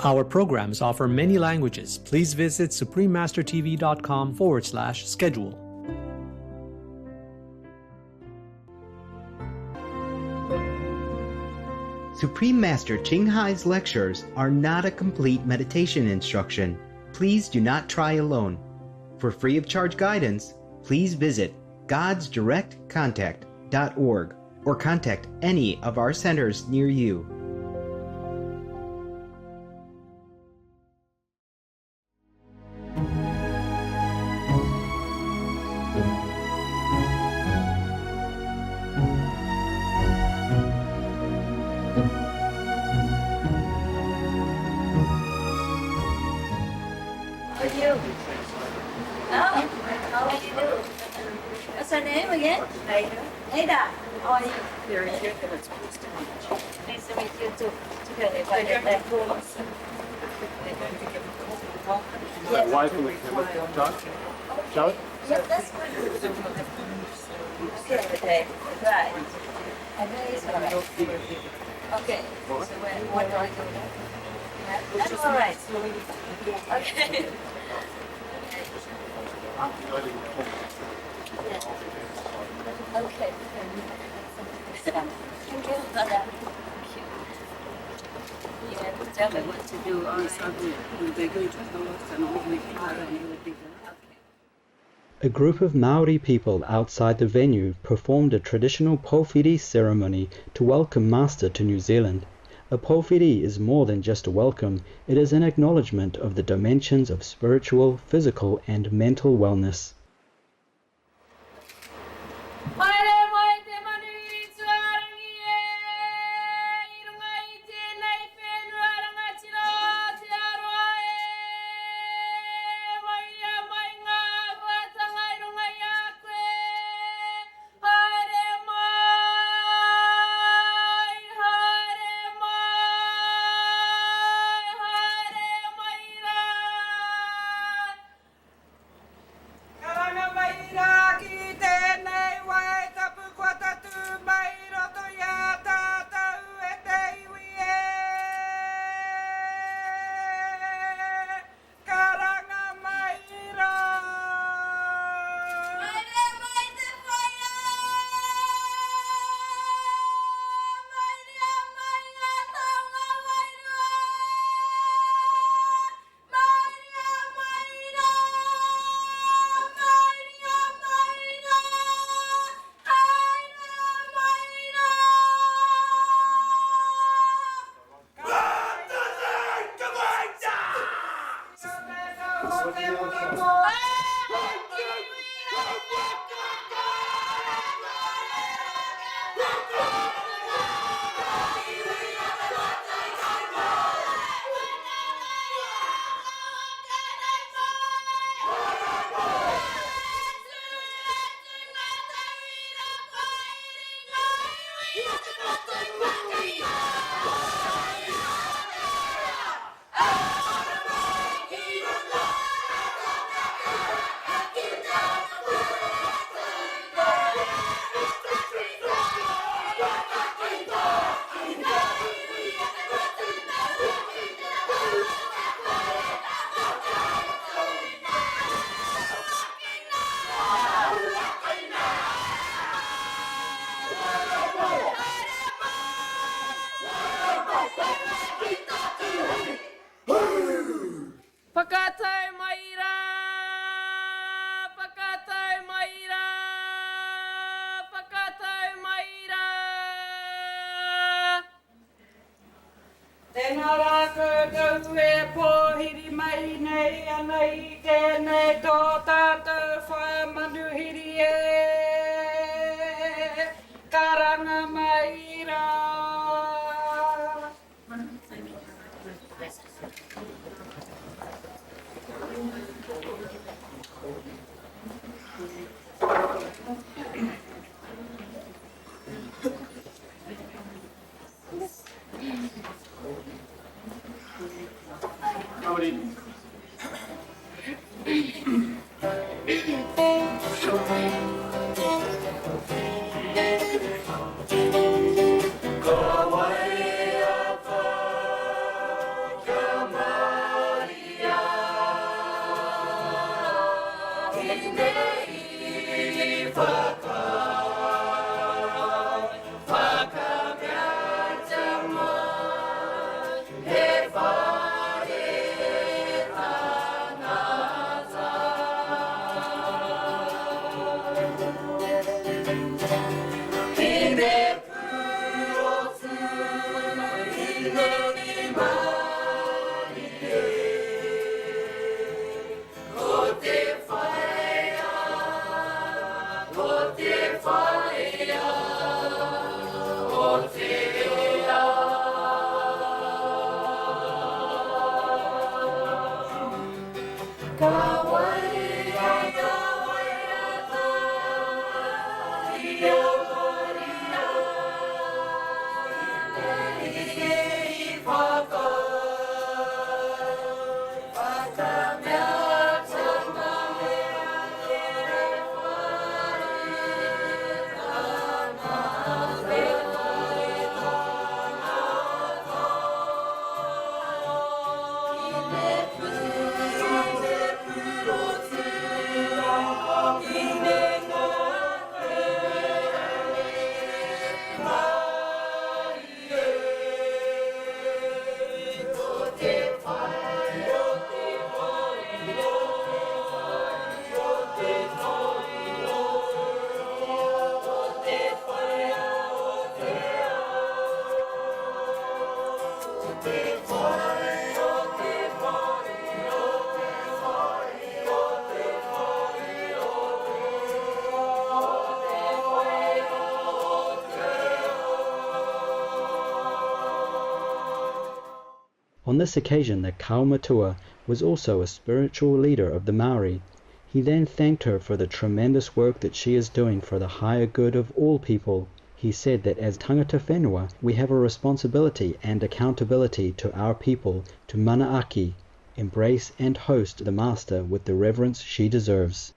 Our programs offer many languages. Please visit suprememastertv.com/schedule. Supreme Master Ching Hai's lectures are not a complete meditation instruction. Please do not try alone. For free of charge guidance, please visit godsdirectcontact.org or contact any of our centers near you. What's her name again? Ada. How are you? Very good. Nice to meet you too. Together. My wife and the camera. John? Yep, that's good. Okay. Right. Okay. So what do I do now? That's all right. Okay. Okay. Thank you for that. You have to tell me what to do. All right. A group of Maori people outside the venue performed a traditional pōwhiri ceremony to welcome Master to New Zealand. A pōwhiri is more than just a welcome, it is an acknowledgement of the dimensions of spiritual, physical and mental wellness. Go away, On this occasion the Kaumatua was also a spiritual leader of the Maori. He then thanked her for the tremendous work that she is doing for the higher good of all people. He said that as tangata whenua, we have a responsibility and accountability to our people to manaaki, embrace and host the Master with the reverence she deserves.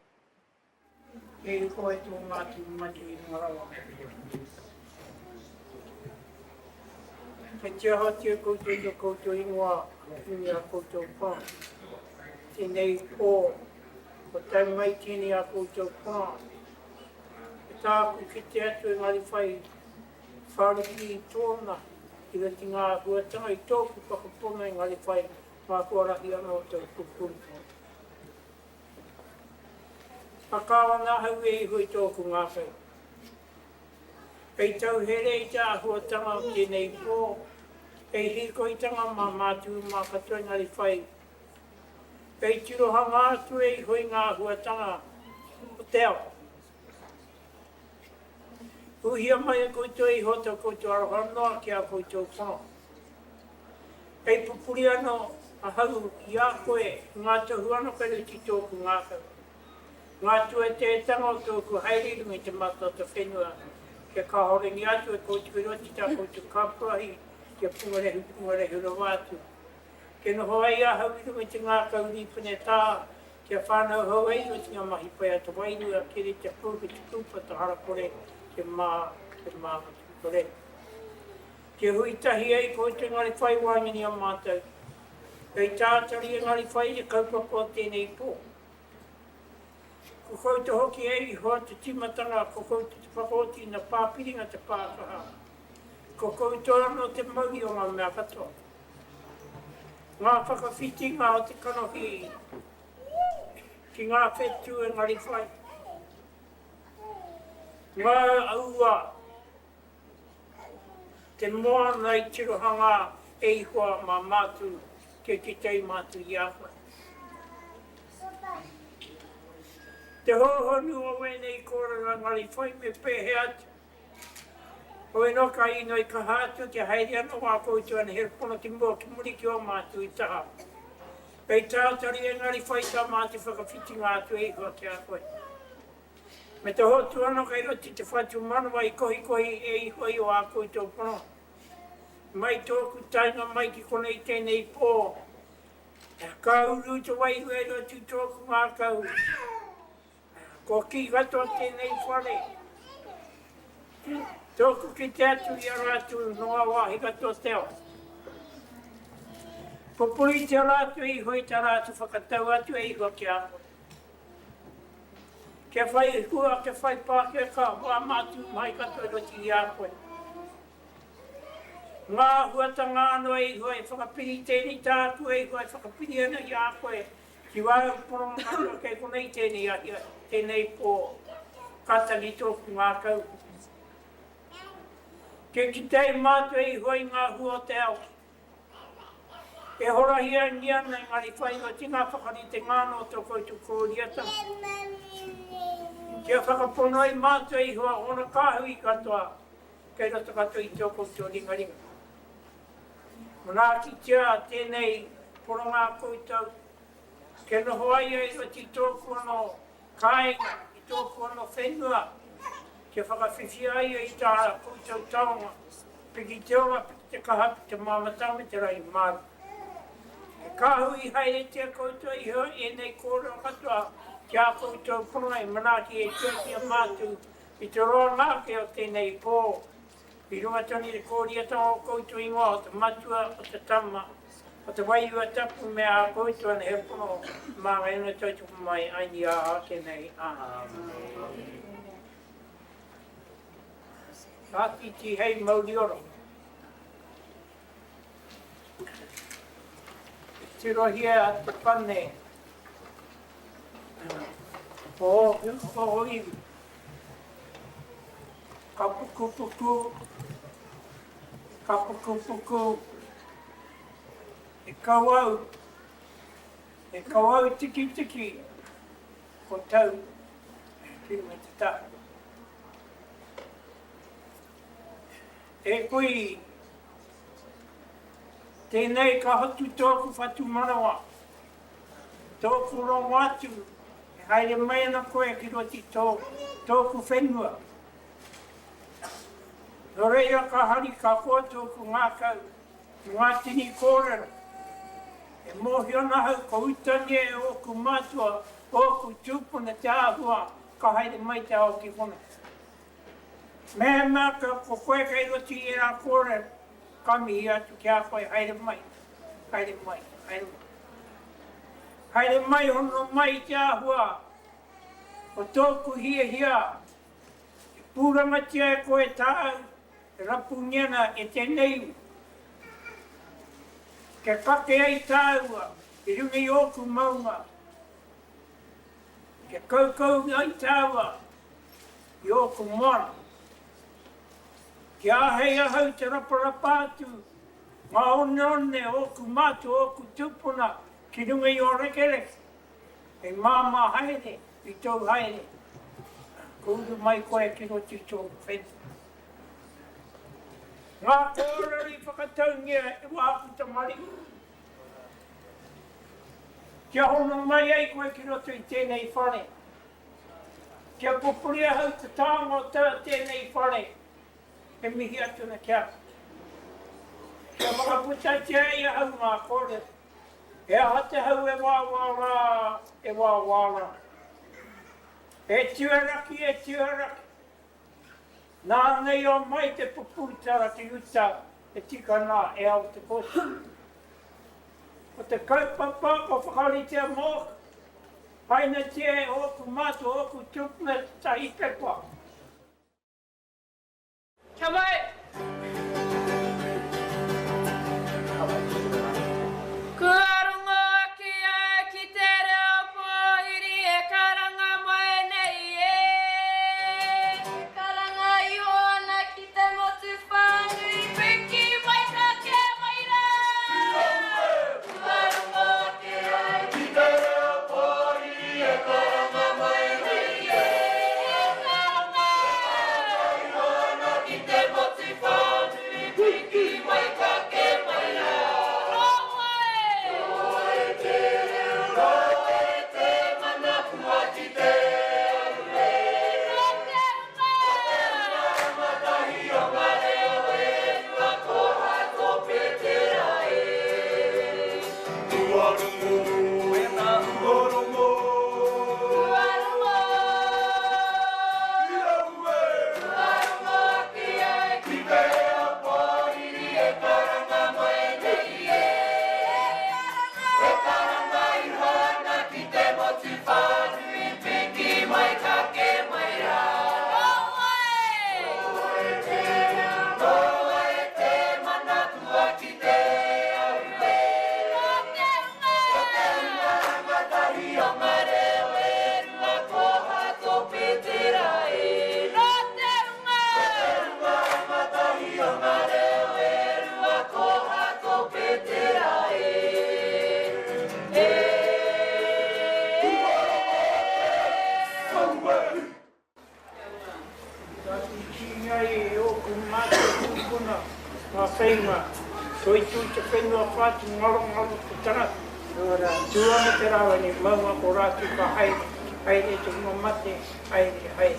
Kia hatia koutou no koutou ingoa, tini a koutou pā. Tēnei pō, ko tai mai tini a koutou pā. E tāku ki te atu e ngari whai, whāriki i tōna, i reti ngā huatanga i tōku whakapona i ngari whai, mā kuarahi ana o tau kukuru. Whakawa nā hau e i hui tōku ngā whai. Kei tau here i tā huatanga o tēnei pō, kei hiko i tanga mā mātu mā katoa ngari whai. Kei tirohanga atu e i hui ngā huatanga o teo. Uhia mai a koutou i hota koutou arohanoa ki a koutou whao. Kei pupuri ano a hau i a koe ngā tahuana kei ruti tōku ngā kau. Ngā tua te tanga o tōku hairiru i te matata whenua. Ke ka horengi atu e koutou i roti tā koutou kāpurahi ke pungarehu rawātu. Ke noho ai a hauiru i te ngā kauri pune tā, ke whānau hau ai roti ngā mahi pai ata wairu a kere te pūki te kūpa ta harakore ke mā kore. Ke hui tahi ai koutou ngari whai wāngini a mātou. Kei tātari e ngari whai e kaupapa o tēnei pō. Ko koutou hoki ei hoa te timatanga, ko koutou te whakoti na pāpiringa te pākaha. Ko koutou ano te mauri o ngā mea katoa. Ngā whakawhitinga o te kanohi ki ngā whetu e ngari whai. Ngā aua te moana i tirohanga e hoa mā mātu ke kitei mātu i ahua. Te hohonu o wēnei kōranga ngari whai me pēhe atu. Hoi no ka ino i ka hātu te haere ana wā koutou ana herpono ki mua ki muri ki o mātu i taha. Kei tātari e ngari whai tā mātu whakawhitinga atu e hoa ki a koe. Me te hotu ana kai roti te whatu manawa i kohi e i hoi o a koutou pono. Mai tōku tainga mai ki kone i tēnei pō. Ka uru te waihu e roti tōku ngā kau. Ko ki gato tēnei whare. Tōku ki te atu i aratu noa wāhi gato teo. Popuri te rātu e hoi te rātu whakatau atu e hua ki a koe. Ke whai hua, ke whai pāke ka wā mātu mai gato roti i a koe. Ngā huatanga ano e hoi whakapiri tēnei tāku e hoi whakapiri ana i a koe. Ki wāu poronga katoa kei konei tēnei pō katangi tōku ngā kau. Ke kitei mātu e hoi ngā hua te au. E horahia ni ana i ngari whai o tina whakari te ngāno tō koutou kōriata. Ke whakapono i mātu e hua ona kāhui katoa. Kei rata katoa i tō koutou ringaringa. Mona ki tia tēnei poronga koutou. Ke noho ai e o ti tōku ano kāinga, i tōku ano whenua. Ke whakawhiwhi ai e i tā koutou taonga. Piki te ola, piki te kaha, piki te māmatau me te rai māru. E kāhui haere te koutou i ho e nei kōrero katoa ki a koutou punga i manaki e tētia mātu i te roa ngāke o tēnei pō. I runga toni te kōria tau o koutou ingoa o te matua o te tama o te waiua tapu me a koutou ane he pono mā reina tautuku mai aini a ake nei. Hati ti hei mauri oro. Te rohia a te pane. O iwi. Ka puku puku. Ka puku puku. E kauau. E kauau tiki tiki. Ko tau. Kiri me te tā. E kui. Tēnei ka hotu tōku whatu manawa. Tōku rongo atu. E haere mai ana koe ki roti tōku whenua. No reira ka hari ka koa tōku ngākau. Ngā tini kōrero. E mōhi ona hau ka utani e oku mātua. Oku tūpuna te āhua. Ka haere mai te ao ki hona. Mea maka ko koe kei roti e rā kōrero. Kami hi atu ki a koe, haere mai, haere mai, haere mai. Haere mai hono mai te āhua, o tōku hia hia. E pūranga tia e koe tāu, e rapu ngena e te neiu. Ke kake ai tāua, e runga i oku maunga. Ke kaukau ai tāua, i oku moana. Ki ahei ahau te raparapa atu, ngā one oku mātu oku tupuna, ki runga i o rekereke. E māma haere, i tau haere. Kūru mai koe ki roti tōku whenua. Ngā kōreri whakataungia e wāku tamari. Kia hono mai ai koe ki roto i tēnei whare. Kia pupuri ahau te tāngo tēnei whare. E mihi atu na kia. Kia whakaputa tia i ahau ngā kore. E ahate hau e wāwāra, e wāwāra. E tuaraki, e tuaraki. Nā nei o mai te puputara te uta, e tika nā e au te kosi. O te kaupapa, o whakari tia mōka. Haina tia e oku mātu, oku tupuna tahi pepa. Kia mai! Kua rungo aki ai ki te reo pōhiri e karanga mai nei e. Karanga i hona ki te motu whānui piki mai ka ke mai rā. Kua rungo aki ai ki te reo pōhiri e karanga mai nei e. Karanga i hona ki te motu whānui piki mai ka ke mai rā. Whenua, toi tui te whenua whātu ngaro ngaro te tara, Ora, tuanga te rawa ni maunga ko rātu ka haere te mamate, haere.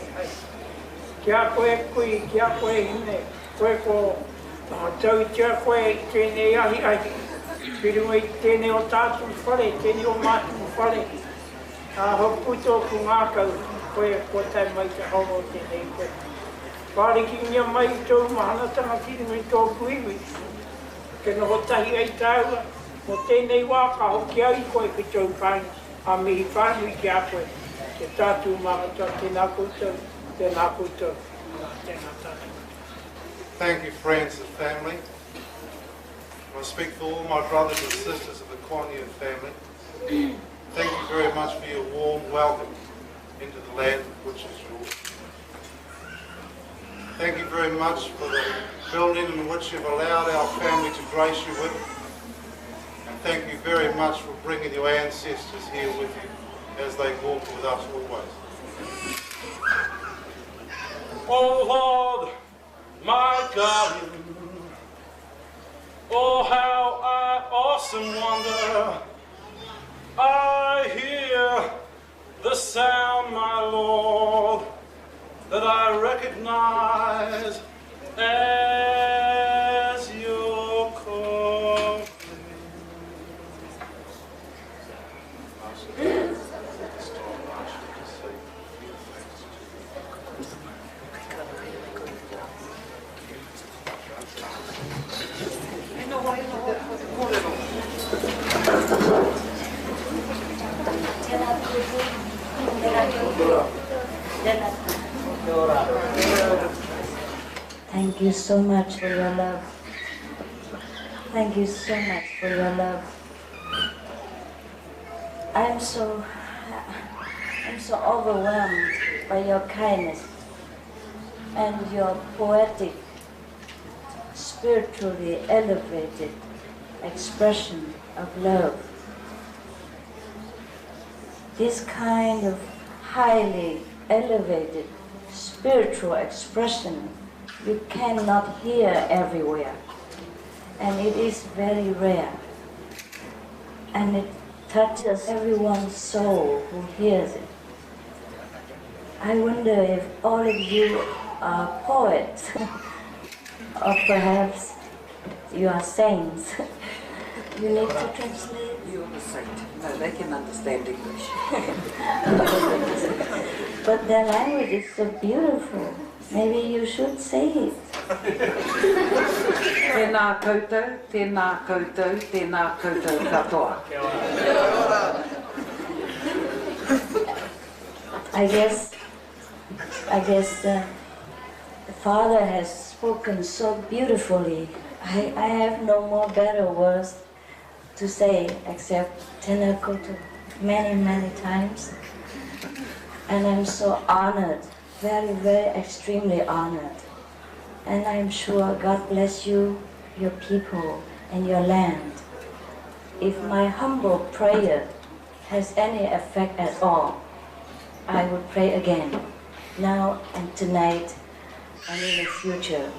Kia koe kui, kia koe hine, koe ko tau tia koe i tēnei ahi. Whirunga i tēnei o tātu whare, tēnei o mātu whare. Hopu tōku ngākau, koe ko tai mai te hongo tēnei koe. Pāriki ngia mai i tōu mahanatanga whirunga i tōku iwi. Ke noho tahi ai tāua, mo tēnei wā ka hoki ai koe ki tōu kāni, a mihi whānui ki a koe. Te tātu mahata, tēnā koutou, tēnā koutou, tēnā tātu. Thank you, friends and family. I speak for all my brothers and sisters of the Kuan Yin family. Thank you very much for your warm welcome into the land which is yours. Thank you very much for the building in which you've allowed our family to grace you with. And thank you very much for bringing your ancestors here with you as they walk with us always. Oh Lord, my God, oh how I awesome wonder, I hear the sound, my Lord, that I recognize as your calling. Thank you so much for your love. Thank you so much for your love. I'm so overwhelmed by your kindness and your poetic, spiritually elevated expression of love. This kind of highly elevated spiritual expression you cannot hear everywhere, and it is very rare, and it touches everyone's soul who hears it. I wonder if all of you are poets or perhaps you are saints. You need to translate? You're a saint. No, they can understand English. But their language is so beautiful. Maybe you should say it. Tēnā koutou, tēnā koutou, tēnā koutou katoa. I guess the Father has spoken so beautifully. I have no more better words to say except tēnā koutou many, many times. And I'm so honored, very, very extremely honored. And I'm sure God bless you, your people, and your land. If my humble prayer has any effect at all, I would pray again, now and tonight, and in the future,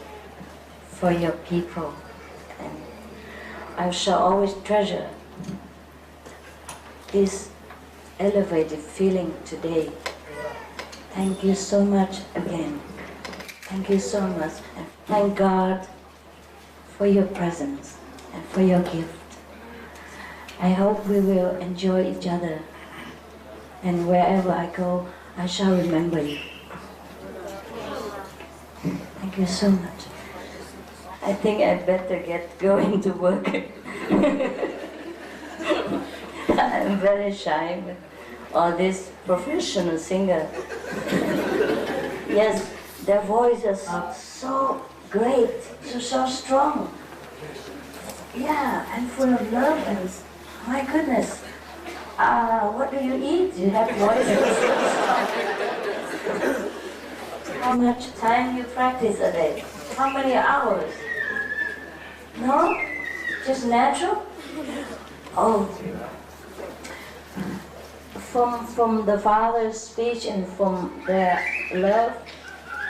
for your people. And I shall always treasure this elevated feeling today. Thank you so much again. Thank you so much. And thank God for your presence and for your gift. I hope we will enjoy each other. And wherever I go, I shall remember you. Thank you so much. I think I better get going to work. I'm very shy with all these professional singers. Yes, their voices are so great, so strong. Yeah, and full of love and my goodness. What do you eat? You have voices. How much time you practice a day? How many hours? No? Just natural? Oh. From the Father's speech and from their love,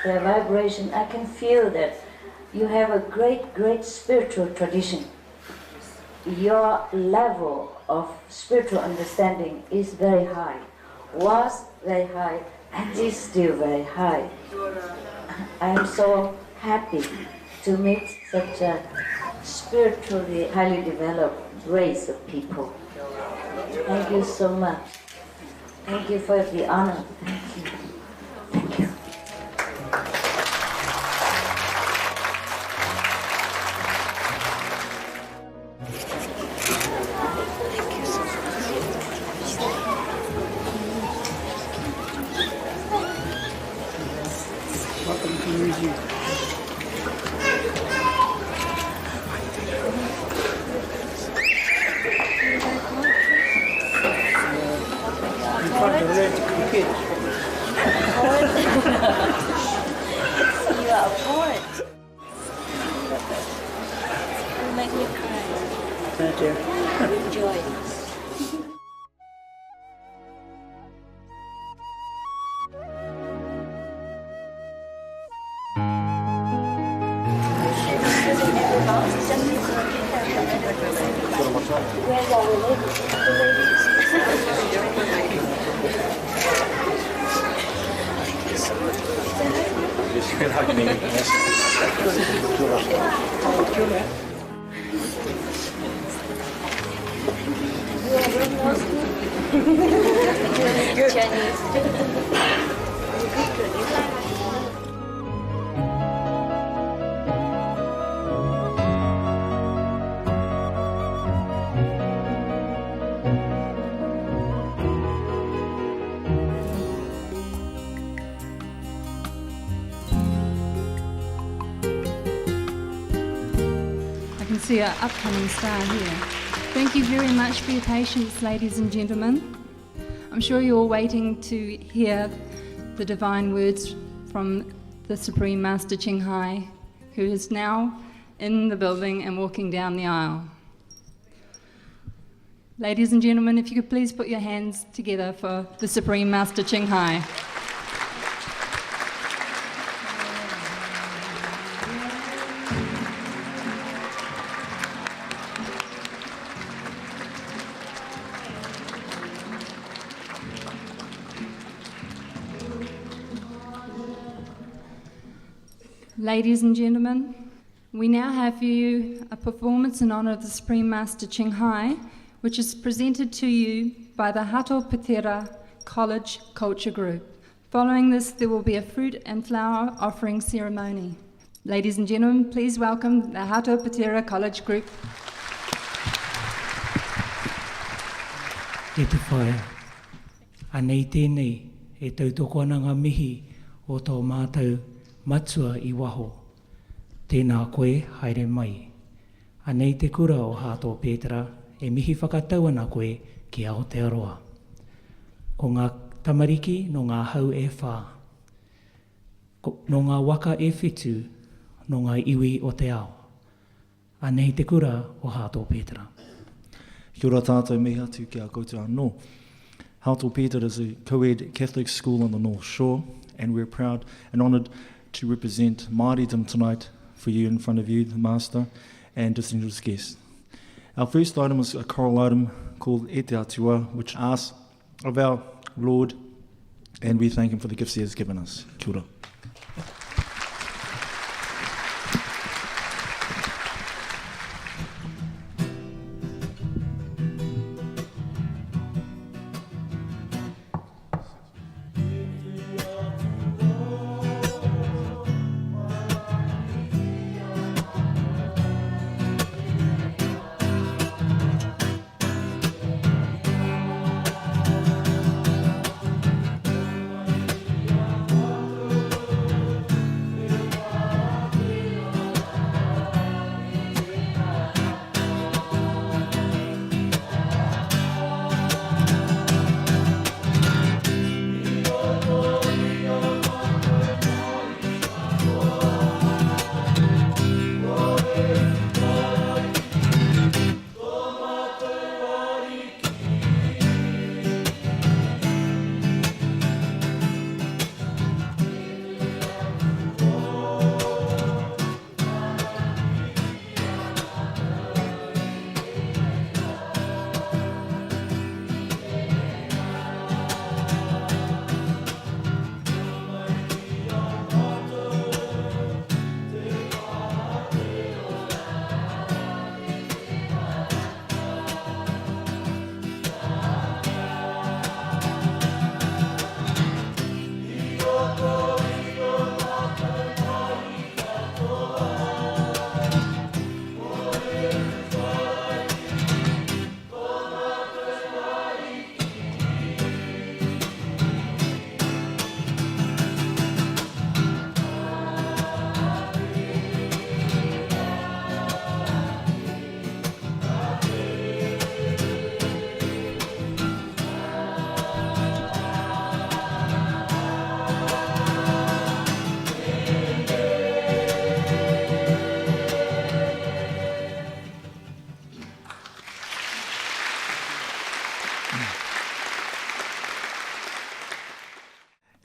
their vibration, I can feel that you have a great, great spiritual tradition. your level of spiritual understanding is very high, was very high, and is still very high. I am so happy to meet such a spiritually highly developed race of people. Thank you so much. Thank you for the honor. Thank you. Thank you. Welcome to New Zealand. You are a poet. You make me cry. Thank you. Enjoy this. I can see our upcoming star here. Thank you very much for your patience, ladies and gentlemen. I'm sure you're all waiting to hear the divine words from the Supreme Master Ching Hai, who is now in the building and walking down the aisle. Ladies and gentlemen, if you could please put your hands together for the Supreme Master Ching Hai. Ladies and gentlemen, we now have for you a performance in honour of the Supreme Master Ching Hai, which is presented to you by the Hato Patera College Culture Group. Following this, there will be a fruit and flower offering ceremony. Ladies and gentlemen, please welcome the Hato Patera College Group. E te whae, anei tēnei e tautoko ana ngā mihi o tō mātou matua I waho. Tēnā koe haere mai. Anei te kura o Hato Pētera e mihi whakatau ana koe ki Aotearoa. Ko ngā tamariki no ngā hau e whā. No ngā waka e whitu, no ngā iwi o te ao. Anei te kura o Hato Pētera. Kia ora tātou mihi atu ki a koutou anō. Hato Pētera is a co-ed Catholic school on the North Shore, and we're proud and honoured to represent Māoridom tonight for you in front of you, the Master, and distinguished guests. Our first item is a choral item called E Te Atua, which asks of our Lord, and we thank Him for the gifts He has given us. Kia ora.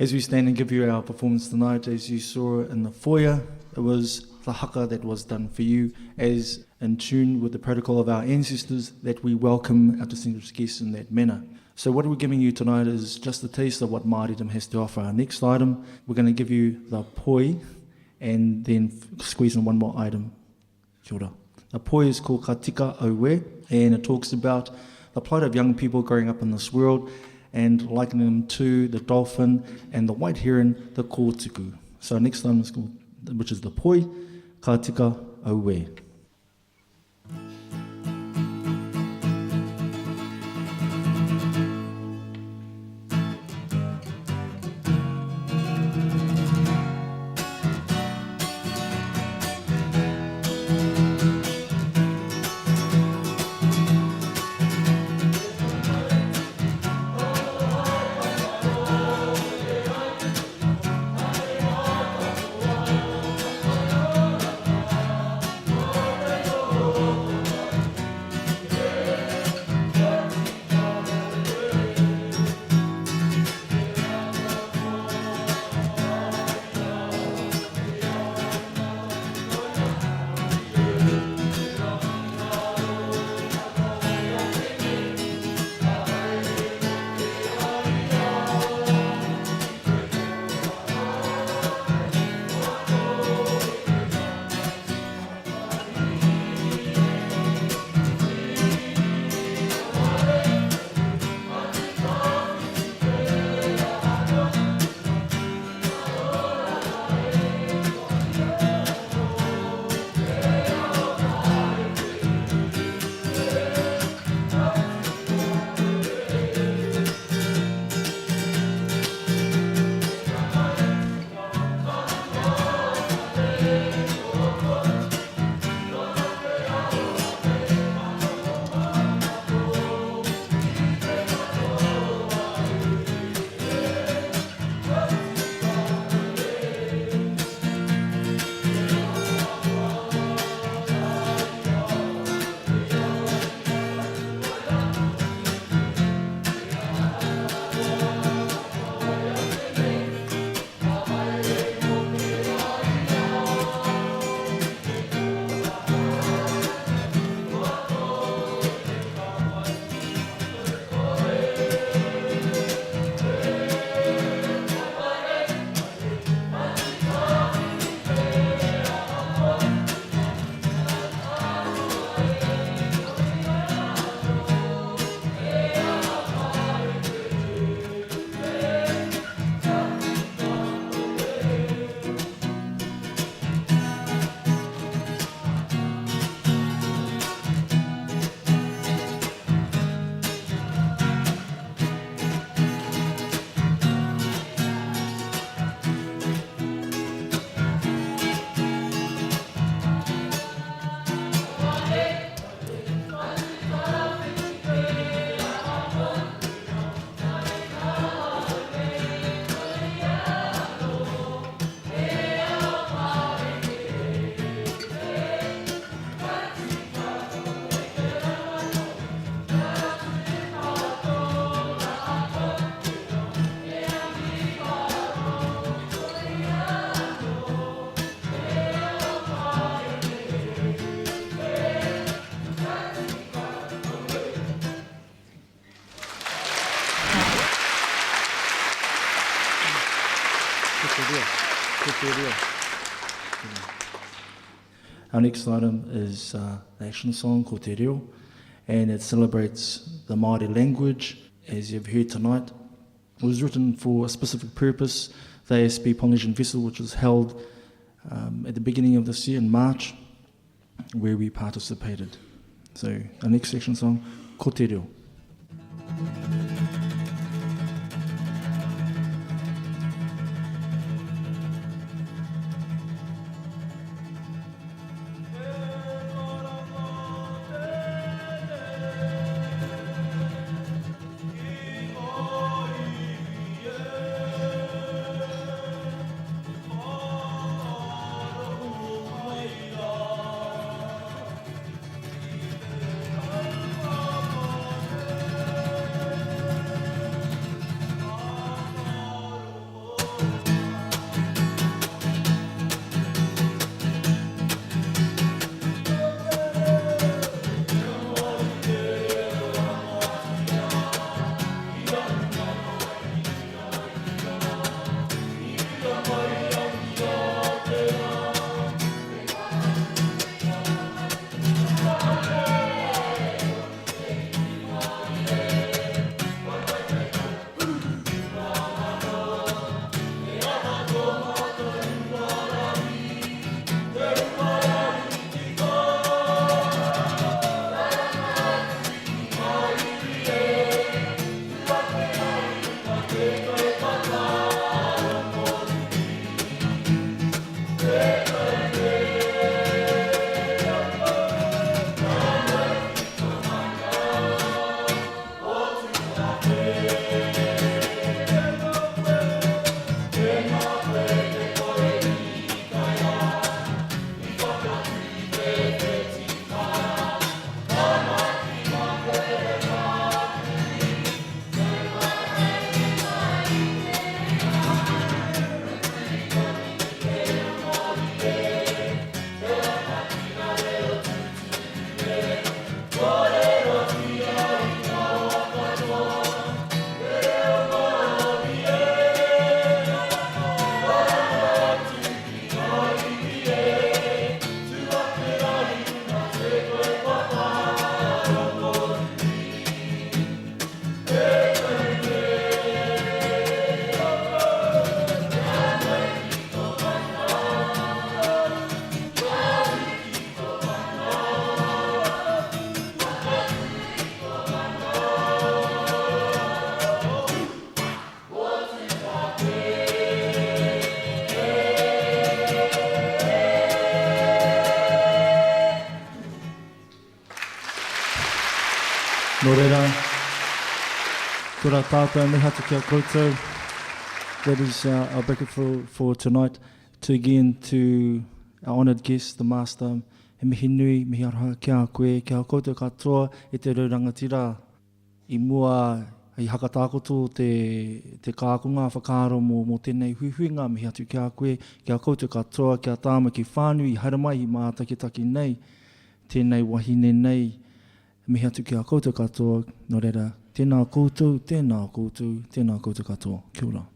As we stand and give you our performance tonight, as you saw in the foyer, it was the haka that was done for you, as in tune with the protocol of our ancestors, that we welcome our distinguished guests in that manner. So what we're giving you tonight is just a taste of what Māoridom has to offer. Our next item, we're going to give you the poi, and then squeeze in one more item. Kia ora. The poi is called Ka Tika Auwe, and it talks about the plight of young people growing up in this world, and likening them to the dolphin and the white heron, the kōtuku. So our next item is called, which is the poi, Ka Tika Auwe. Our next item is the action song, Ko Te Reo, and it celebrates the Māori language, as you've heard tonight. It was written for a specific purpose, the ASB Polynesian Festival, which was held at the beginning of this year in March, where we participated. So our next action song, Ko Te Reo. Nō reira, kura tātou me hatu kia koutou. That is our bracket for tonight. To again to our honoured guest, the Master, he mihi nui, mihi aroha kia koe, kia koutou katoa e te raurangatira. I mua i hakatākoto te kākunga whakaaro mō tēnei huihuinga mihi atu kia koe, kia koutou katoa, kia tāma ki whānui, haramai i mā takitaki nei, tēnei wahine nei, mihi atu kia koutou katoa, nō reira, tēnā koutou, tēnā koutou, tēnā koutou katoa. Kia ora.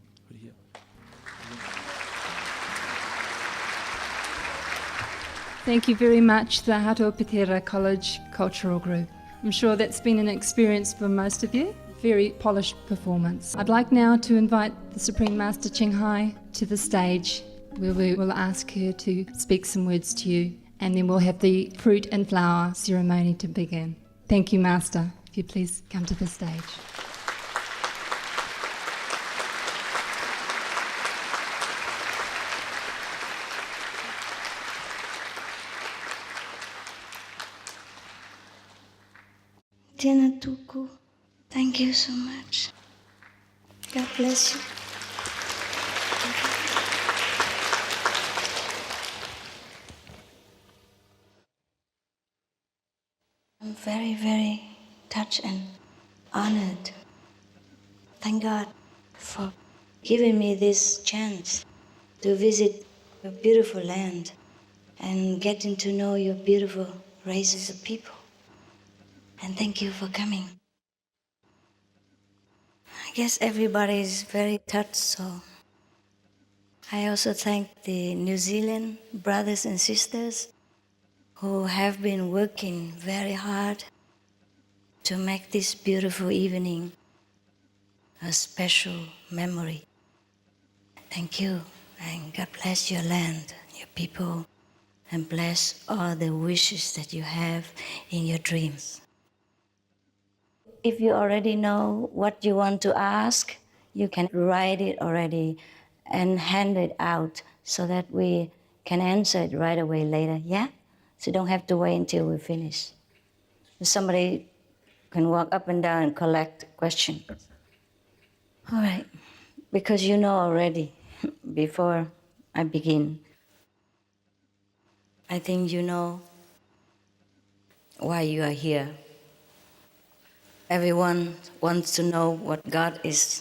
Thank you very much, the Hato Patera College Cultural Group. I'm sure that's been an experience for most of you. Very polished performance. I'd like now to invite the Supreme Master Ching Hai to the stage, where we will ask her to speak some words to you, and then we'll have the fruit and flower ceremony to begin. Thank you, Master. If you please come to the stage. Tēnā tūku. Thank you so much. God bless you. I'm very, very touched and honored. Thank God for giving me this chance to visit your beautiful land and getting to know your beautiful races of people. And thank you for coming. I guess everybody is very touched, so I also thank the New Zealand brothers and sisters who have been working very hard to make this beautiful evening a special memory. Thank you, and God bless your land, your people, and bless all the wishes that you have in your dreams. If you already know what you want to ask, you can write it already and hand it out so that we can answer it right away later, yeah? So you don't have to wait until we finish. Somebody can walk up and down and collect questions. All right, because you know already, before I begin, I think you know why you are here. Everyone wants to know what God is.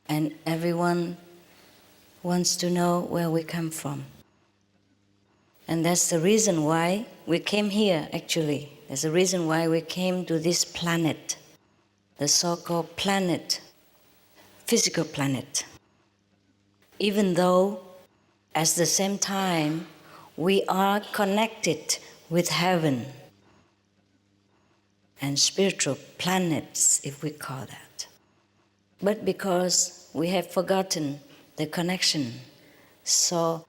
And everyone wants to know where we come from. And that's the reason why we came here, actually. There's a reason why we came to this planet, the so-called planet, physical planet. Even though, at the same time, we are connected with heaven and spiritual planets, if we call that. But because we have forgotten the connection, so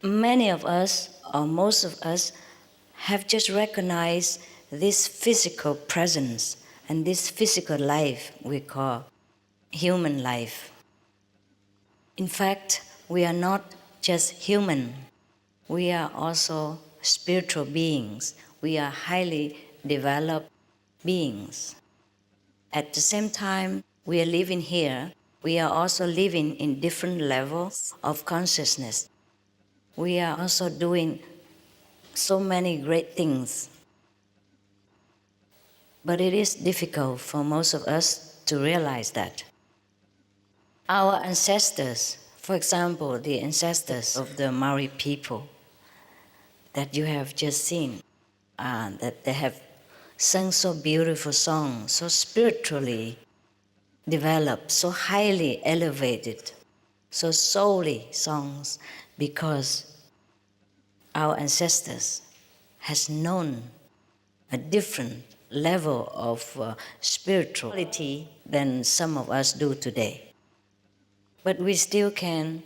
many of us, or most of us, have just recognized this physical presence and this physical life we call human life. In fact, we are not just human. We are also spiritual beings. We are highly developed beings. At the same time, we are living here. We are also living in different levels of consciousness. We are also doing so many great things. But it is difficult for most of us to realize that. Our ancestors, for example, the ancestors of the Maori people that you have just seen, that they have sung so beautiful songs, so spiritually developed, so highly elevated, so soully songs, because our ancestors has known a different level of spirituality than some of us do today. But we still can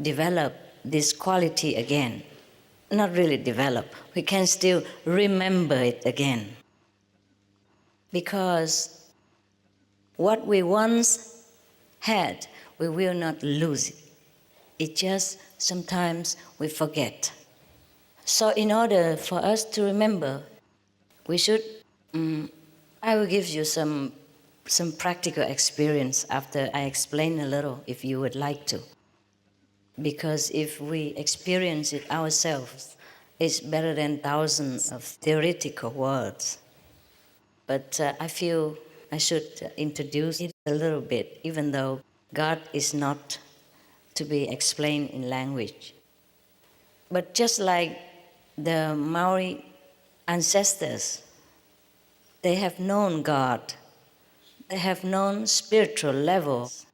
develop this quality again. Not really develop, we can still remember it again. Because what we once had, we will not lose it. It just sometimes we forget. So in order for us to remember, We should, I will give you some practical experience after I explain a little, if you would like to. Because if we experience it ourselves, it's better than thousands of theoretical words. But I feel I should introduce it a little bit, even though God is not to be explained in language. But just like the Maori ancestors, they have known God. They have known spiritual levels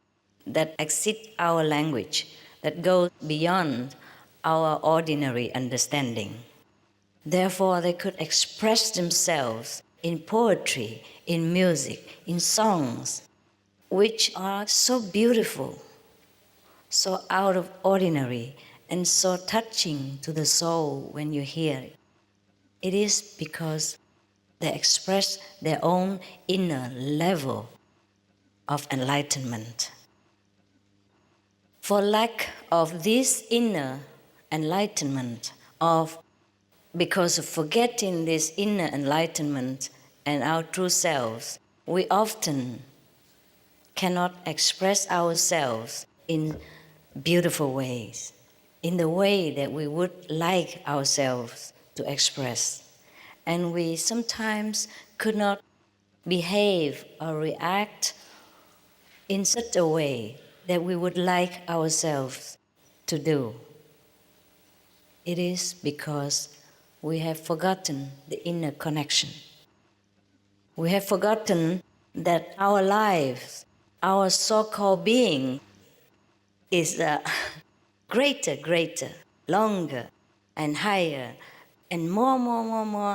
that exceed our language, that go beyond our ordinary understanding. Therefore, they could express themselves in poetry, in music, in songs, which are so beautiful, so out of ordinary, and so touching to the soul when you hear it. It is because they express their own inner level of enlightenment. For lack of this inner enlightenment, because of forgetting this inner enlightenment and our true selves, we often cannot express ourselves in beautiful ways, in the way that we would like ourselves to express. And we sometimes could not behave or react in such a way that we would like ourselves to do. It is because we have forgotten the inner connection. We have forgotten that our lives, our so-called being, is greater, longer, and higher, and more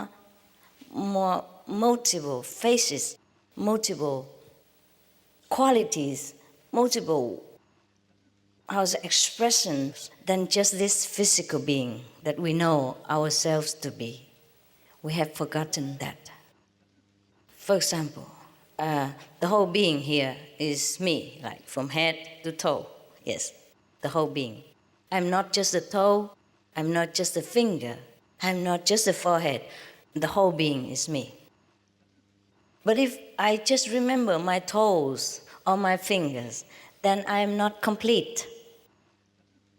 multiple faces, multiple qualities, multiple expressions than just this physical being that we know ourselves to be. We have forgotten that. For example, the whole being here is me, like from head to toe. Yes, the whole being. I'm not just a toe, I'm not just a finger, I'm not just a forehead. The whole being is me. But if I just remember my toes or my fingers, then I am not complete.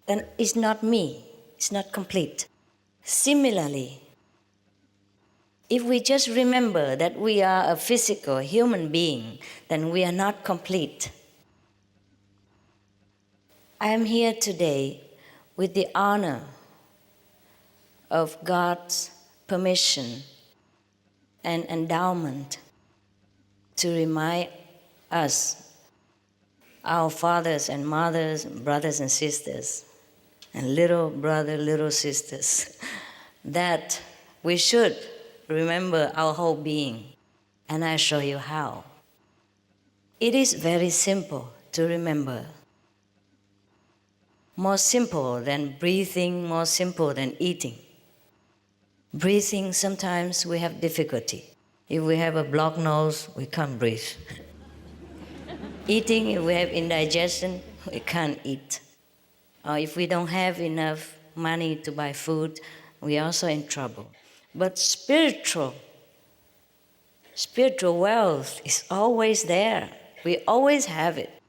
Then it's not me, it's not complete. Similarly, if we just remember that we are a physical human being, then we are not complete. I am here today with the honor of God's permission and endowment to remind us, our fathers and mothers, brothers and sisters, and little brother, little sisters, that we should remember our whole being. And I show you how. It is very simple to remember. More simple than breathing, more simple than eating. Breathing, sometimes we have difficulty. If we have a blocked nose, we can't breathe. Eating, if we have indigestion, we can't eat. Or if we don't have enough money to buy food, we are also in trouble. But spiritual wealth is always there. We always have it.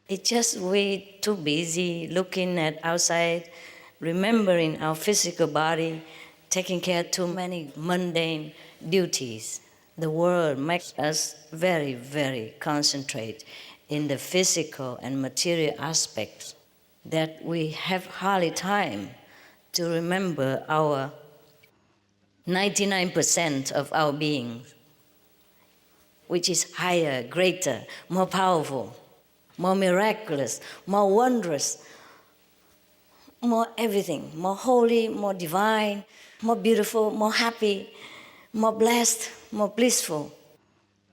It's just we too busy looking at outside, remembering our physical body, taking care of too many mundane duties. The world makes us very, very concentrate in the physical and material aspects that we have hardly time to remember our 99% of our being, which is higher, greater, more powerful, more miraculous, more wondrous, more everything, more holy, more divine, more beautiful, more happy, more blessed, more blissful.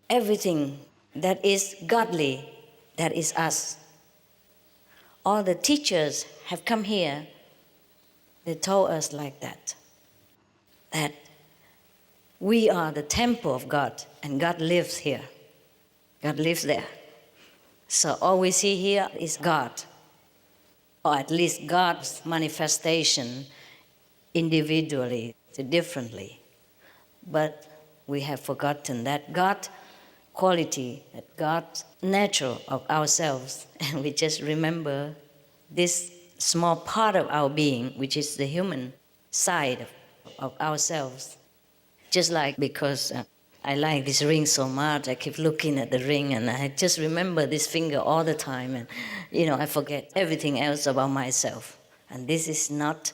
Everything that is godly, that is us. All the teachers have come here, they told us like that we are the temple of God, and God lives here. God lives there. So all we see here is God, or at least God's manifestation individually, differently. but we have forgotten that God quality, that God's nature of ourselves, and we just remember this small part of our being, which is the human side of ourselves. Just like because I like this ring so much, I keep looking at the ring and I just remember this finger all the time, and I forget everything else about myself. And this is not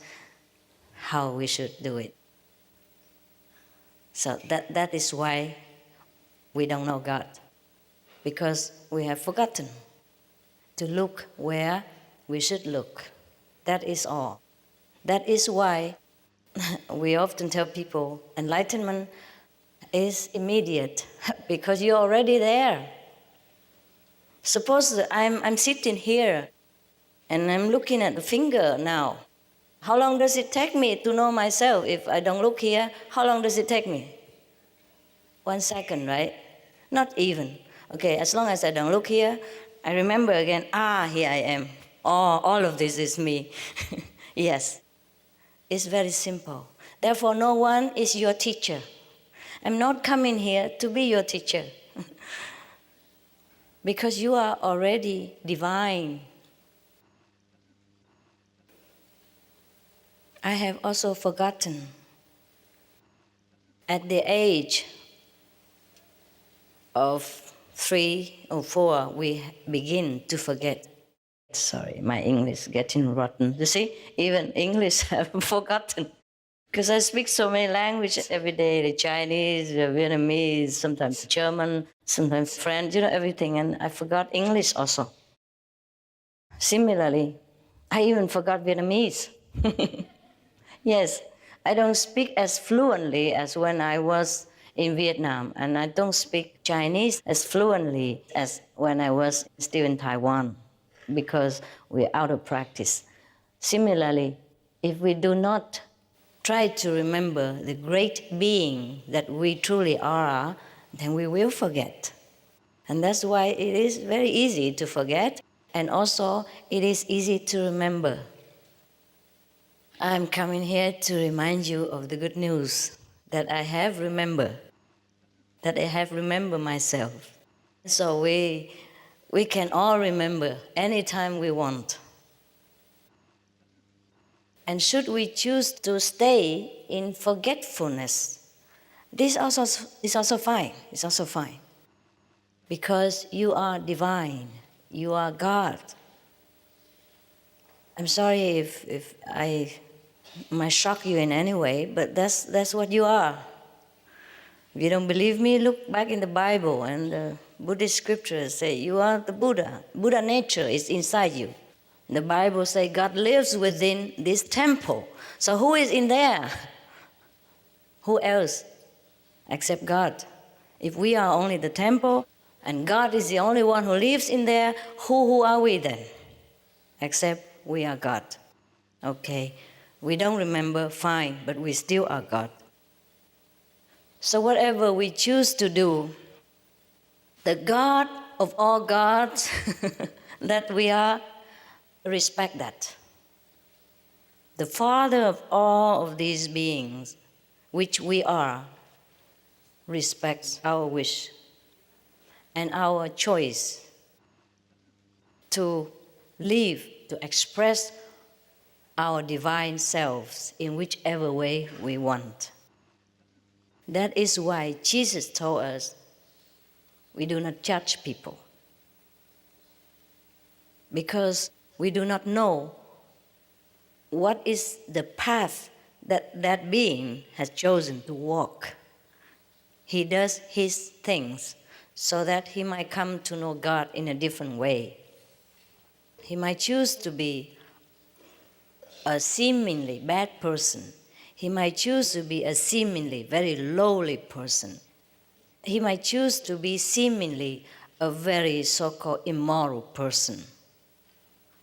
how we should do it. So that is why we don't know God, because we have forgotten to look where we should look. That is all. That is why we often tell people enlightenment is immediate, because you're already there. Suppose that I'm sitting here and I'm looking at the finger now. How long does it take me to know myself? If I don't look here, how long does it take me? 1 second, right? Not even. Okay, as long as I don't look here, I remember again, here I am. All of this is me. Yes. It's very simple. Therefore, no one is your teacher. I'm not coming here to be your teacher. Because you are already divine. I have also forgotten. At the age of 3 or 4, we begin to forget. Sorry, my English is getting rotten. You see, even English I've forgotten. Because I speak so many languages every day, the Chinese, the Vietnamese, sometimes German, sometimes French, everything, and I forgot English also. Similarly, I even forgot Vietnamese. Yes, I don't speak as fluently as when I was in Vietnam, and I don't speak Chinese as fluently as when I was still in Taiwan, because we're out of practice. Similarly, if we do not try to remember the great being that we truly are, then we will forget. And that's why it is very easy to forget, and also it is easy to remember. I'm coming here to remind you of the good news that I have remembered myself. So we can all remember anytime we want. And should we choose to stay in forgetfulness, this is also fine. It's also fine. Because you are divine. You are God. I'm sorry if I might shock you in any way, but that's what you are. If you don't believe me, look back in the Bible, and the Buddhist scriptures say you are the Buddha. Buddha nature is inside you. The Bible says God lives within this temple. So who is in there? Who else except God? If we are only the temple and God is the only one who lives in there, who are we then? Except we are God. Okay, we don't remember, fine, but we still are God. So whatever we choose to do, the God of all gods that we are, respect that. The Father of all of these beings, which we are, respects our wish and our choice to live, to express our divine selves in whichever way we want. That is why Jesus told us we do not judge people, because we do not know what is the path that being has chosen to walk. He does his things so that he might come to know God in a different way. He might choose to be a seemingly bad person. He might choose to be a seemingly very lowly person. He might choose to be seemingly a very so-called immoral person.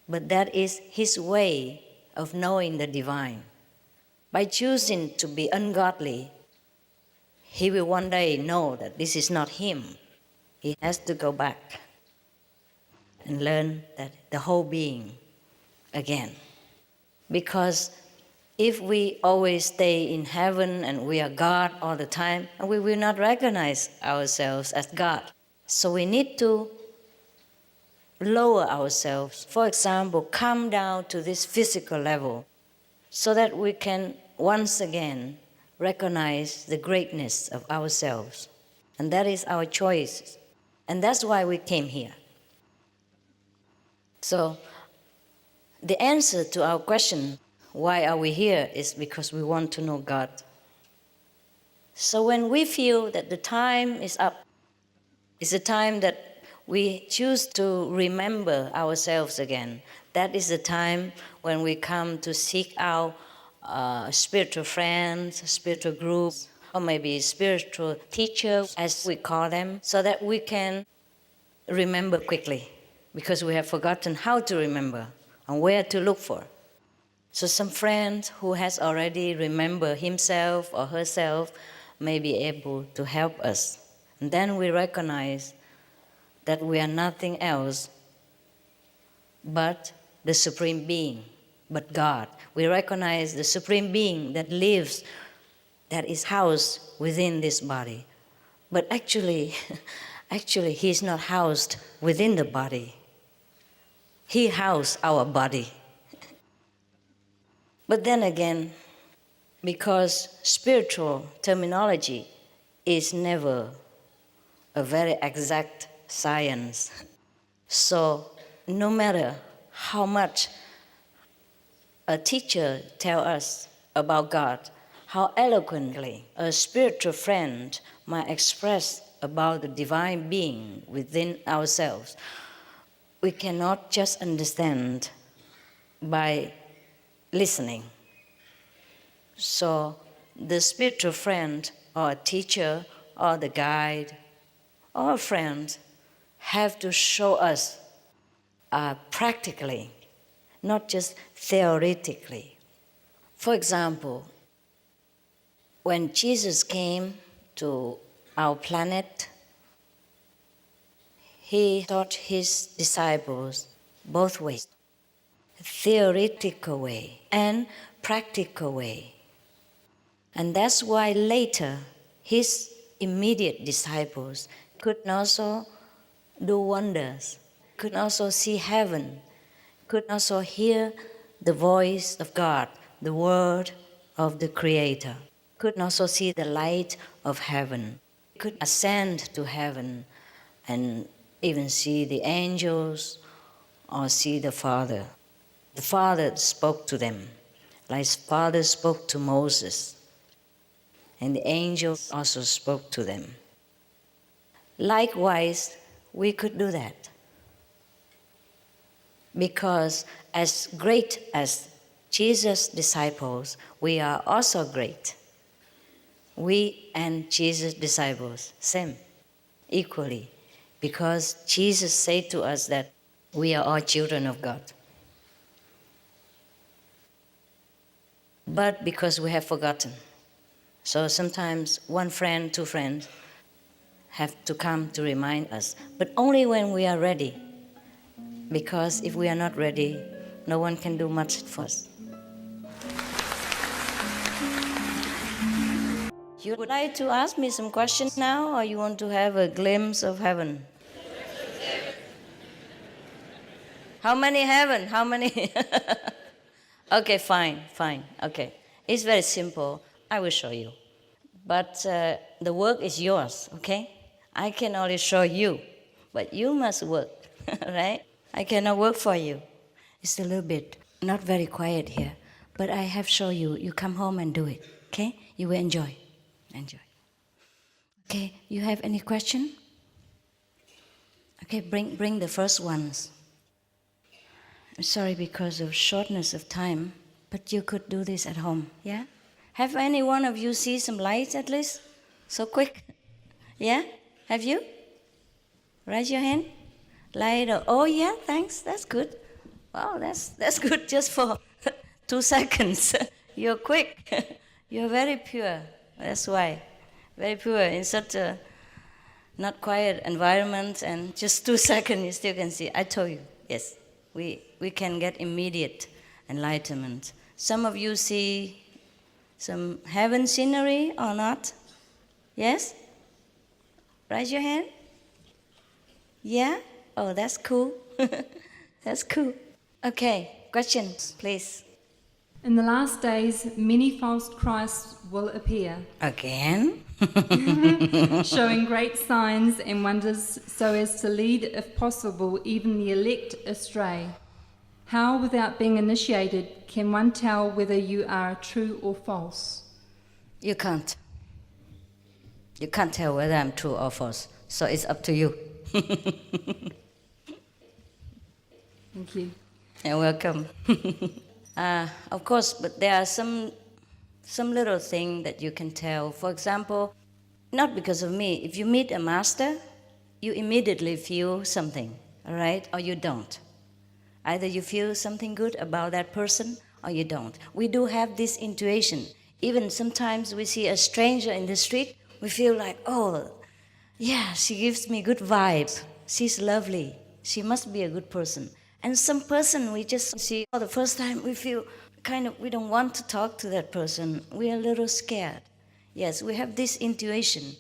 But that is his way of knowing the divine. By choosing to be ungodly, he will one day know that this is not him. He has to go back and learn that the whole being again. Because if we always stay in heaven and we are God all the time, we will not recognize ourselves as God. So we need to lower ourselves. For example, come down to this physical level so that we can once again recognize the greatness of ourselves. And that is our choice. And that's why we came here. So the answer to our question, why are we here, is because we want to know God. So when we feel that the time is up, it's a time that we choose to remember ourselves again. That is the time when we come to seek out spiritual friends, spiritual groups, or maybe spiritual teachers, as we call them, so that we can remember quickly, because we have forgotten how to remember and where to look for. So some friend who has already remembered himself or herself may be able to help us. And then we recognize that we are nothing else but the Supreme Being, but God. We recognize the Supreme Being that lives, that is housed within this body. But actually, He is not housed within the body. He housed our body. But then again, because spiritual terminology is never a very exact science, so no matter how much a teacher tells us about God, how eloquently a spiritual friend might express about the divine being within ourselves, we cannot just understand by listening. So the spiritual friend or a teacher or the guide or a friend have to show us practically, not just theoretically. For example, when Jesus came to our planet, He taught His disciples both ways, theoretical way and practical way. And that's why later His immediate disciples could also do wonders, could also see heaven, could also hear the voice of God, the word of the Creator, could also see the light of heaven, could ascend to heaven and even see the angels or see the Father. The Father spoke to them, like Father spoke to Moses, and the angels also spoke to them. Likewise, we could do that. Because as great as Jesus' disciples, we are also great. We and Jesus' disciples, same, equally. Because Jesus said to us that we are all children of God. But because we have forgotten. So sometimes one friend, two friends have to come to remind us. But only when we are ready. Because if we are not ready, no one can do much for us. You would like to ask me some questions now, or you want to have a glimpse of heaven? How many heaven? How many? Okay, fine. Okay. It's very simple. I will show you. But the work is yours, okay? I can only show you, but you must work, right? I cannot work for you. It's a little bit not very quiet here, but I have shown you. You come home and do it, okay? You will enjoy. Okay, you have any question? Okay, bring the first ones. I'm sorry because of shortness of time, but you could do this at home, yeah? Have any one of you seen some lights at least? So quick? Yeah? Have you? Raise your hand. Light. Oh yeah, thanks. That's good. Wow, that's good just for 2 seconds. You're quick. You're very pure. That's why. Very pure in such a not quiet environment, and just 2 seconds you still can see. I told you, yes, we can get immediate enlightenment. Some of you see some heaven scenery or not? Yes? Raise your hand. Yeah? Oh, that's cool. That's cool. Okay, questions, please. In the last days, many false Christs will appear. Again? Showing great signs and wonders so as to lead, if possible, even the elect astray. How, without being initiated, can one tell whether you are true or false? You can't. You can't tell whether I'm true or false. So it's up to you. Thank you. You're welcome. Of course, but there are some little thing that you can tell. For example, not because of me. If you meet a master, you immediately feel something, all right? Or you don't. Either you feel something good about that person or you don't. We do have this intuition. Even sometimes we see a stranger in the street, we feel like, oh, yeah, she gives me good vibes. She's lovely. She must be a good person. And some person we just see for the first time, we feel we don't want to talk to that person. We are a little scared. Yes, we have this intuition.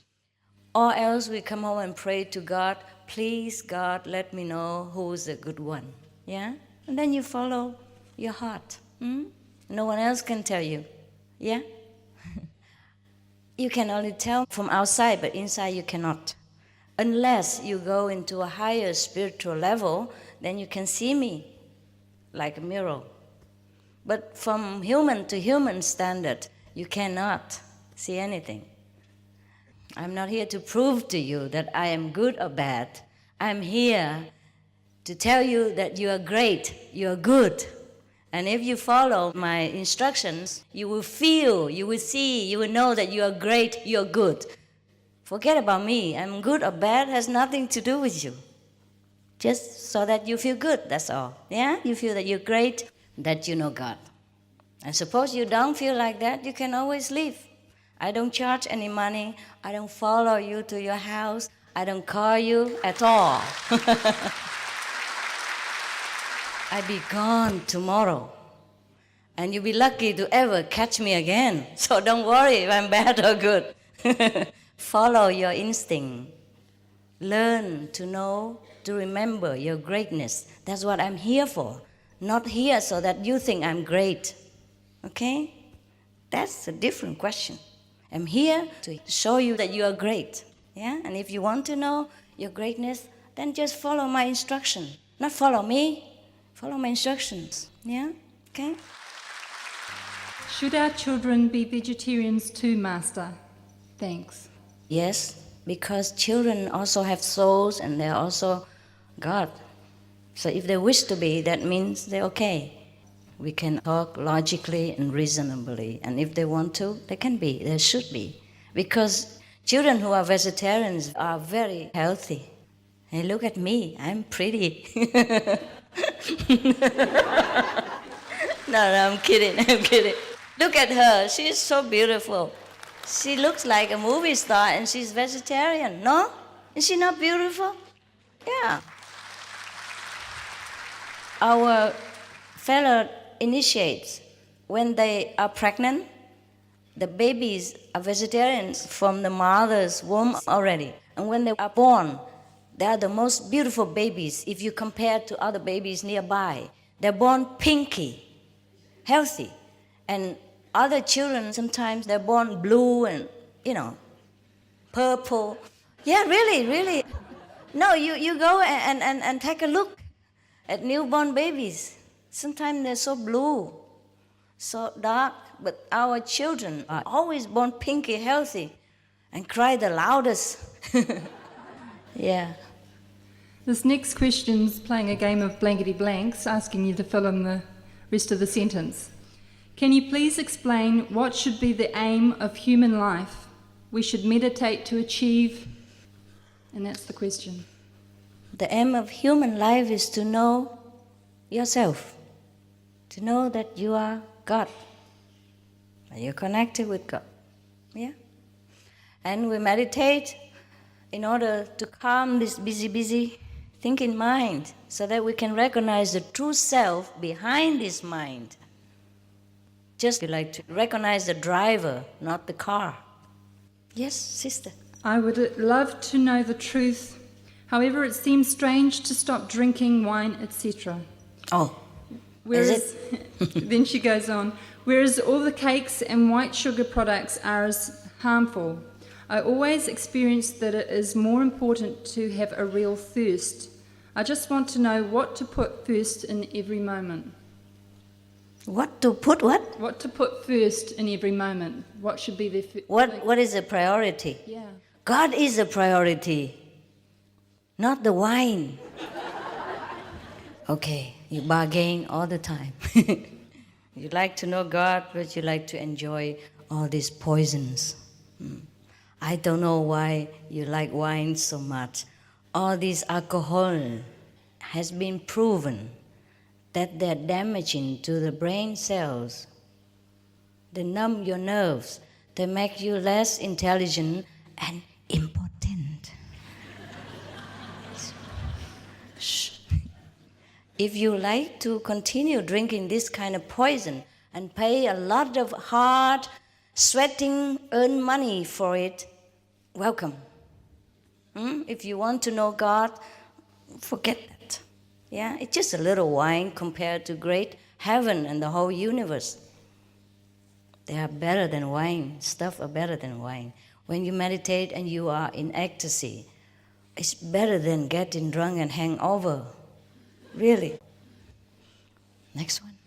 Or else we come home and pray to God, please, God, let me know who's a good one. Yeah? And then you follow your heart. No one else can tell you. Yeah? You can only tell from outside, but inside you cannot. Unless you go into a higher spiritual level, then you can see me like a mirror. But from human to human standard, you cannot see anything. I'm not here to prove to you that I am good or bad. I'm here to tell you that you are great, you are good. And if you follow my instructions, you will feel, you will see, you will know that you are great, you are good. Forget about me. I'm good or bad has nothing to do with you. Just so that you feel good, that's all. Yeah? You feel that you're great, that you know God. And suppose you don't feel like that, you can always leave. I don't charge any money. I don't follow you to your house. I don't call you at all. I'll be gone tomorrow. And you'll be lucky to ever catch me again. So don't worry if I'm bad or good. Follow your instinct. Learn to know, to remember your greatness. That's what I'm here for. Not here so that you think I'm great. Okay? That's a different question. I'm here to show you that you are great. Yeah? And if you want to know your greatness, then just follow my instruction. Not follow me. Follow my instructions. Yeah? Okay? Should our children be vegetarians too, Master? Thanks. Yes, because children also have souls and they're also God. So if they wish to be, that means they're okay. We can talk logically and reasonably. And if they want to, they can be, they should be. Because children who are vegetarians are very healthy. Hey, look at me, I'm pretty. No, I'm kidding. Look at her, she's so beautiful. She looks like a movie star and she's vegetarian, no? Is she not beautiful? Yeah. Our fellow initiates, when they are pregnant, the babies are vegetarians from the mother's womb already. And when they are born, they are the most beautiful babies if you compare to other babies nearby. They're born pinky, healthy. And other children, sometimes they're born blue and, purple. Yeah, really. No, you go and take a look at newborn babies. Sometimes they're so blue, so dark, but our children are always born pinky, healthy, and cry the loudest. Yeah. This next question's playing a game of blankety blanks, asking you to fill in the rest of the sentence. Can you please explain what should be the aim of human life we should meditate to achieve? And that's the question. The aim of human life is to know yourself, to know that you are God, that you're connected with God. Yeah? And we meditate in order to calm this busy thinking mind so that we can recognize the true self behind this mind. Just like to recognize the driver, not the car. Yes, sister. I would love to know the truth. However, it seems strange to stop drinking wine, etc. Oh, whereas, then she goes on, whereas all the cakes and white sugar products are as harmful. I always experience that it is more important to have a real thirst. I just want to know what to put first in every moment. What to put what? What to put first in every moment. What should be the first? What is the priority? Yeah. God is a priority, not the wine. Okay, you bargain all the time. You like to know God, but you like to enjoy all these poisons. I don't know why you like wine so much. All this alcohol has been proven that they're damaging to the brain cells. They numb your nerves. They make you less intelligent and impotent. Shh. If you like to continue drinking this kind of poison and pay a lot of hard, sweating, earn money for it, welcome. If you want to know God, forget that. Yeah, it's just a little wine compared to great heaven and the whole universe. They are better than wine. Stuff are better than wine. When you meditate and you are in ecstasy, it's better than getting drunk and hangover. Really. Next one.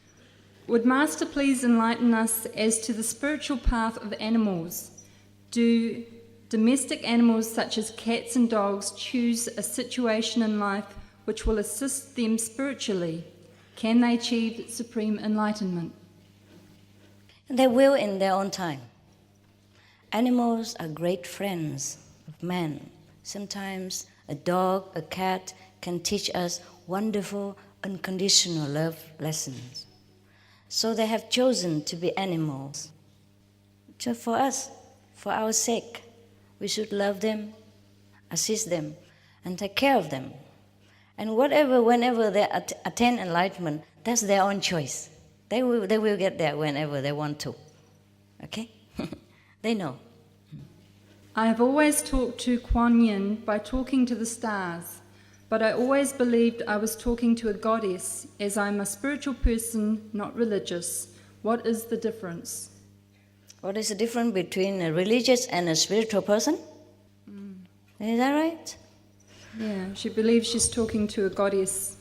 Would Master please enlighten us as to the spiritual path of animals? Do domestic animals such as cats and dogs choose a situation in life which will assist them spiritually? Can they achieve supreme enlightenment? They will in their own time. Animals are great friends of man. Sometimes a dog, a cat can teach us wonderful, unconditional love lessons. So they have chosen to be animals. Just for us, for our sake, we should love them, assist them, and take care of them. And whenever they attain enlightenment, that's their own choice. They will get there whenever they want to. Okay? They know. I have always talked to Kuan Yin by talking to the stars, but I always believed I was talking to a goddess, as I'm a spiritual person, not religious. What is the difference? What is the difference between a religious and a spiritual person? Is that right? Yeah, she believes she's talking to a goddess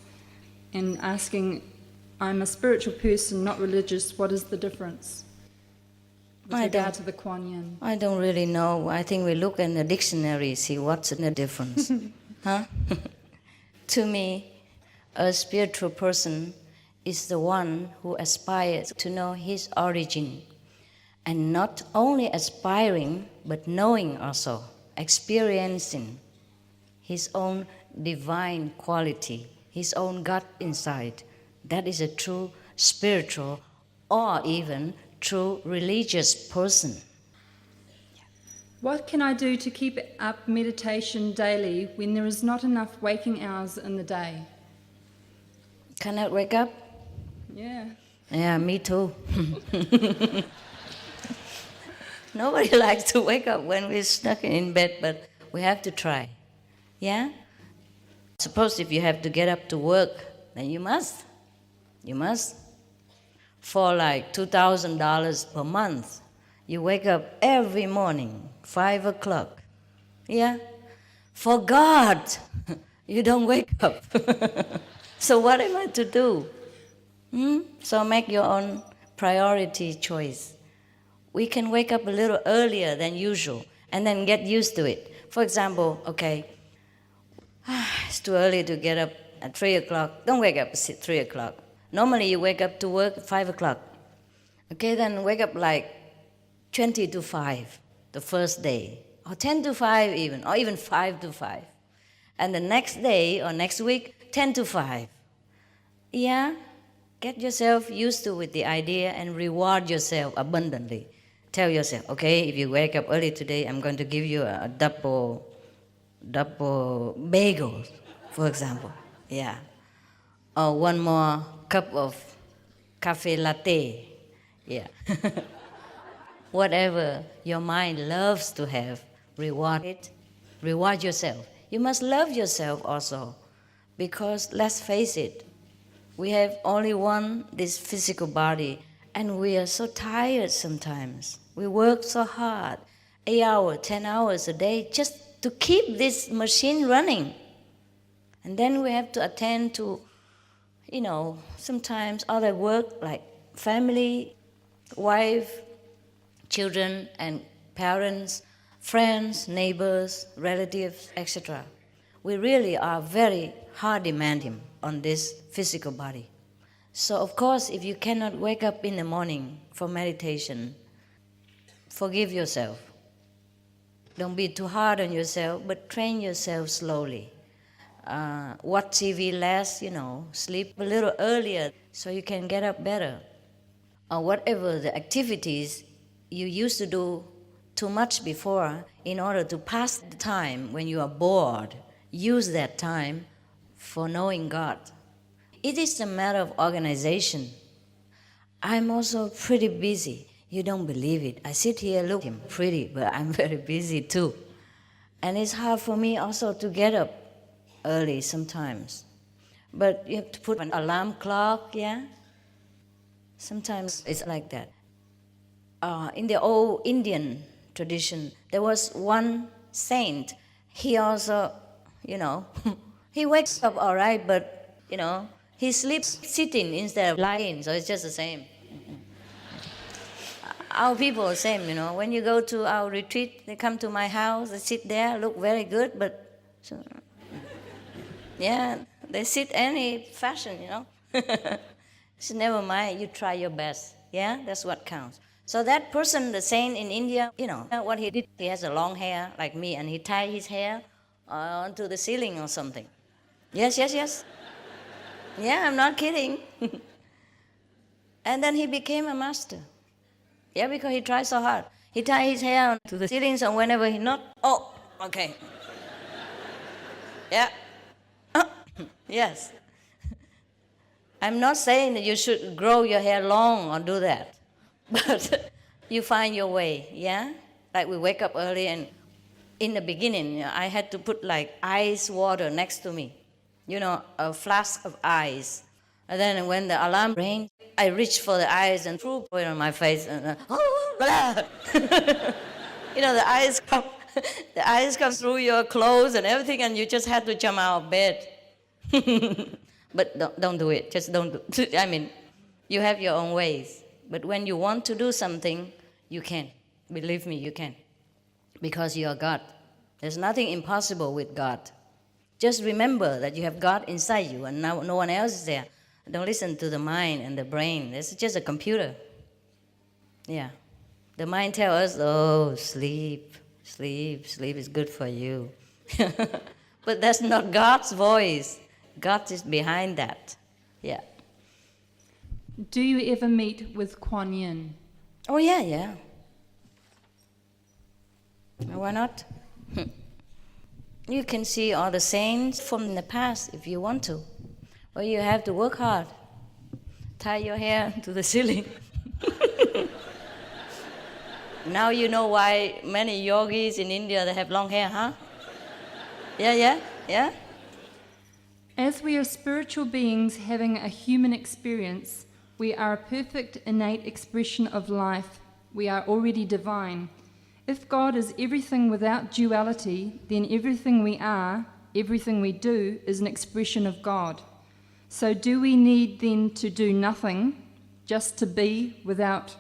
and asking, I'm a spiritual person, not religious, what is the difference? With regard to the Kuan Yin. I don't really know. I think we look in the dictionary, see what's the difference. Huh? To me, a spiritual person is the one who aspires to know his origin. And not only aspiring, but knowing also, experiencing his own divine quality, his own God inside. That is a true spiritual or even true religious person. What can I do to keep up meditation daily when there is not enough waking hours in the day? Cannot wake up? Yeah. Yeah, me too. Nobody likes to wake up when we're stuck in bed, but we have to try. Yeah? Suppose if you have to get up to work, then you must. You must. For like $2,000 per month, you wake up every morning, 5 o'clock. Yeah? For God, you don't wake up. So what am I to do? So make your own priority choice. We can wake up a little earlier than usual and then get used to it. For example, okay, it's too early to get up at 3 o'clock. Don't wake up at 3 o'clock. Normally you wake up to work at 5 o'clock. Okay, then wake up like 20 to 5 the first day, or 10 to 5 even, or even 5 to 5. And the next day or next week, 10 to 5. Yeah? Get yourself used to with the idea and reward yourself abundantly. Tell yourself, okay, if you wake up early today, I'm going to give you a double bagel, for example. Yeah. Or one more cup of cafe latte. Yeah. Whatever your mind loves to have, reward it. Reward yourself. You must love yourself also. Because let's face it, we have only this physical body, and we are so tired sometimes. We work so hard, 8 hours, 10 hours a day, just to keep this machine running. And then we have to attend to, sometimes other work like family, wife, children and parents, friends, neighbors, relatives, etc. We really are very hard demanding on this physical body. So of course, if you cannot wake up in the morning for meditation, forgive yourself. Don't be too hard on yourself, but train yourself slowly. Watch TV less, sleep a little earlier so you can get up better. Or whatever the activities you used to do too much before in order to pass the time when you are bored, use that time for knowing God. It is a matter of organization. I'm also pretty busy. You don't believe it. I sit here looking pretty, but I'm very busy too. And it's hard for me also to get up early sometimes. But you have to put an alarm clock, yeah? Sometimes it's like that. In the old Indian tradition, there was one saint. He also, he wakes up all right, but, he sleeps sitting instead of lying, so it's just the same. Our people are the same, When you go to our retreat, they come to my house, they sit there, look very good, but, they sit any fashion, So never mind, you try your best, yeah? That's what counts. So that person, the saint in India, what he did, he has a long hair like me, and he tied his hair onto the ceiling or something. Yes. Yeah, I'm not kidding. And then he became a master. Yeah, because he tried so hard. He tied his hair onto the ceiling, so whenever he knocked, okay. Yeah. Yes. I'm not saying that you should grow your hair long or do that. But you find your way, yeah? Like we wake up early, and in the beginning, I had to put like ice water next to me. A flask of ice. And then when the alarm rang, I reached for the ice and threw it on my face. And the ice comes through your clothes and everything, and you just had to jump out of bed. But don't do it. Just don't do it. You have your own ways. But when you want to do something, you can. Believe me, you can. Because you are God. There's nothing impossible with God. Just remember that you have God inside you, and now no one else is there. Don't listen to the mind and the brain. It's just a computer. Yeah. The mind tells us, sleep is good for you. But that's not God's voice. God is behind that. Yeah. Do you ever meet with Kuan Yin? Oh, yeah. Why not? You can see all the saints from the past if you want to. Or you have to work hard. Tie your hair to the ceiling. Now you know why many yogis in India, they have long hair, huh? Yeah? As we are spiritual beings having a human experience, we are a perfect innate expression of life. We are already divine. If God is everything without duality, then everything we are, everything we do, is an expression of God. So do we need then to do nothing, just to be without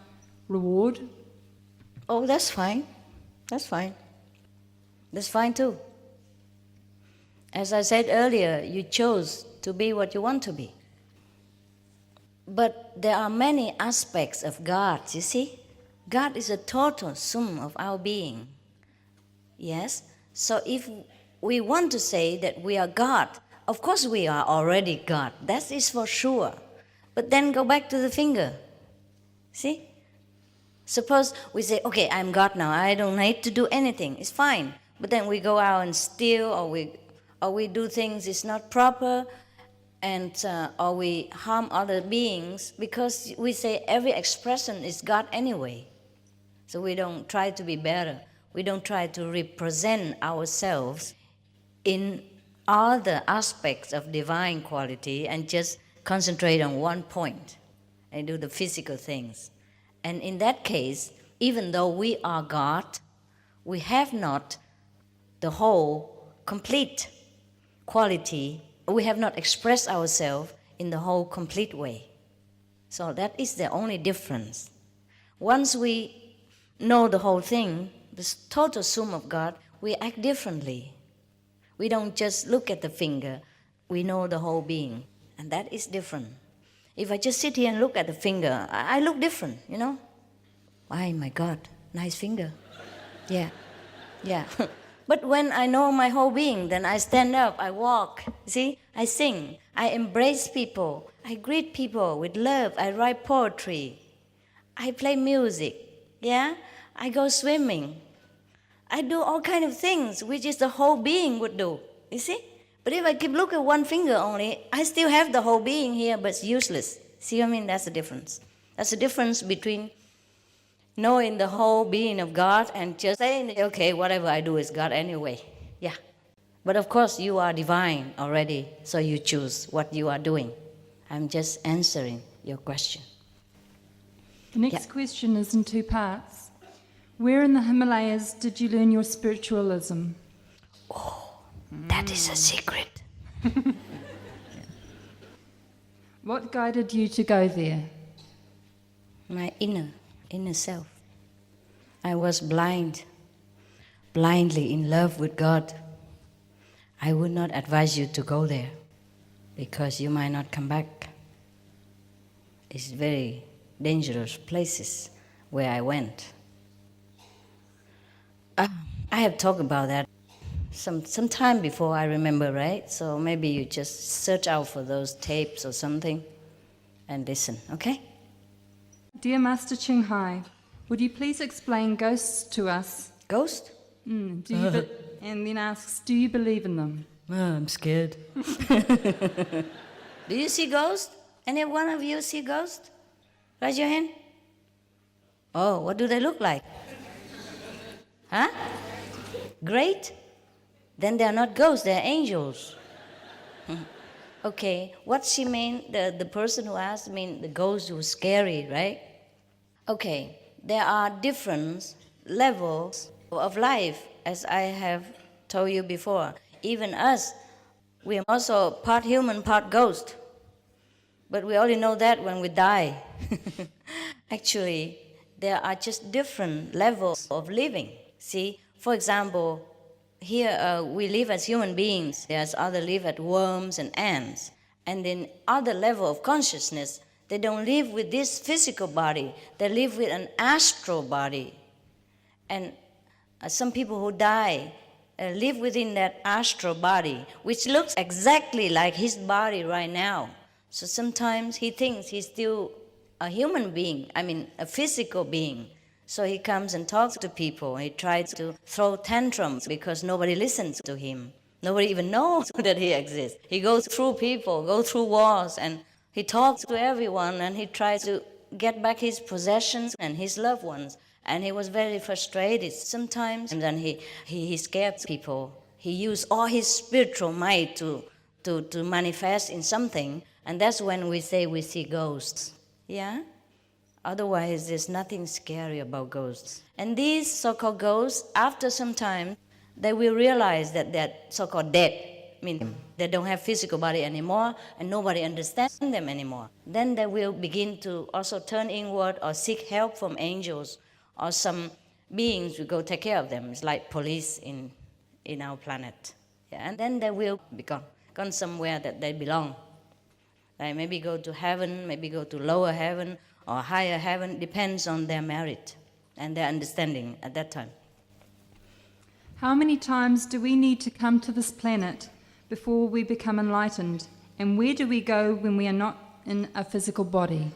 reward? Oh, that's fine. That's fine too. As I said earlier, you chose to be what you want to be. But there are many aspects of God, you see? God is a total sum of our being. Yes? So if we want to say that we are God, of course we are already God. That is for sure. But then go back to the finger. See? Suppose we say, okay, I'm God now. I don't need to do anything. It's fine. But then we go out and steal, or we do things it's not proper, or we harm other beings because we say every expression is God anyway. So we don't try to be better. We don't try to represent ourselves in all the aspects of divine quality and just concentrate on one point and do the physical things. And in that case, even though we are God, we have not the whole complete quality. We have not expressed ourselves in the whole complete way. So that is the only difference. Once we know the whole thing, the total sum of God, we act differently. We don't just look at the finger, we know the whole being, and that is different. If I just sit here and look at the finger, I look different, you know? Why, my God, nice finger. Yeah. But when I know my whole being, then I stand up, I walk, see? I sing, I embrace people, I greet people with love, I write poetry, I play music, yeah? I go swimming. I do all kind of things which is the whole being would do, you see? But if I keep looking at one finger only, I still have the whole being here, but it's useless. See what I mean? That's the difference. That's the difference between knowing the whole being of God and just saying, okay, whatever I do is God anyway. Yeah. But of course, you are divine already, so you choose what you are doing. I'm just answering your question. The next question is in two parts. Where in the Himalayas did you learn your spiritualism? Oh, that is a secret. What guided you to go there? My inner self. I was blindly in love with God. I would not advise you to go there because you might not come back. It's very dangerous places where I went. I have talked about that some time before, I remember, right? So maybe you just search out for those tapes or something and listen, okay? Dear Master Ching Hai, would you please explain ghosts to us? Ghost? And then asks, do you believe in them? Oh, I'm scared. Do you see ghosts? Any one of you see ghosts? Raise your hand. Oh, what do they look like? Huh? Great? Then they are not ghosts, they are angels. Okay, what she mean, the person who asked, the ghost was scary, right? Okay, there are different levels of life, as I have told you before. Even us, we are also part human, part ghost. But we only know that when we die. Actually, there are just different levels of living. See, for example, here we live as human beings. There's other live as worms and ants. And then other level of consciousness, they don't live with this physical body. They live with an astral body. And some people who die live within that astral body, which looks exactly like his body right now. So sometimes he thinks he's still a human being, a physical being. So he comes and talks to people. He tries to throw tantrums because nobody listens to him. Nobody even knows that he exists. He goes through people, goes through walls, and he talks to everyone, and he tries to get back his possessions and his loved ones. And he was very frustrated sometimes, and then he scared people. He used all his spiritual might to manifest in something, and that's when we say we see ghosts. Yeah? Otherwise, there's nothing scary about ghosts. And these so-called ghosts, after some time, they will realize that they're so-called dead. They don't have physical body anymore, and nobody understands them anymore. Then they will begin to also turn inward or seek help from angels, or some beings will go take care of them. It's like police in our planet. Yeah? And then they will be gone somewhere that they belong. Like maybe go to heaven, maybe go to lower heaven, or higher heaven, depends on their merit and their understanding at that time. How many times do we need to come to this planet before we become enlightened? And where do we go when we are not in a physical body?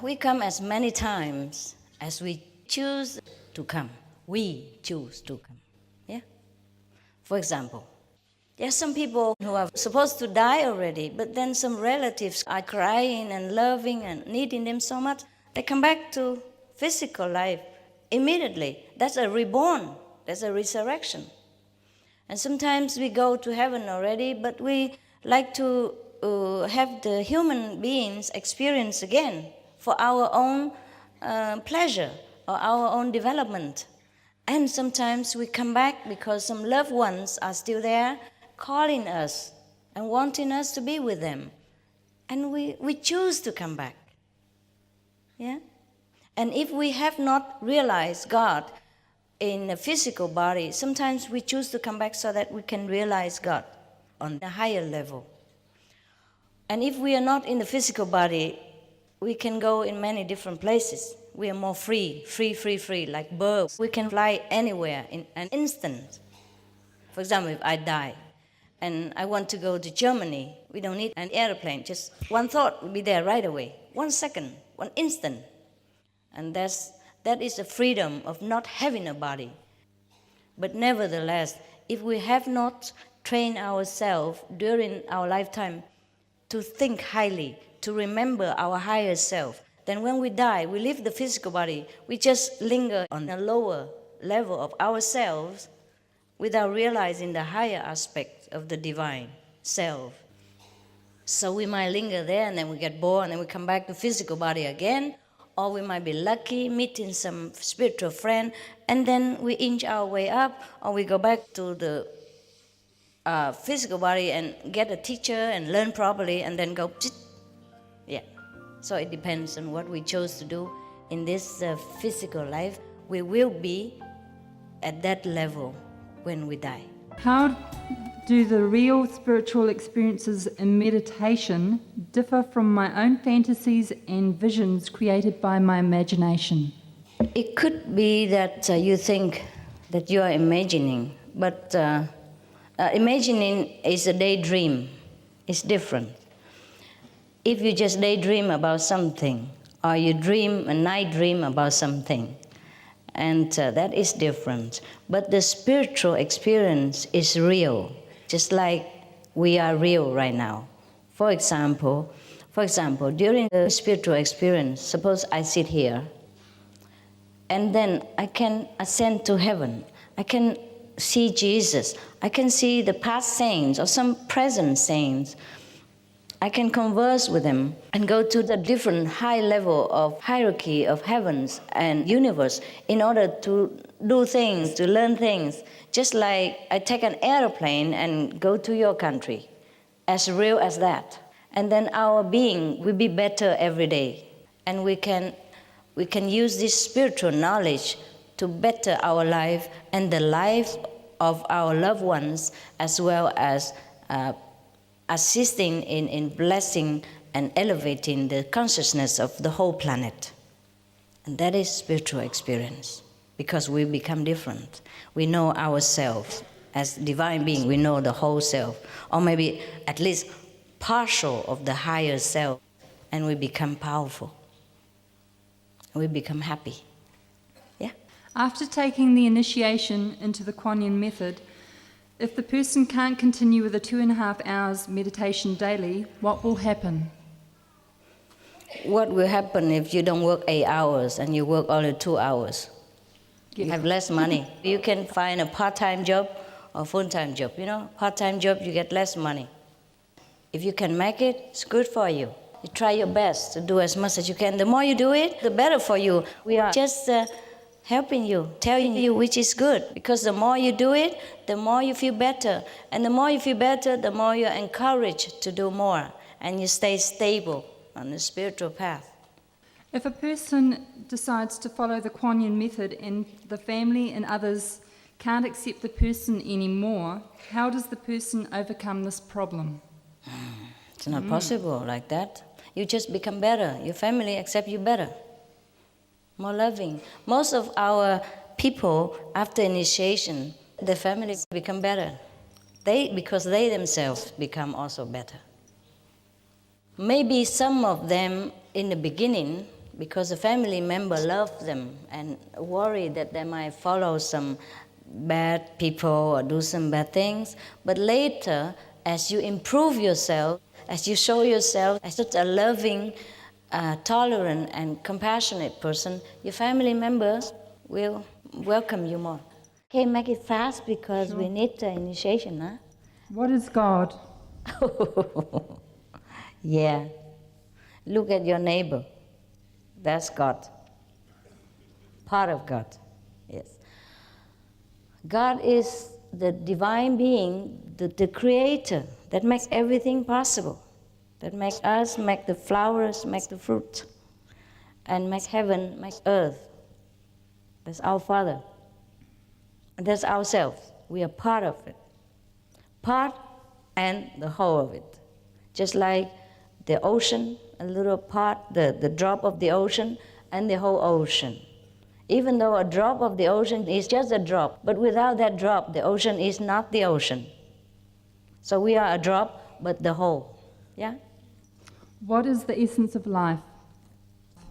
We come as many times as we choose to come. We choose to come. Yeah? For example, There are some people who are supposed to die already, but then some relatives are crying and loving and needing them so much, they come back to physical life immediately. That's a reborn, that's a resurrection. And sometimes we go to heaven already, but we like to have the human beings experience again for our own pleasure or our own development. And sometimes we come back because some loved ones are still there calling us and wanting us to be with them. And we choose to come back. Yeah? And if we have not realized God in a physical body, sometimes we choose to come back so that we can realize God on a higher level. And if we are not in the physical body, we can go in many different places. We are more free, like birds. We can fly anywhere in an instant. For example, if I die and I want to go to Germany, we don't need an airplane. Just one thought will be there right away. 1 second, 1 instant. And that is the freedom of not having a body. But nevertheless, if we have not trained ourselves during our lifetime to think highly, to remember our higher self, then when we die, we leave the physical body, we just linger on a lower level of ourselves without realizing the higher aspect of the divine self. So we might linger there and then we get bored and then we come back to physical body again, or we might be lucky meeting some spiritual friend and then we inch our way up, or we go back to the physical body and get a teacher and learn properly and then go, yeah. So it depends on what we chose to do in this physical life. We will be at that level when we die. How do the real spiritual experiences in meditation differ from my own fantasies and visions created by my imagination? It could be that you think that you are imagining, but imagining is a daydream. It's different. If you just daydream about something, or you dream a night dream about something, and that is different. But the spiritual experience is real, just like we are real right now. For example, during the spiritual experience, suppose I sit here, and then I can ascend to heaven. I can see Jesus. I can see the past saints or some present saints. I can converse with them and go to the different high level of hierarchy of heavens and universe in order to do things, to learn things. Just like I take an airplane and go to your country, as real as that. And then our being will be better every day. And we can use this spiritual knowledge to better our life and the life of our loved ones, as well as assisting in blessing and elevating the consciousness of the whole planet. And that is spiritual experience, because we become different. We know ourselves as divine being. We know the whole self, or maybe at least partial of the higher self, and we become powerful. We become happy. Yeah. After taking the initiation into the Kuan Yin method, if the person can't continue with the 2.5 hours meditation daily, what will happen? What will happen if you don't work 8 hours and you work only 2 hours? You have less money. You can find a part-time job or full-time job. You know, part-time job, you get less money. If you can make it, it's good for you. You try your best to do as much as you can. The more you do it, the better for you. We are just helping you, telling you which is good. Because the more you do it, the more you feel better. And the more you feel better, the more you're encouraged to do more. And you stay stable on the spiritual path. If a person decides to follow the Kuan Yin method and the family and others can't accept the person anymore, how does the person overcome this problem? It's not possible like that. You just become better. Your family accept you better. More loving. Most of our people, after initiation, the families become better. Because they themselves become also better. Maybe some of them in the beginning, because a family member loved them and worried that they might follow some bad people or do some bad things. But later, as you improve yourself, as you show yourself as such a loving, tolerant and compassionate person, your family members will welcome you more. Okay, make it fast because we need the initiation, huh? What is God? Yeah. Look at your neighbor. That's God. Part of God. Yes. God is the divine being, the creator that makes everything possible. That makes us, make the flowers, make the fruit, and make heaven, make earth. That's our Father. And that's ourselves. We are part of it. Part and the whole of it. Just like the ocean, a little part, the drop of the ocean and the whole ocean. Even though a drop of the ocean is just a drop, but without that drop, the ocean is not the ocean. So we are a drop, but the whole. Yeah? What is the essence of life?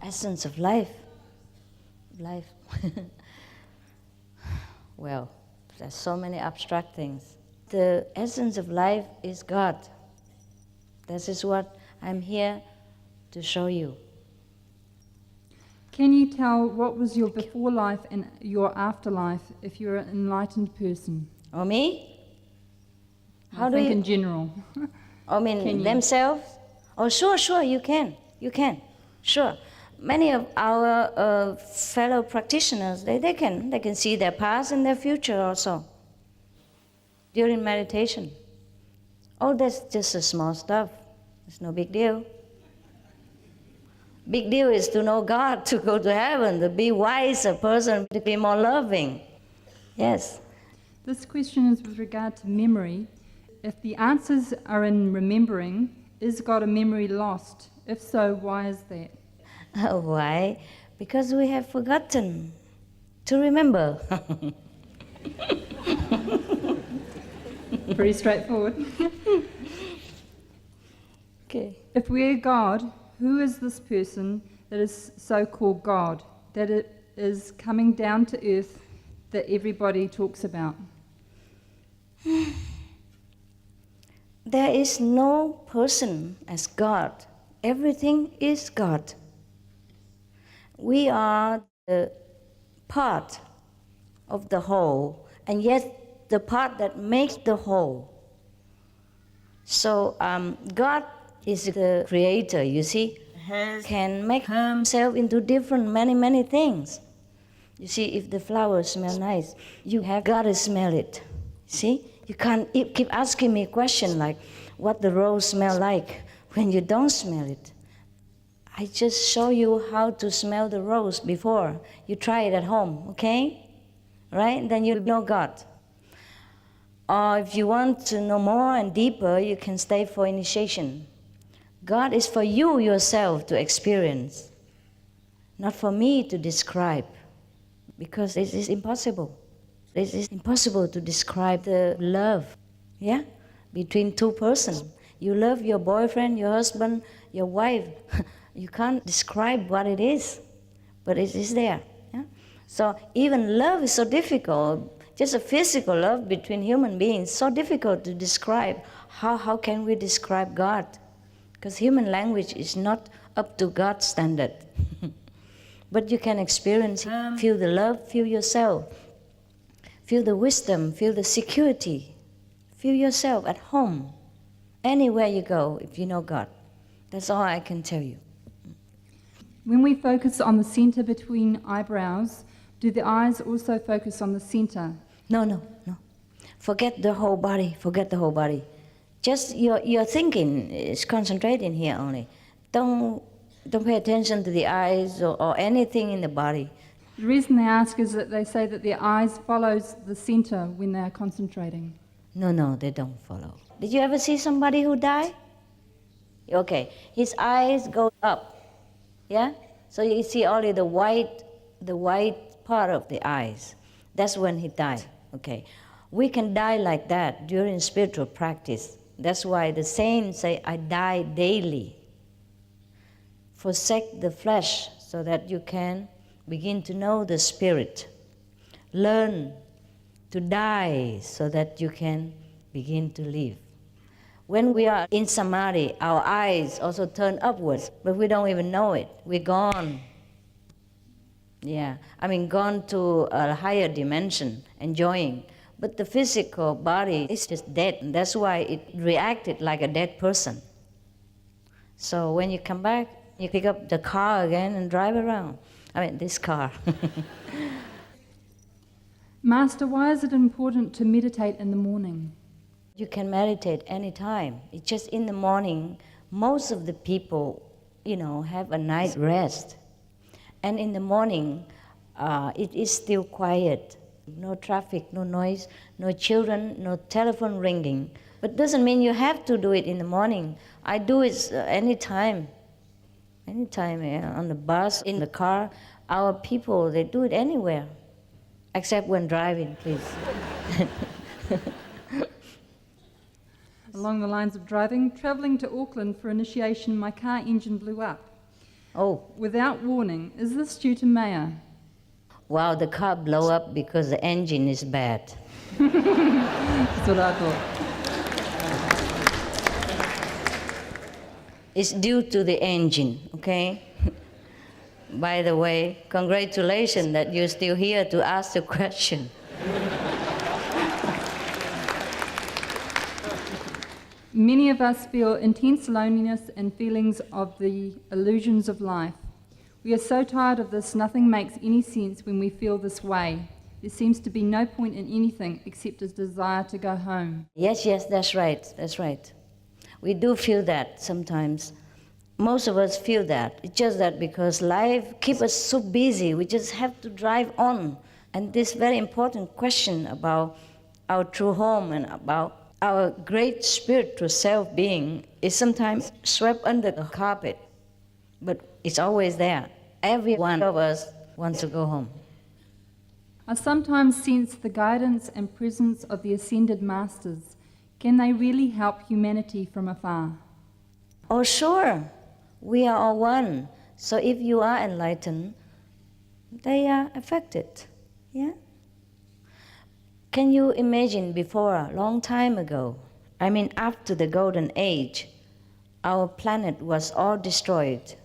Essence of life? Life. Well, there's so many abstract things. The essence of life is God. This is what I'm here to show you. Can you tell what was your before life and your afterlife if you're an enlightened person? Or me? I think in general. I mean themselves? Oh, sure, you can. Sure. Many of our fellow practitioners, they can see their past and their future also during meditation. Oh, that's just a small stuff. It's no big deal. Big deal is to know God, to go to heaven, to be wise, a person, to be more loving. Yes. This question is with regard to memory. If the answers are in remembering, is God a memory lost? If so, why is that? Why? Because we have forgotten to remember. Pretty straightforward. Okay. If we're God, who is this person that is so-called God, that it is coming down to earth that everybody talks about? There is no person as God. Everything is God. We are the part of the whole, and yet the part that makes the whole. So God is the creator, you see, can make himself into different many things. You see, if the flowers smell nice, you have got to smell it. See? You can't keep asking me a question like what the rose smell like when you don't smell it. I just show you how to smell the rose before. You try it at home, okay? Right? Then you know God. Or if you want to know more and deeper, you can stay for initiation. God is for you yourself to experience, not for me to describe, because it is impossible. It is impossible to describe the love, yeah, between two persons. You love your boyfriend, your husband, your wife. You can't describe what it is, but it is there. Yeah? So even love is so difficult. Just a physical love between human beings, so difficult to describe. How can we describe God? Because human language is not up to God's standard. But you can experience, feel the love, feel yourself. Feel the wisdom, feel the security. Feel yourself at home, anywhere you go, if you know God. That's all I can tell you. When we focus on the center between eyebrows, do the eyes also focus on the center? No. Forget the whole body. Just your thinking is concentrating here only. Don't pay attention to the eyes or anything in the body. The reason they ask is that they say that their eyes follows the center when they are concentrating. No, they don't follow. Did you ever see somebody who died? Okay, his eyes go up, yeah? So you see only the white part of the eyes. That's when he died, okay? We can die like that during spiritual practice. That's why the saints say, I die daily. Forsake the flesh so that you can begin to know the spirit. Learn to die so that you can begin to live. When we are in samadhi, our eyes also turn upwards, but we don't even know it. We're gone. Yeah, gone to a higher dimension, enjoying. But the physical body is just dead, and that's why it reacted like a dead person. So when you come back, you pick up the car again and drive around. This car. Master, why is it important to meditate in the morning? You can meditate any time. It's just in the morning, most of the people, have a nice rest. And in the morning, it is still quiet. No traffic, no noise, no children, no telephone ringing. But doesn't mean you have to do it in the morning. I do it anytime. Anytime, on the bus, in the car. Our people, they do it anywhere. Except when driving, please. Along the lines of driving, travelling to Auckland for initiation, my car engine blew up. Oh. Without warning. Is this due to Maya? Wow, the car blew up because the engine is bad. That's what I thought. It's due to the engine, okay? By the way, congratulations that you're still here to ask the question. Many of us feel intense loneliness and feelings of the illusions of life. We are so tired of this, nothing makes any sense when we feel this way. There seems to be no point in anything except a desire to go home. Yes, that's right. We do feel that sometimes. Most of us feel that. It's just that because life keeps us so busy, we just have to drive on. And this very important question about our true home and about our great spiritual self-being is sometimes swept under the carpet, but it's always there. Every one of us wants to go home. I sometimes sense the guidance and presence of the Ascended Masters. Can they really help humanity from afar? Oh, sure. We are all one. So if you are enlightened, they are affected. Yeah? Can you imagine before, a long time ago, after the Golden Age, our planet was all destroyed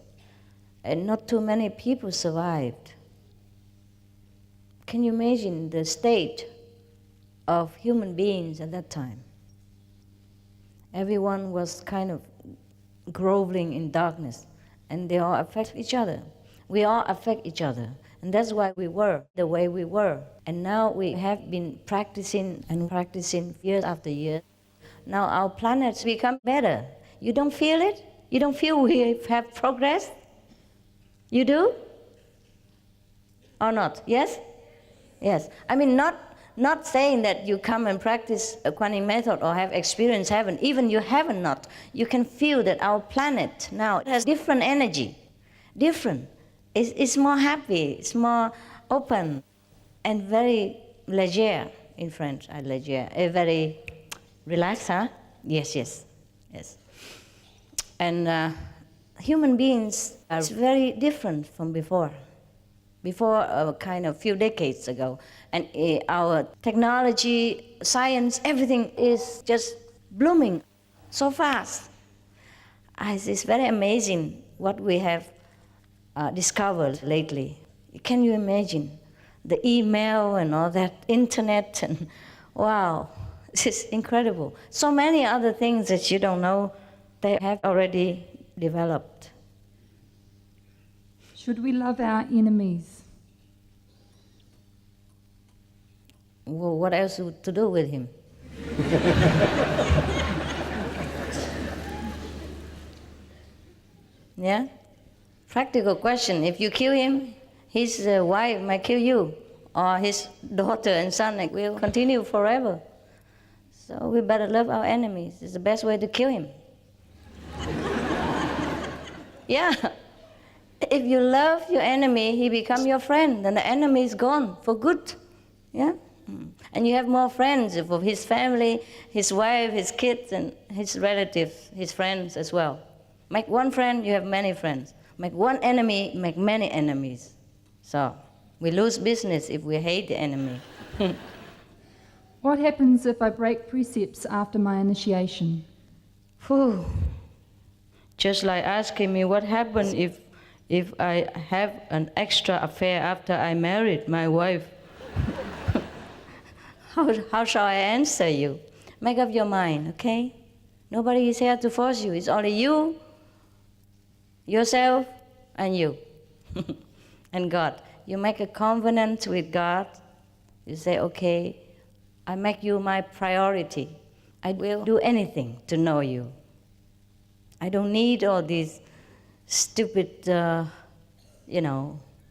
and not too many people survived. Can you imagine the state of human beings at that time? Everyone was kind of groveling in darkness, and they all affect each other. We all affect each other. And that's why we were the way we were. And now we have been practicing year after year. Now our planets become better. You don't feel it? You don't feel we have progress? You do? Or not? Yes? Yes. Not saying that you come and practice a Kuan method or have experienced heaven. Even you haven't not. You can feel that our planet now has different energy. Different. It's more happy, it's more open, and very léger in French, léger, very relaxed, huh? Yes. And human beings are very different from before a kind of few decades ago. And our technology, science, everything is just blooming so fast. It's very amazing what we have discovered lately. Can you imagine the email and all that, internet, and wow, this is incredible. So many other things that you don't know, they have already developed. Should we love our enemies? Well, what else to do with him? Yeah? Practical question. If you kill him, his wife might kill you, or his daughter and son will continue forever. So we better love our enemies. It's the best way to kill him. Yeah. If you love your enemy, he becomes your friend, then the enemy is gone for good. Yeah? And you have more friends of his family, his wife, his kids, and his relatives, his friends as well. Make one friend, you have many friends. Make one enemy, make many enemies. So we lose business if we hate the enemy. What happens if I break precepts after my initiation? Whew. Just like asking me what happened if I have an extra affair after I married my wife. How shall I answer you? Make up your mind, okay? Nobody is here to force you. It's only you, yourself, and you, and God. You make a covenant with God. You say, okay, I make you my priority. I will do anything to know you. I don't need all these stupid,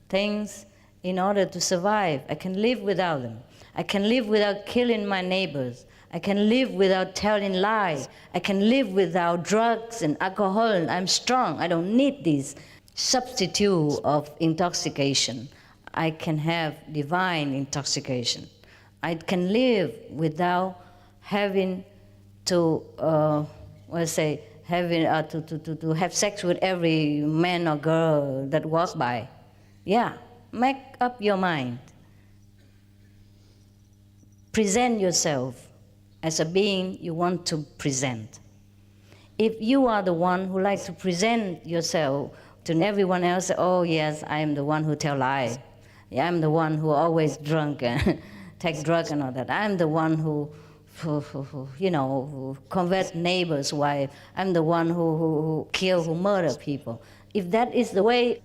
things in order to survive. I can live without them. I can live without killing my neighbors. I can live without telling lies. I can live without drugs and alcohol. I'm strong. I don't need these substitute of intoxication. I can have divine intoxication. I can live without having to, to have sex with every man or girl that walks by. Yeah, make up your mind. Present yourself as a being you want to present. If you are the one who likes to present yourself to everyone else, oh yes, I am the one who tell lies. Yeah, I'm the one who always drunk and take drugs and all that. I'm the one who convert neighbor's wife. I'm the one who kill, who murder people. If that is the way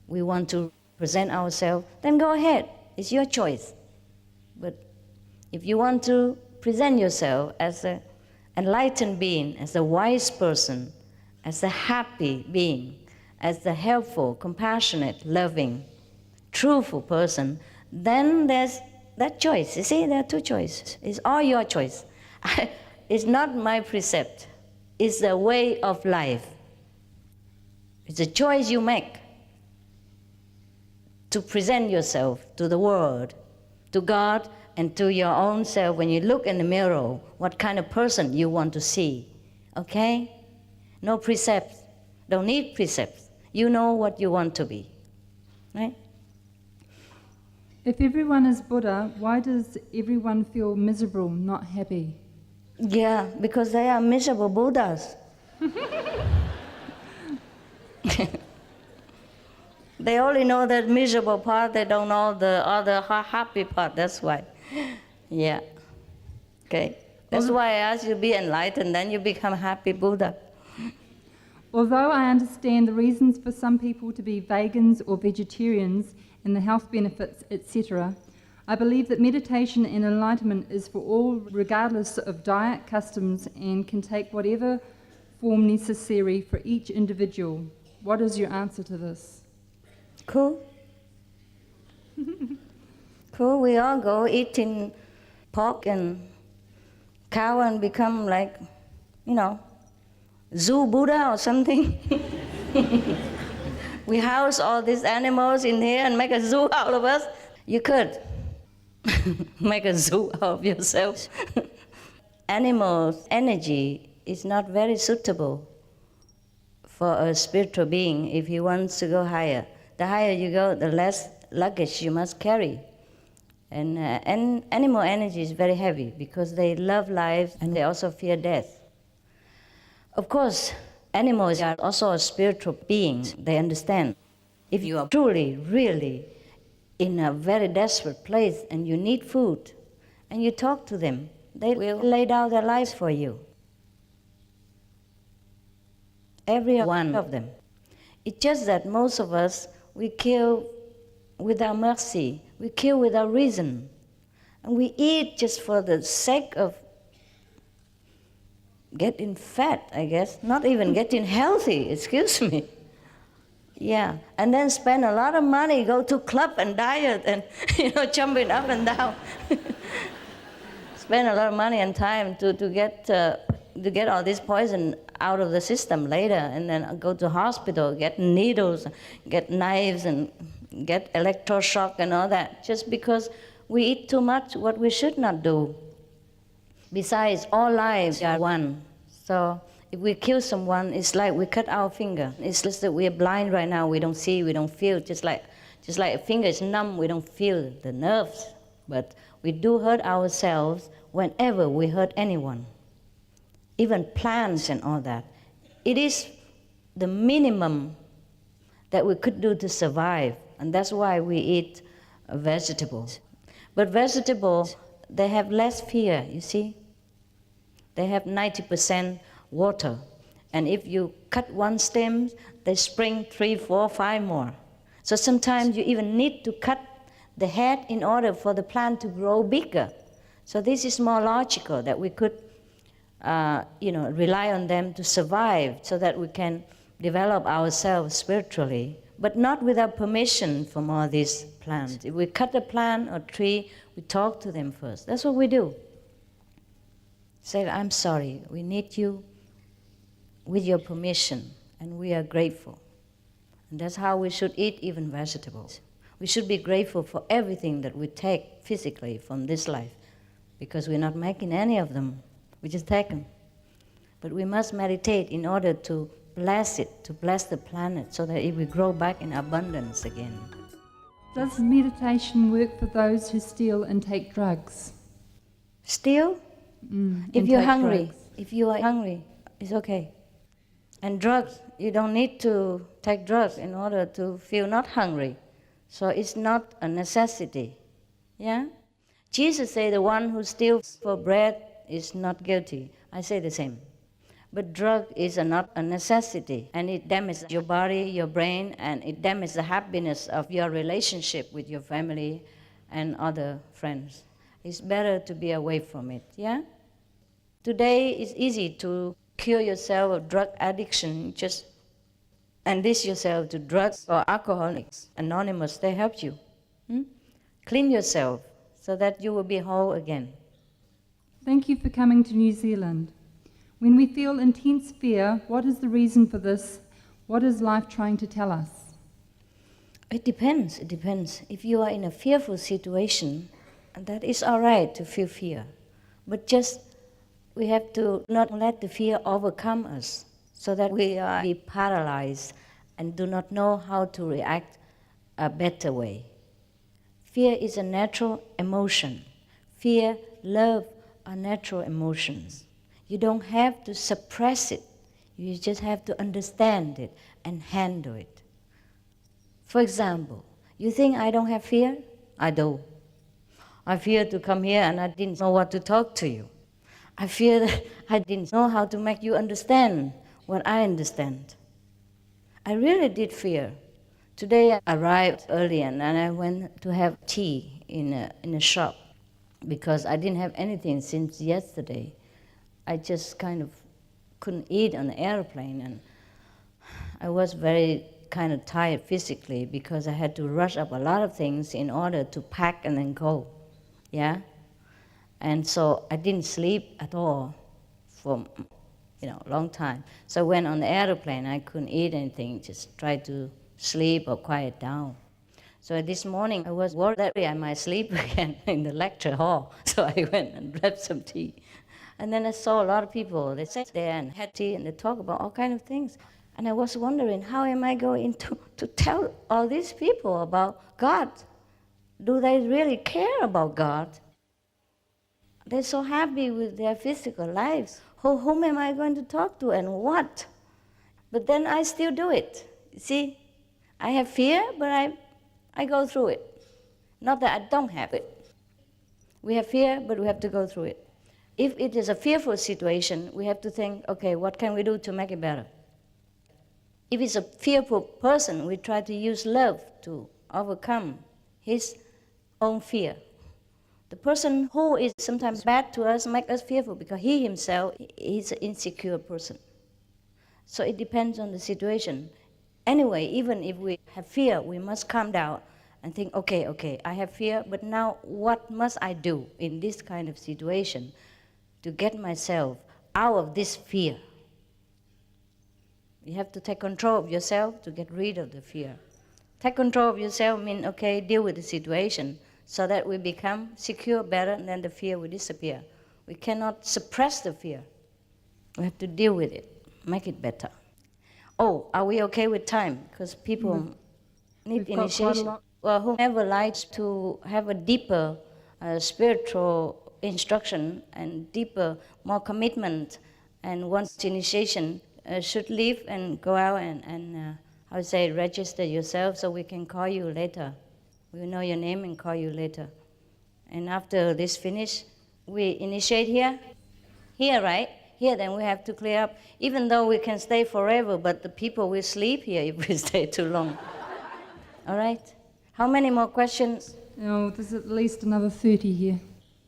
we want to present ourselves, then go ahead. It's your choice. But if you want to present yourself as an enlightened being, as a wise person, as a happy being, as a helpful, compassionate, loving, truthful person, then there's that choice. You see, there are two choices. It's all your choice. It's not my precept. It's the way of life. It's a choice you make to present yourself to the world, to God, and to your own self. When you look in the mirror, what kind of person you want to see, okay? No precepts. Don't need precepts. You know what you want to be, right? If everyone is Buddha, why does everyone feel miserable, not happy? Yeah, because they are miserable Buddhas. They only know that miserable part, they don't know the other happy part, that's why. Yeah. Okay. That's why I asked you to be enlightened, then you become happy Buddha. Although I understand the reasons for some people to be vegans or vegetarians and the health benefits, etc., I believe that meditation and enlightenment is for all, regardless of diet, customs, and can take whatever form necessary for each individual. What is your answer to this? Cool. Cool, we all go eating pork and cow and become like, zoo Buddha or something. We house all these animals in here and make a zoo out of us. You could make a zoo out of yourself. Animals' energy is not very suitable for a spiritual being if he wants to go higher. The higher you go, the less luggage you must carry. And animal energy is very heavy because they love life and they also fear death. Of course, animals are also a spiritual being. They understand. If you are truly, really in a very desperate place and you need food and you talk to them, they will lay down their lives for you. Every one of them. It's just that most of us, we kill without mercy. We kill without reason. And we eat just for the sake of getting fat, I guess. Not even getting healthy, excuse me. Yeah, and then spend a lot of money, go to club and diet and, jumping up and down. Spend a lot of money and time to get all this poison out of the system later, and then go to hospital, get needles, get knives, and get electroshock and all that, just because we eat too much what we should not do. Besides, all lives are one. So if we kill someone, it's like we cut our finger. It's just that we are blind right now. We don't see, we don't feel. Just like a finger is numb, we don't feel the nerves. But we do hurt ourselves whenever we hurt anyone, even plants and all that. It is the minimum that we could do to survive, and that's why we eat vegetables. But vegetables, they have less fear, you see. They have 90% water, and if you cut one stem, they spring 3, 4, 5 more. So sometimes you even need to cut the head in order for the plant to grow bigger. So this is more logical, that we could rely on them to survive so that we can develop ourselves spiritually, but not without permission from all these plants. If we cut a plant or tree, we talk to them first. That's what we do. Say, I'm sorry, we need you with your permission, and we are grateful. And that's how we should eat even vegetables. We should be grateful for everything that we take physically from this life, because we're not making any of them. We just take them. But we must meditate in order to bless it, to bless the planet, so that it will grow back in abundance again. Does meditation work for those who steal and take drugs? Steal? If you're hungry, if you are hungry, it's okay. And drugs, you don't need to take drugs in order to feel not hungry. So it's not a necessity. Yeah? Jesus said the one who steals for bread is not guilty. I say the same. But drug is not a necessity, and it damages your body, your brain, and it damages the happiness of your relationship with your family and other friends. It's better to be away from it, yeah? Today it's easy to cure yourself of drug addiction. Just enlist yourself to drugs or Alcoholics Anonymous. They help you. Clean yourself so that you will be whole again. Thank you for coming to New Zealand. When we feel intense fear, what is the reason for this? What is life trying to tell us? It depends. If you are in a fearful situation, that is all right to feel fear. But just we have to not let the fear overcome us, so that we are paralyzed and do not know how to react a better way. Fear is a natural emotion. Fear, love are natural emotions. You don't have to suppress it. You just have to understand it and handle it. For example, you think I don't have fear? I do. I fear to come here and I didn't know what to talk to you. I fear that I didn't know how to make you understand what I understand. I really did fear. Today I arrived early and I went to have tea in a shop because I didn't have anything since yesterday. I just kind of couldn't eat on the airplane, and I was very kind of tired physically because I had to rush up a lot of things in order to pack and then go, yeah? And so I didn't sleep at all for a long time. So I went on the airplane, I couldn't eat anything, just tried to sleep or quiet down. So this morning I was worried that I might sleep again in the lecture hall, so I went and grabbed some tea. And then I saw a lot of people, they sat there and had tea and they talk about all kinds of things. And I was wondering, how am I going to tell all these people about God? Do they really care about God? They're so happy with their physical lives. Whom am I going to talk to and what? But then I still do it. See, I have fear, but I go through it. Not that I don't have it. We have fear, but we have to go through it. If it is a fearful situation, we have to think, okay, what can we do to make it better? If it's a fearful person, we try to use love to overcome his own fear. The person who is sometimes bad to us makes us fearful because he himself is an insecure person. So it depends on the situation. Anyway, even if we have fear, we must calm down and think, okay, I have fear, but now what must I do in this kind of situation to get myself out of this fear? You have to take control of yourself to get rid of the fear. Take control of yourself means, okay, deal with the situation so that we become secure better, and then the fear will disappear. We cannot suppress the fear. We have to deal with it, make it better. Oh, are we okay with time? Because people need initiation. Well, whoever likes to have a deeper spiritual instruction and deeper, more commitment, and once initiation, should leave and go out and I would say register yourself so we can call you later. We will know your name and call you later. And after this finish, we initiate here. Here, right? Here, then we have to clear up. Even though we can stay forever, but the people will sleep here if we stay too long. All right? How many more questions? Oh, there's at least another 30 here.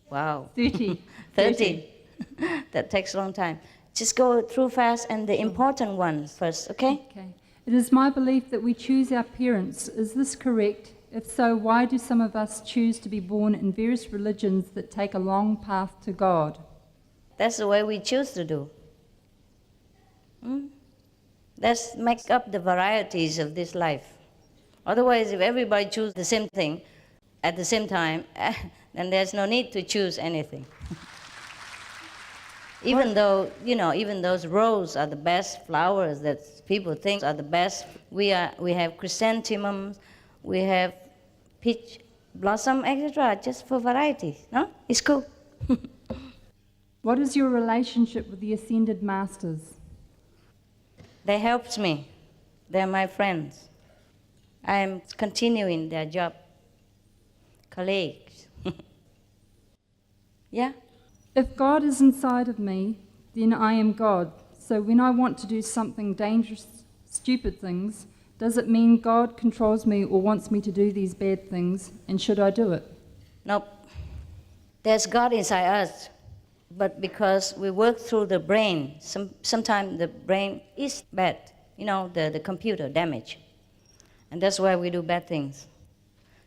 Wow. 30. 30. That takes a long time. Just go through fast and the important ones first, okay? Okay. It is my belief that we choose our parents. Is this correct? If so, why do some of us choose to be born in various religions that take a long path to God? That's the way we choose to do. Let's make up the varieties of this life. Otherwise, if everybody chooses the same thing at the same time, then there's no need to choose anything. Even though, even those roses are the best flowers that people think are the best, we have chrysanthemums, we have peach blossom, etc., just for variety. No? It's cool. What is your relationship with the Ascended Masters? They helped me. They're my friends. I am continuing their job. Colleagues. Yeah? If God is inside of me, then I am God. So when I want to do something dangerous, stupid things, does it mean God controls me or wants me to do these bad things, and should I do it? Nope. There's God inside us, but because we work through the brain, sometimes the brain is bad, the computer damage. And that's why we do bad things.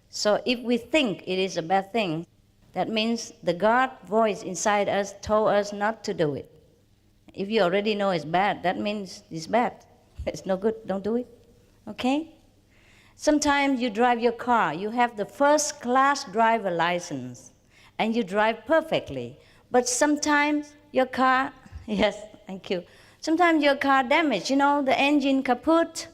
So if we think it is a bad thing, that means the God voice inside us told us not to do it. If you already know it's bad, that means it's bad. It's no good, don't do it. Okay? Sometimes you drive your car, you have the first class driver license, and you drive perfectly. But sometimes your car, yes, thank you. Sometimes your car damaged, the engine kaput,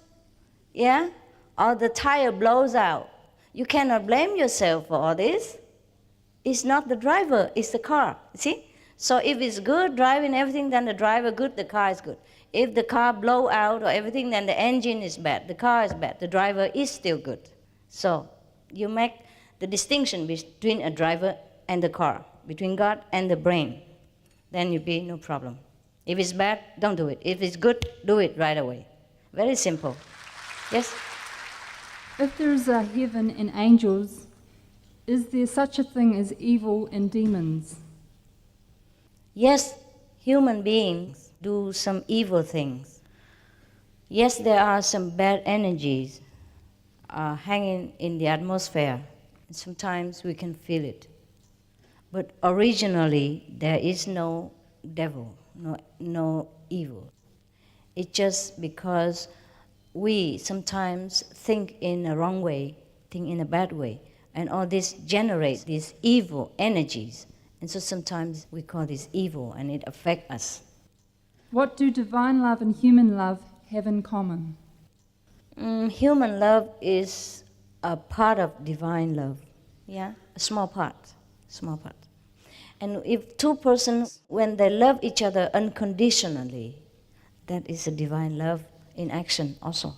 yeah? Or the tire blows out. You cannot blame yourself for all this. It's not the driver, it's the car, see? So if it's good, driving everything, then the driver good, the car is good. If the car blow out or everything, then the engine is bad, the car is bad, the driver is still good. So you make the distinction between a driver and the car, between God and the brain. Then you'll be no problem. If it's bad, don't do it. If it's good, do it right away. Very simple. Yes? If there is a heaven and angels, is there such a thing as evil and demons? Yes, human beings do some evil things. Yes, there are some bad energies hanging in the atmosphere. Sometimes we can feel it. But originally, there is no devil, no evil. It's just because we sometimes think in a wrong way, think in a bad way, and all this generates these evil energies. And so sometimes we call this evil, and it affects us. What do divine love and human love have in common? Human love is a part of divine love, yeah? A small part. And if two persons, when they love each other unconditionally, that is a divine love in action also.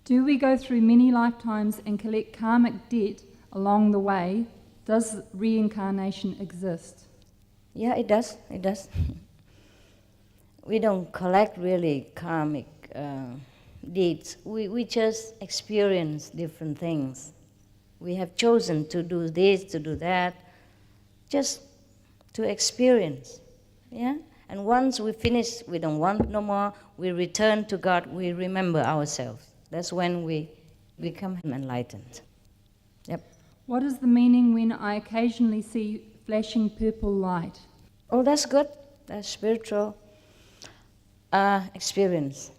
Do we go through many lifetimes and collect karmic debt along the way? Does reincarnation exist? Yeah, it does. We don't collect really karmic deeds. We just experience different things. We have chosen to do this, to do that, just to experience. Yeah? And once we finish, we don't want no more, we return to God, we remember ourselves. That's when we become enlightened. Yep. What is the meaning when I occasionally see flashing purple light? Oh, that's good. That's spiritual experience.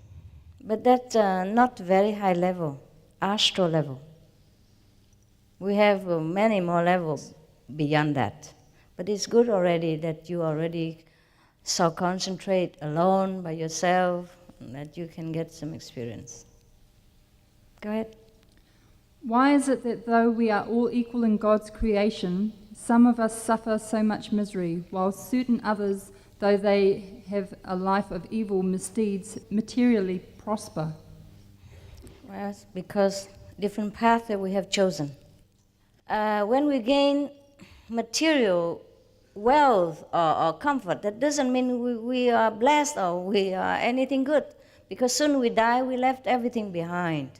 But that's not very high level, astral level. We have many more levels beyond that. But it's good already that you already so concentrate alone by yourself, that you can get some experience. Go ahead. Why is it that though we are all equal in God's creation, some of us suffer so much misery, while certain others, though they have a life of evil misdeeds, materially prosper? Well, it's because different path that we have chosen. When we gain material wealth or comfort, that doesn't mean we are blessed or we are anything good, because soon we die, we left everything behind.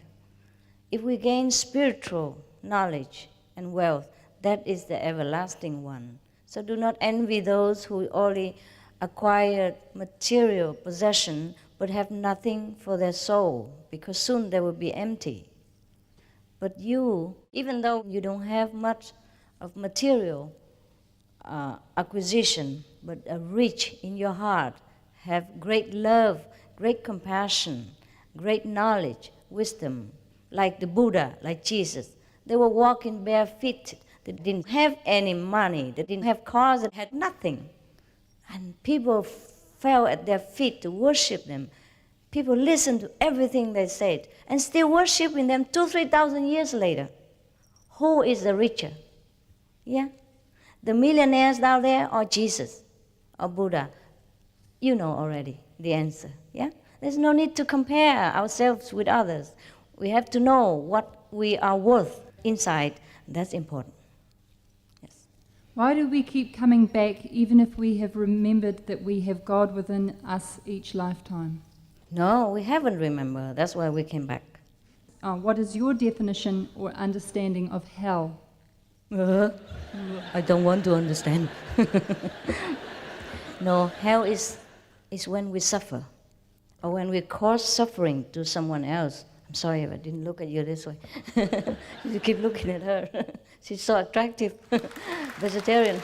If we gain spiritual knowledge and wealth, that is the everlasting one. So do not envy those who only acquired material possession but have nothing for their soul, because soon they will be empty. But you, even though you don't have much of material acquisition, but are rich in your heart, have great love, great compassion, great knowledge, wisdom, like the Buddha, like Jesus. They were walking bare feet. They didn't have any money. They didn't have cars. They had nothing. And people fell at their feet to worship them. People listened to everything they said and still worshiping them 2,000-3,000 years later. Who is the richer? Yeah? The millionaires down there or Jesus or Buddha? You know already the answer. Yeah? There's no need to compare ourselves with others. We have to know what we are worth inside. That's important. Yes. Why do we keep coming back even if we have remembered that we have God within us each lifetime? No, we haven't remembered. That's why we came back. What is your definition or understanding of hell? I don't want to understand. No, hell is when we suffer or when we cause suffering to someone else. I'm sorry if I didn't look at you this way. You keep looking at her. She's so attractive. Vegetarian.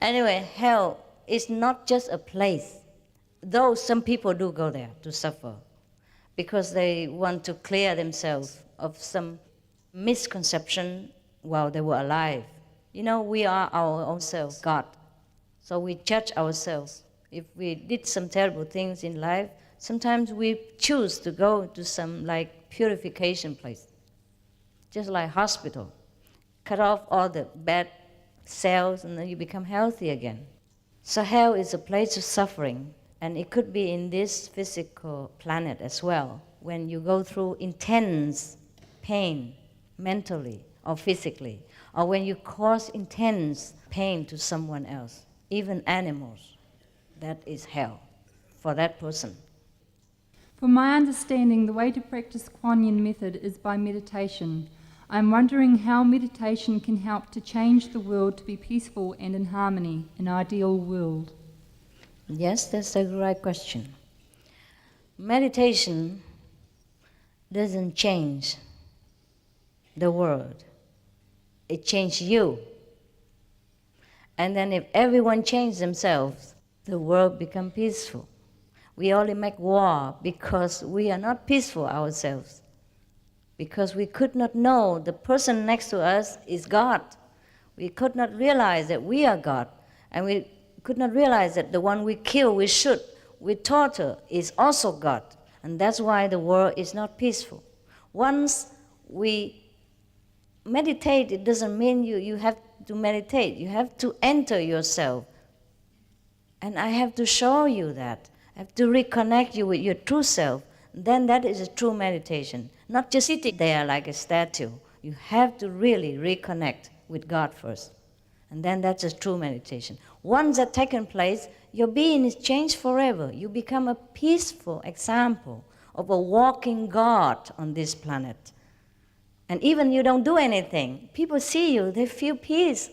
Anyway, hell is not just a place, though some people do go there to suffer because they want to clear themselves of some misconception while they were alive. You know, we are our own selves, God. So we judge ourselves. If we did some terrible things in life, sometimes we choose to go to some like purification place, just like hospital. Cut off all the bad cells and then you become healthy again. So hell is a place of suffering, and it could be in this physical planet as well, when you go through intense pain, mentally or physically, or when you cause intense pain to someone else, even animals. That is hell for that person. From my understanding, the way to practice Kuan Yin method is by meditation. I'm wondering how meditation can help to change the world to be peaceful and in harmony, an ideal world. Yes, that's the right question. Meditation doesn't change the world. It changes you. And then if everyone changes themselves, the world becomes peaceful. We only make war because we are not peaceful ourselves. Because we could not know the person next to us is God. We could not realize that we are God. And we could not realize that the one we kill, we shoot, we torture is also God. And that's why the world is not peaceful. Once we meditate, it doesn't mean you have to meditate. You have to enter yourself. And I have to show you that. I have to reconnect you with your true self. Then that is a true meditation. Not just sitting there like a statue. You have to really reconnect with God first. And then that's a true meditation. Once that's taken place, your being is changed forever. You become a peaceful example of a walking God on this planet. And even you don't do anything, people see you, they feel peace.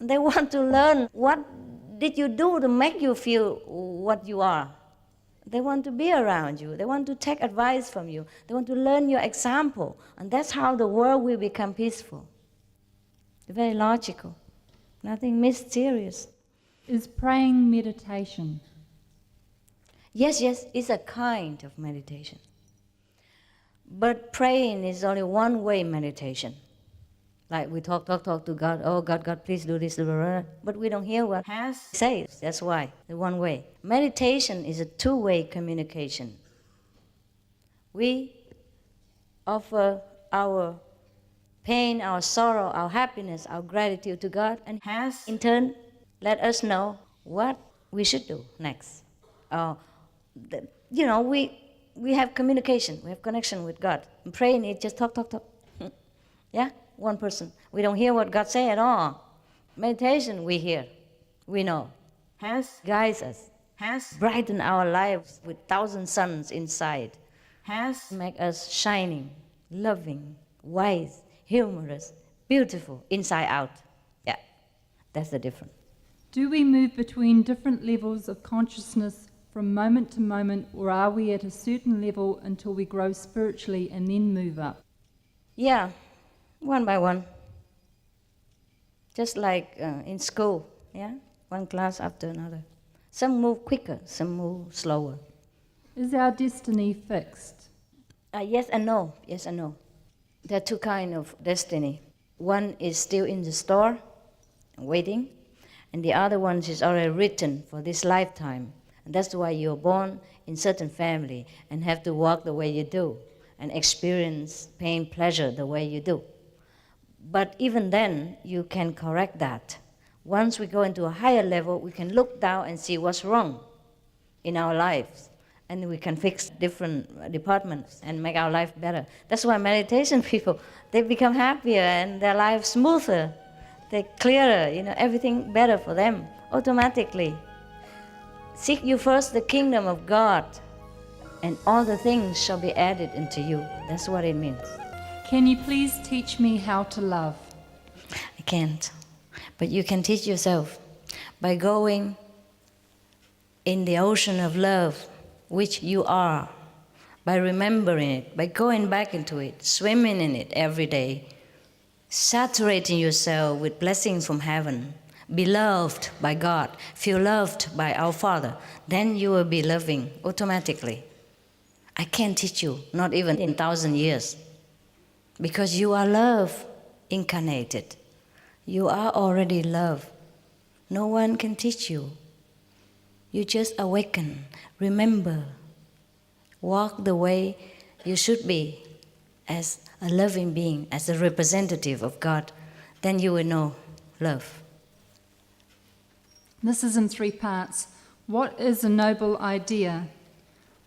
They want to learn what did you do to make you feel what you are. They want to be around you. They want to take advice from you. They want to learn your example. And that's how the world will become peaceful. Very logical. Nothing mysterious. Is praying meditation? Yes, it's a kind of meditation. But praying is only one-way meditation. Like we talk to God, oh God, please do this, but we don't hear what He says. That's why, the one way. Meditation is a two-way communication. We offer our pain, our sorrow, our happiness, our gratitude to God, and has in turn let us know what we should do next. We have communication, we have connection with God. Praying is just talk. Yeah, one person. We don't hear what God say at all. Meditation we hear, we know. Has guides us, has brighten our lives with 1,000 suns inside, has make us shining, loving, wise, humorous, beautiful, inside out. Yeah, that's the difference. Do we move between different levels of consciousness from moment to moment, or are we at a certain level until we grow spiritually and then move up? Yeah, one by one. Just like in school, yeah? One class after another. Some move quicker, some move slower. Is our destiny fixed? Yes and no, yes and no. There are two kinds of destiny. One is still in the store, waiting, and the other one is already written for this lifetime. And that's why you're born in certain family and have to walk the way you do and experience pain, pleasure the way you do. But even then, you can correct that. Once we go into a higher level, we can look down and see what's wrong in our lives. And we can fix different departments and make our life better. That's why meditation people, they become happier and their life smoother. They're clearer, everything better for them automatically. Seek you first the kingdom of God, and all the things shall be added into you. That's what it means. Can you please teach me how to love? I can't, but you can teach yourself by going in the ocean of love, which you are, by remembering it, by going back into it, swimming in it every day, saturating yourself with blessings from heaven. Be loved by God, feel loved by our Father, then you will be loving automatically. I can't teach you, not even in 1,000 years, because you are love incarnated. You are already love. No one can teach you. You just awaken, remember, walk the way you should be as a loving being, as a representative of God, then you will know love. This is in 3 parts. What is a noble idea?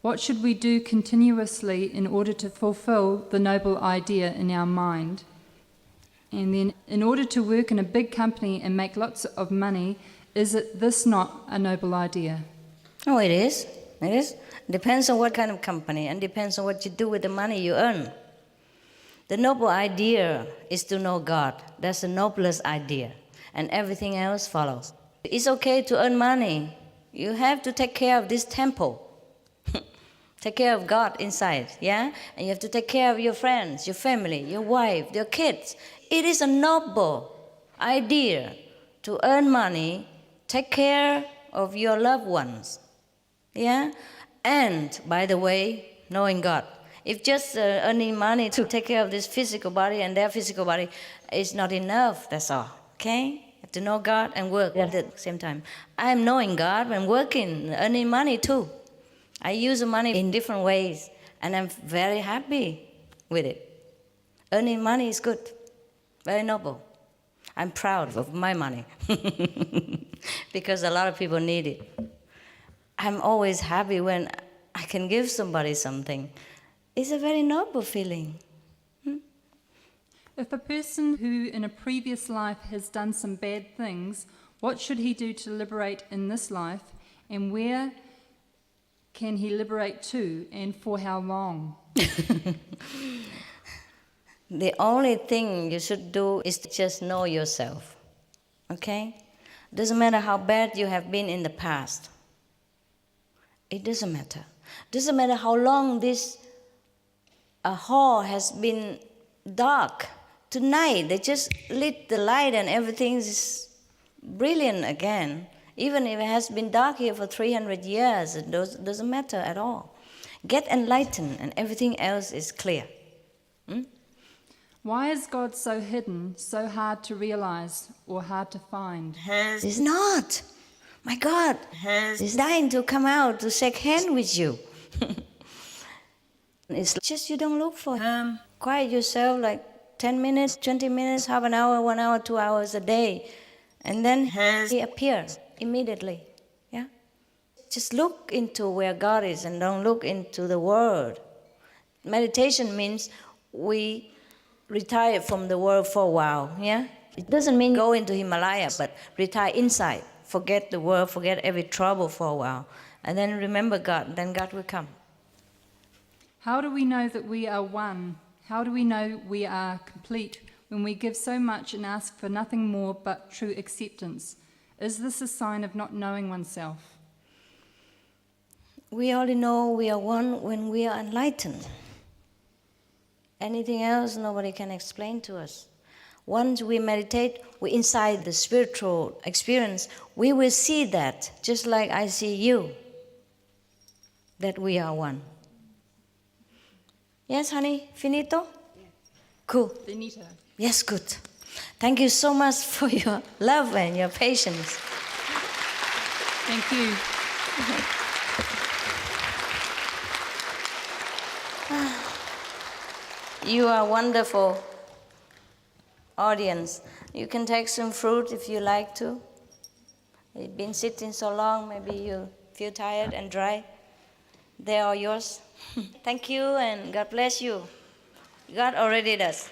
What should we do continuously in order to fulfill the noble idea in our mind? And then, in order to work in a big company and make lots of money, is this not a noble idea? Oh, it is. It is. Depends on what kind of company and depends on what you do with the money you earn. The noble idea is to know God. That's the noblest idea. And everything else follows. It's okay to earn money. You have to take care of this temple. Take care of God inside, yeah? And you have to take care of your friends, your family, your wife, your kids. It is a noble idea to earn money, take care of your loved ones, yeah? And, by the way, knowing God. If just earning money to take care of this physical body and their physical body is not enough, that's all, okay? To know God and work at the same time. I am knowing God and working, earning money too. I use the money in different ways and I'm very happy with it. Earning money is good, very noble. I'm proud of my money because a lot of people need it. I'm always happy when I can give somebody something. It's a very noble feeling. If a person who in a previous life has done some bad things, what should he do to liberate in this life, and where can he liberate to, and for how long? The only thing you should do is to just know yourself, okay? Doesn't matter how bad you have been in the past. It doesn't matter. Doesn't matter how long this hall has been dark. Tonight, they just lit the light and everything is brilliant again. Even if it has been dark here for 300 years, it doesn't matter at all. Get enlightened and everything else is clear. Why is God so hidden, so hard to realize or hard to find? It's not. My God is dying to come out to shake hands with you. It's just you don't look for Him. quiet yourself like 10 minutes, 20 minutes, half an hour, 1 hour, 2 hours a day. And then He appears immediately. Yeah? Just look into where God is and don't look into the world. Meditation means we retire from the world for a while. Yeah? It doesn't mean go into Himalaya, but retire inside. Forget the world, forget every trouble for a while. And then remember God, then God will come. How do we know that we are one? How do we know we are complete when we give so much and ask for nothing more but true acceptance? Is this a sign of not knowing oneself? We only know we are one when we are enlightened. Anything else, nobody can explain to us. Once we meditate, we inside the spiritual experience, we will see that, just like I see you, that we are one. Yes, honey? Finito? Cool. Finito. Yes, good. Thank you so much for your love and your patience. Thank you. You are wonderful audience. You can take some fruit if you like to. You've been sitting so long, maybe you feel tired and dry. They are yours. Thank you and God bless you. God already does.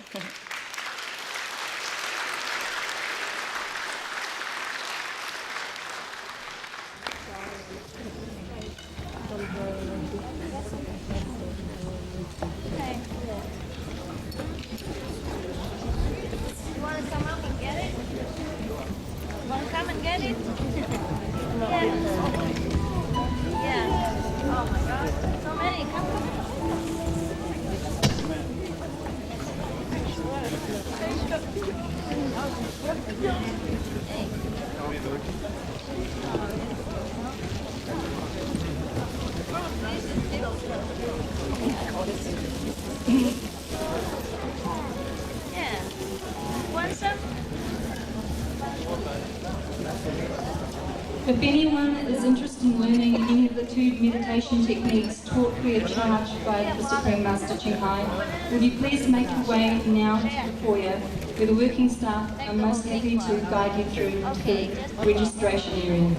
If anyone is interested in learning any of the two meditation techniques taught free of charge by the Supreme Master Ching Hai, would you please make your way now to the foyer, where the working staff are most happy to guide you through the registration area.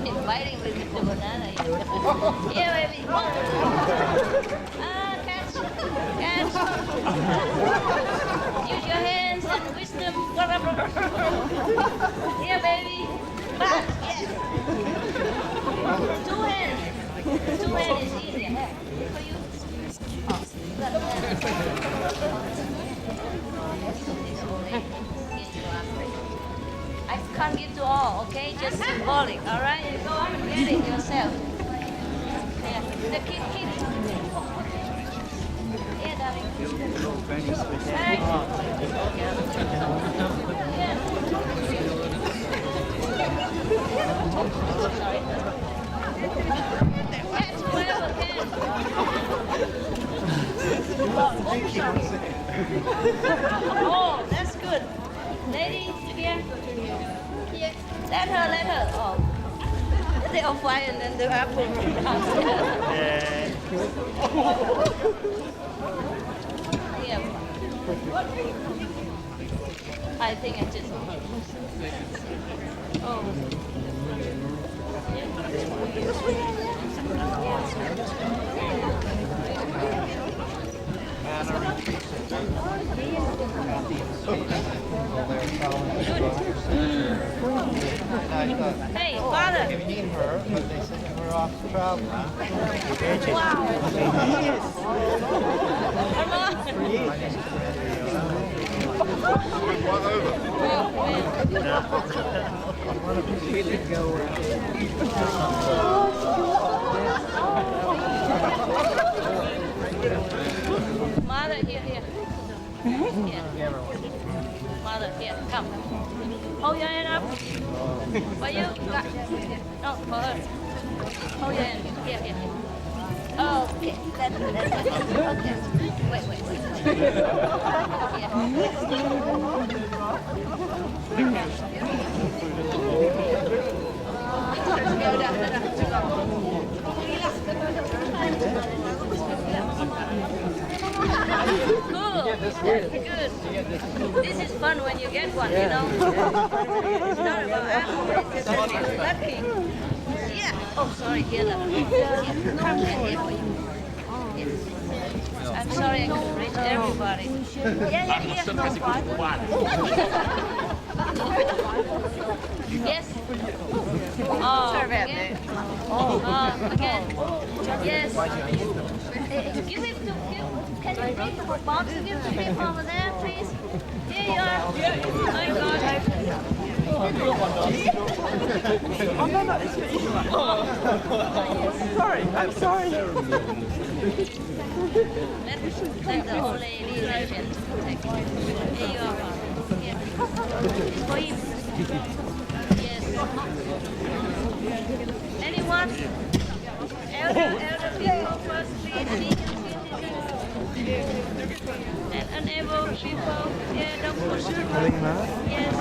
Inviting with the banana. Yeah, baby. Catch. Use your hands and wisdom. Yeah, baby. Back. Yes. Two hands. Two hands is easier. For you. I can't give to all, okay? Just symbolic, all right? You go and get it yourself. Yeah. The kid. Yeah, darling. Hey. Catch whoever can. Oh, that's good. Lady, here. Here. Let her. Oh. The off-white and then the apple. Yeah. I think I just. Oh. Hey, father. I've seen her, but they said you were off travel. Wow. Mother, here. Here. Mother, here, come. Hold your hand up. For you. No, for her. Hold your hand. Here. Okay, that's good. Okay. Wait. Cool. Good. This is fun when you get one, you know. It's not about apple, it's just lucky. Yeah. Oh, sorry, here. I'm sorry I couldn't reach everybody. Yeah. Yes. Oh, again. Again. Yes. Give it to you. Can you bring the box and give to people over there, please? Here you are. Oh my God. I'm sorry. Let the old lady legend take it. Here you are. Here. It's for you. Yes. Anyone? Elder people first, please. And unable people. Yeah, don't push it. Yes.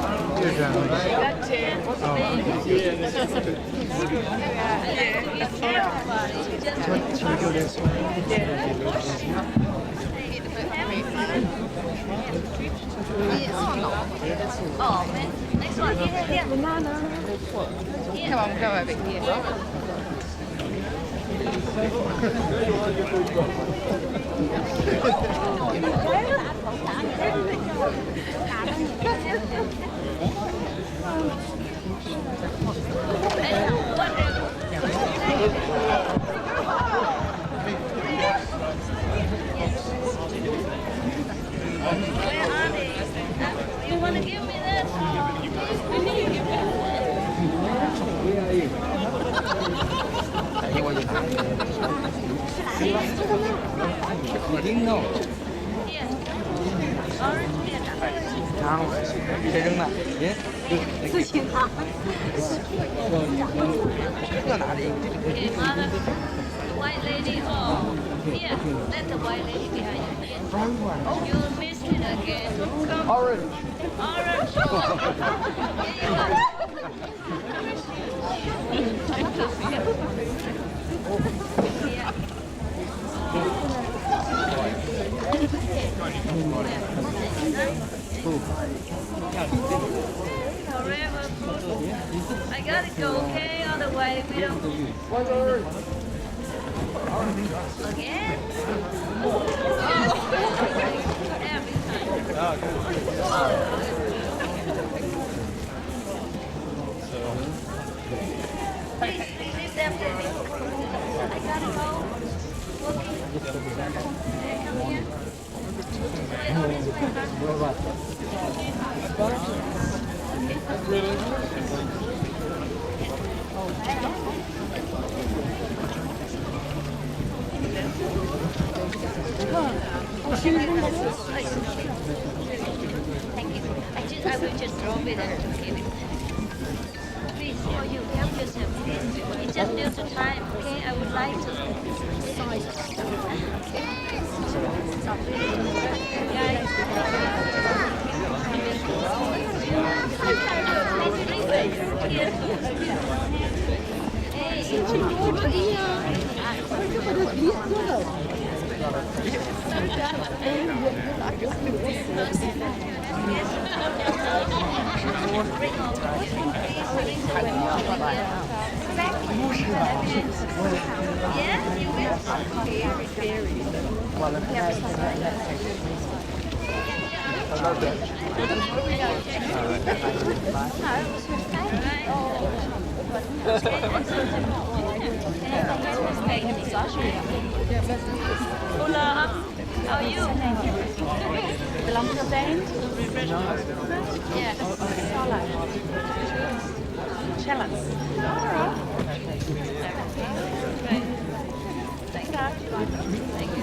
Should we go this way? Oh, man. Next one. Here. Come on, go over here. Where are they? You want to give me that? You didn't know. Yes. Orange? Nào, chơi đứng nào. Yes. Okay, mother. White lady. Oh, here. Let the white lady behind you. Yes. You missed it again. Come. Orange. Orange. Here you are. Yeah. Forever. I gotta go, okay? Otherwise we don't. Again? Every time. Please, leave them for me. I gotta go. Come here. Thank you. I will just drop it and give it. Please, for you, help yourself, please. It's just due to time, okay? I would like to. Yes, you Hola, how are you? Belong to the band? Yeah. Challenge. Thank you.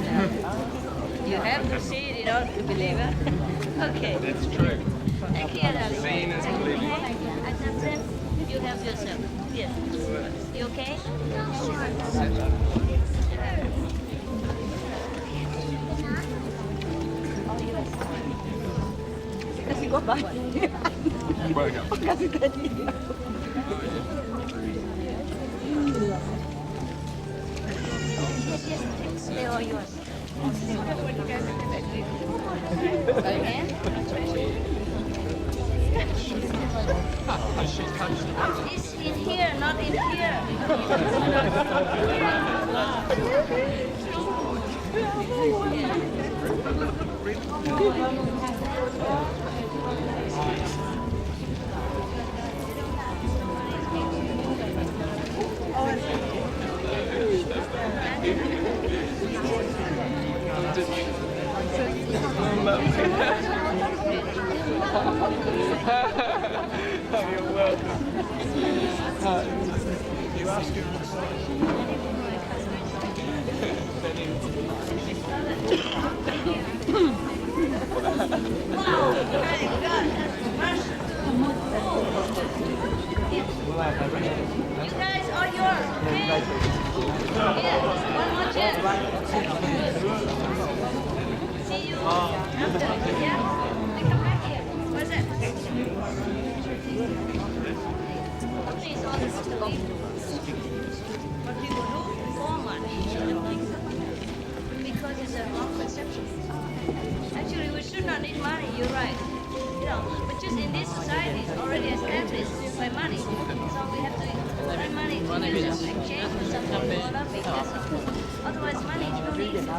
You have to see it in order to believe it. Okay. That's true. Thank you, darling. Seeing is believing. And then you help yourself. Yes. You okay? Kasih gua banyak. Kasih tadi. Yes, they are yours. It's in here, not in here. You're welcome. You asked him to You guys are yours, okay? Yeah, one more chance. See you after, yeah? I come back here. What's that? Please, all this to leave. What people do for money, because it's a wrong perception. Actually, we should not need money, you're right. You know, but just in this society, it's already established by money. So we have to earn money to use exchange with something for nothing. Otherwise, money is no need. In a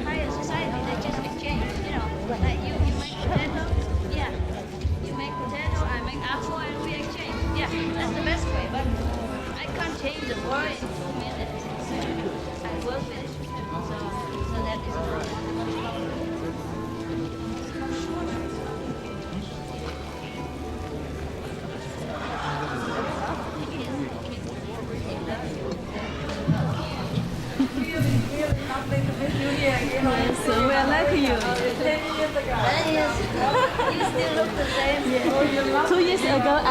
higher society, they just exchange. You know, like you make potato, yeah. You make potato, I make apple, and we exchange. Yeah, that's the best way. But I can't change the world in 2 minutes. I work with it. So that is all. So we are like you. 10 years ago. 10 years ago. You still look the same. Yeah. 2 years ago, I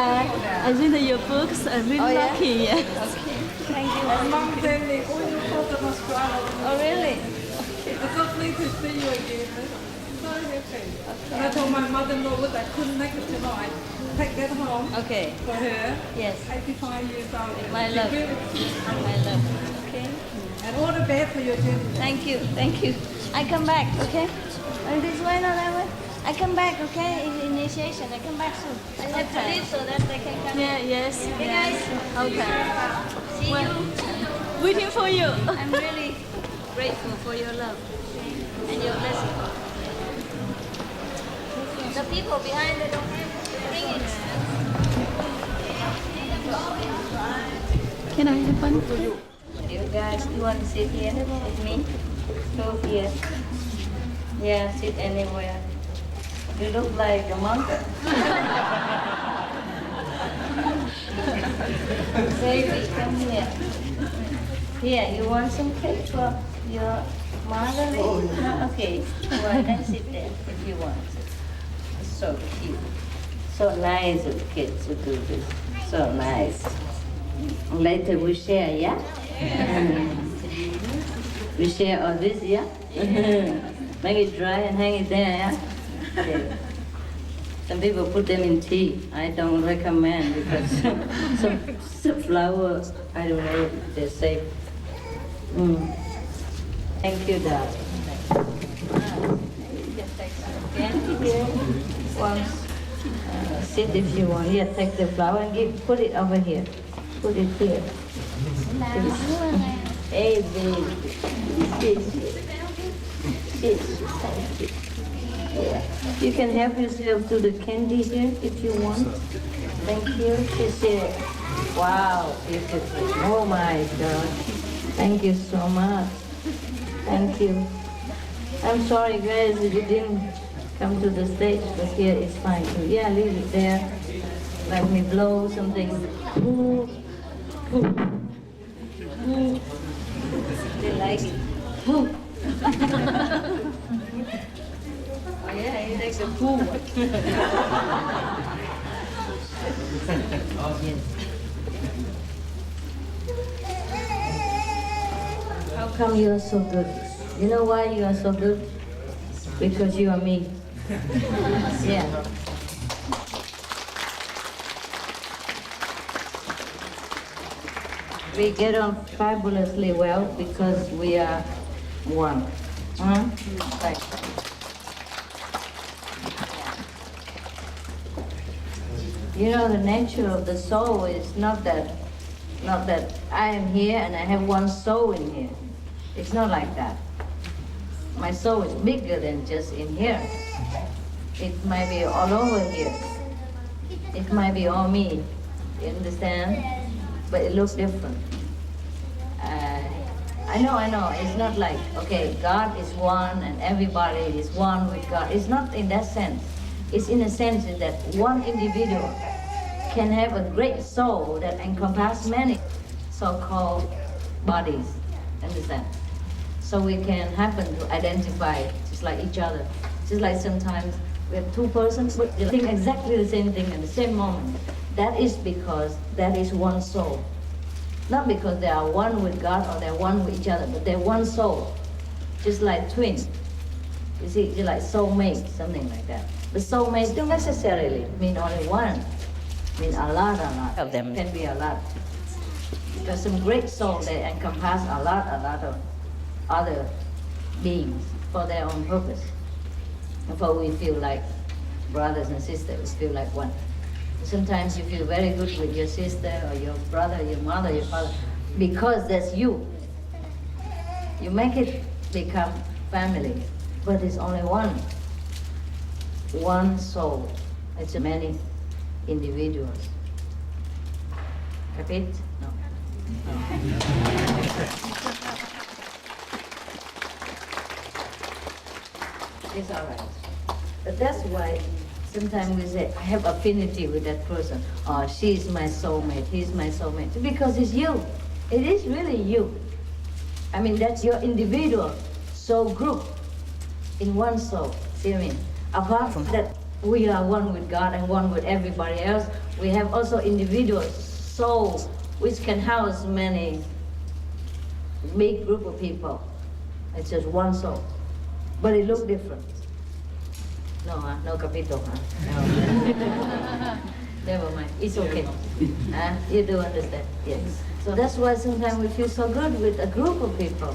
read your books. I'm really lucky. Yeah. Okay. Thank you. And Mom said they only called them Australia. Oh, really? It's so pleased to see you again. Very happy. And I told my mother-in-law that I couldn't make it tonight. Take that home. Okay. For her. Yes. 85 years old. My love. My love. Okay. And all the best for your journey. Thank you. Thank you. I come back, okay? This way, not that way. I come back, okay? Initiation. I come back soon. I have to leave so that they can come. Yeah, yes. Hey guys. Okay. See you. Waiting for you. I'm really grateful for your love and your blessing. The people behind they don't have bring it. Can I have one? You guys, you want to sit here with me? Go here. Yeah, sit anywhere. You look like a monk. Baby, come here. Here, you want some cake for your mother? No? Okay. Well, then sit there if you want. So cute. So nice of kids to do this. So nice. Later we share, yeah? We share all this, yeah? Make it dry and hang it there, yeah? Okay. Some people put them in tea. I don't recommend because some flowers, I don't know if they're safe. Thank you, darling. You can take some candy here. Once, sit if you want. Here, take the flower and put it over here. Put it here. Hey, baby. Sit. Yeah. You can help yourself to the candy here if you want. Thank you. She said, wow, beautiful. Oh my God. Thank you so much. Thank you. I'm sorry, guys, if you didn't come to the stage, but here it's fine. So, yeah, leave it there. Let me blow something. Ooh. Ooh. Ooh. They like it. Ooh. Oh yeah, he likes a cool one. Oh, yes. How come you are so good? You know why you are so good? Because you are me. Yeah. We get on fabulously well because we are one. Right. You know, the nature of the soul is not that I am here and I have one soul in here. It's not like that. My soul is bigger than just in here. It might be all over here. It might be all me. You understand? But it looks different. I know. It's not like, okay, God is one and everybody is one with God. It's not in that sense. It's in a sense that one individual can have a great soul that encompasses many so-called bodies. Understand? So we can happen to identify just like each other. Just like sometimes we have two persons who think exactly the same thing at the same moment. That is because that is one soul. Not because they are one with God or they're one with each other, but they're one soul. Just like twins. You see, just like soulmates, something like that. But soulmates don't necessarily mean only one. Mean a lot of them. Can be a lot. There's some great souls that encompass a lot of other beings for their own purpose. And for we feel like brothers and sisters, we feel like one. Sometimes you feel very good with your sister or your brother, your mother, your father, because that's you. You make it become family, but it's only one soul. It's many individuals. Capit? No. It's all right. But that's why sometimes we say, I have affinity with that person, or she's my soulmate, he's my soulmate, because it's you. It is really you. I mean, that's your individual soul group in one soul. See what I mean? Apart from that, we are one with God and one with everybody else. We have also individual souls which can house many big group of people. It's just one soul, but it looks different. No capito, No. Never mind. It's okay. You do understand? Yes. So that's why sometimes we feel so good with a group of people.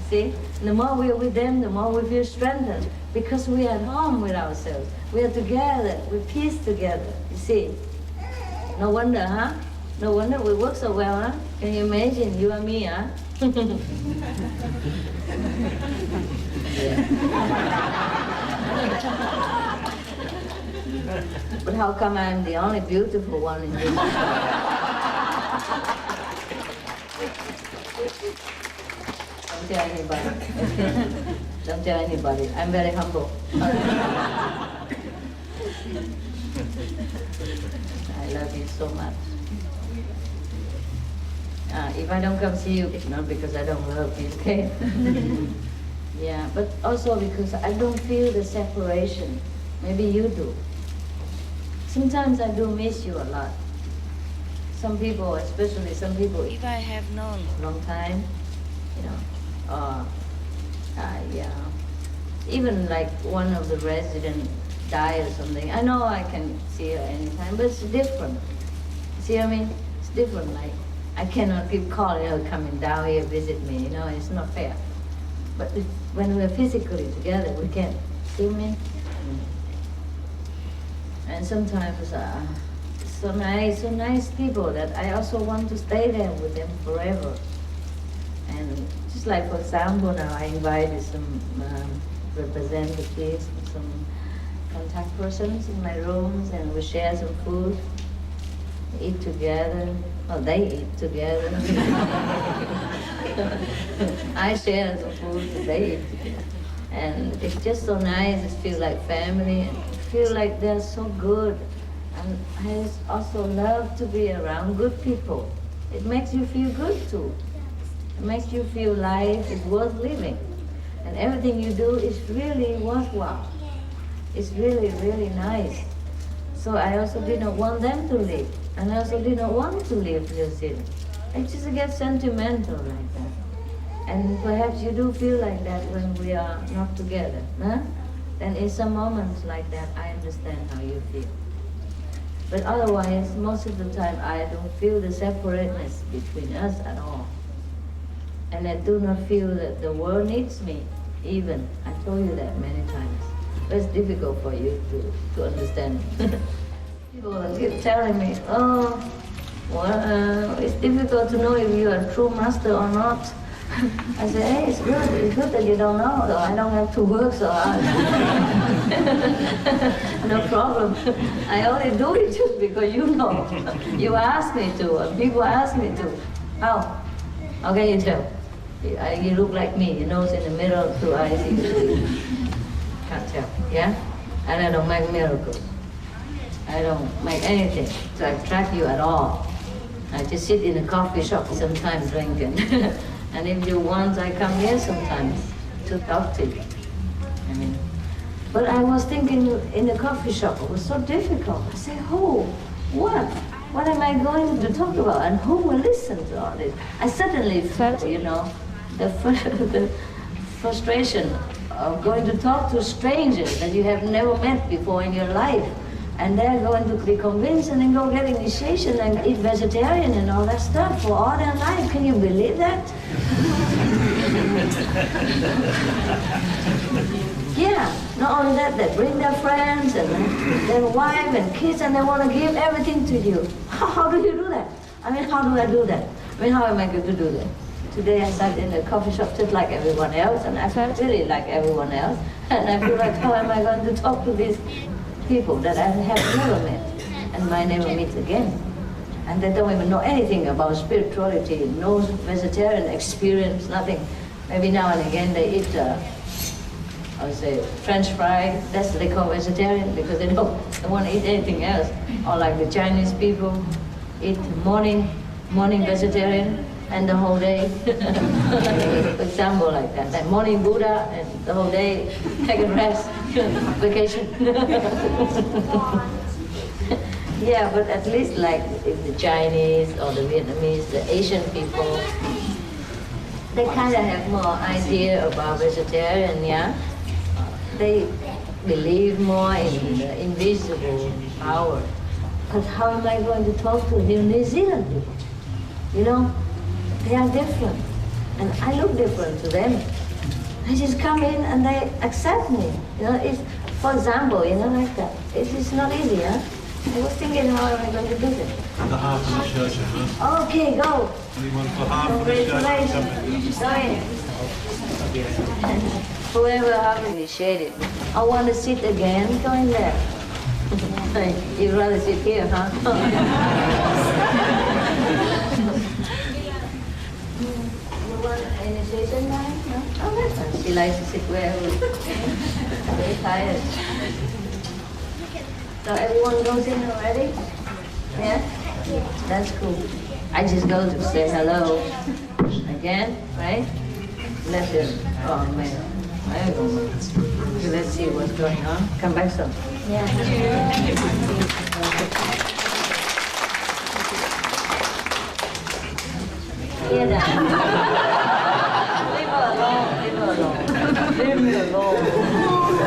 See? The more we are with them, the more we feel strengthened because we are at home with ourselves. We are together. We peace together. You see? No wonder, huh? No wonder we work so well, huh? Can you imagine you and me, huh? But how come I'm the only beautiful one in this? Don't tell anybody. Don't tell anybody. I'm very humble. I love you so much. If I don't come see you, it's not because I don't love you, okay? Yeah, but also because I don't feel the separation. Maybe you do. Sometimes I do miss you a lot. Some people, especially some people, if I have known a long time, you know, even like one of the residents died or something, I know I can see her anytime, but it's different. See what I mean? It's different, like, I cannot keep calling her coming down here, visit me, you know, it's not fair. But when we're physically together, we can. See what I mean? And sometimes so nice people that I also want to stay there with them forever. And just like, for example, now I invited some representatives, some contact persons in my rooms, and we share some food, we eat together. Well, they eat together. I share some food, they eat together. And it's just so nice, it feels like family, and feel like they're so good. And I also love to be around good people. It makes you feel good too. It makes you feel life is worth living. And everything you do is really worthwhile. It's really, really nice. So I also did not want them to leave. And I also did not want to leave New Zealand. I just get sentimental like that. And perhaps you do feel like that when we are not together, huh? And in some moments like that, I understand how you feel. But otherwise, most of the time, I don't feel the separateness between us at all. And I do not feel that the world needs me. even. I told you that many times. But it's difficult for you to understand. People keep telling me, oh, well, it's difficult to know if you are a true master or not. I said, hey, it's good that you don't know, so I don't have to work so hard. No problem. I only do it just because you know. You ask me to, and people ask me to. How can you tell? You look like me, your nose in the middle, two eyes, you can't tell, yeah? And I don't make miracles. I don't make anything to attract you at all. I just sit in a coffee shop sometimes drinking. And if you want, I come here sometimes to talk to you. I mean, but I was thinking in the coffee shop, it was so difficult. I said, who? What? What am I going to talk about? And who will listen to all this? I suddenly felt, you know, the frustration of going to talk to strangers that you have never met before in your life. And they're going to be convinced and then go get initiation and eat vegetarian and all that stuff for all their life. Can you believe that? Yeah, not only that, they bring their friends and their wife and kids and they want to give everything to you. How do you do that? I mean, how do I do that? I mean, how am I going to do that? Today I sat in a coffee shop just like everyone else and I felt really like everyone else. And I feel like, how am I going to talk to these people that I have never met and might never meet again? And they don't even know anything about spirituality, no vegetarian experience, nothing. Maybe now and again they eat, I would say, French fry. That's what they call vegetarian because they don't want to eat anything else. Or like the Chinese people eat morning vegetarian and the whole day. For example, like that. Like morning Buddha and the whole day take a rest, vacation. Yeah, but at least like if the Chinese or the Vietnamese, the Asian people, they kind of have more idea about vegetarian, yeah? They believe more in the invisible power. But how am I going to talk to the New Zealand people? You know, they are different. And I look different to them. They just come in and they accept me. You know, it's, for example, you know, like that. It's not easy, huh? I was thinking, how am I going to do this? The half of the church, huh? Okay, go. Anyone for half of the church? Congratulations. Go in. Whoever have initiated. I want to sit again, go in there. You'd rather sit here, huh? You want initiation line? No? Oh, that's fine. She likes to sit wherever. Very tired. So everyone goes in already? Yeah? That's cool. I just go to say hello again, right? Let them, oh man. I go. Okay, let's see what's going on. Come back some. Yeah. Here now. Leave her alone, leave her alone. Leave me alone.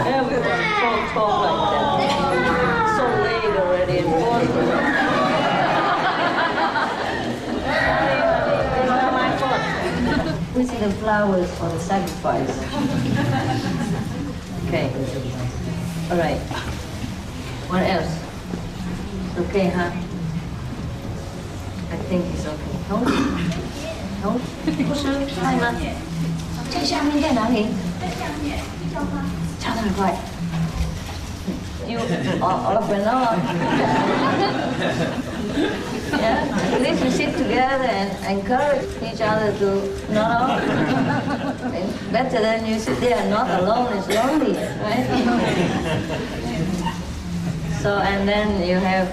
Everyone talk like that. So late already in the morning. It's not my fault. We see the flowers for the sacrifice. Okay. All right. What else? It's okay, huh? I think it's okay. Không? Không? Cô sư, hai mà. Chơi sang bên đây nào thì? Chào thằng gọi. You often know. Yeah, at least we sit together and encourage each other to not. It's better than you sit there not alone. It's lonely, right? So and then you have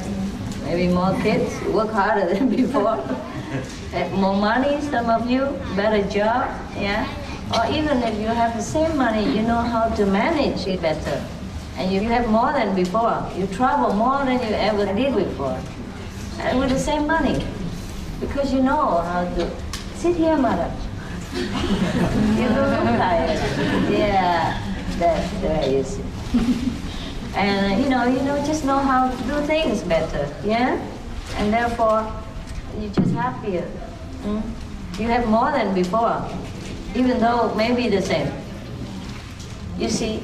maybe more kids, work harder than before, have more money. Some of you better job, yeah. Or even if you have the same money, you know how to manage it better. And you have more than before. You travel more than you ever did before. And with the same money. Because you know how to... Sit here, mother. You don't look tired. Yeah, that's there you sit. And you know, just know how to do things better, yeah? And therefore, you're just happier. You have more than before, even though maybe the same. You see,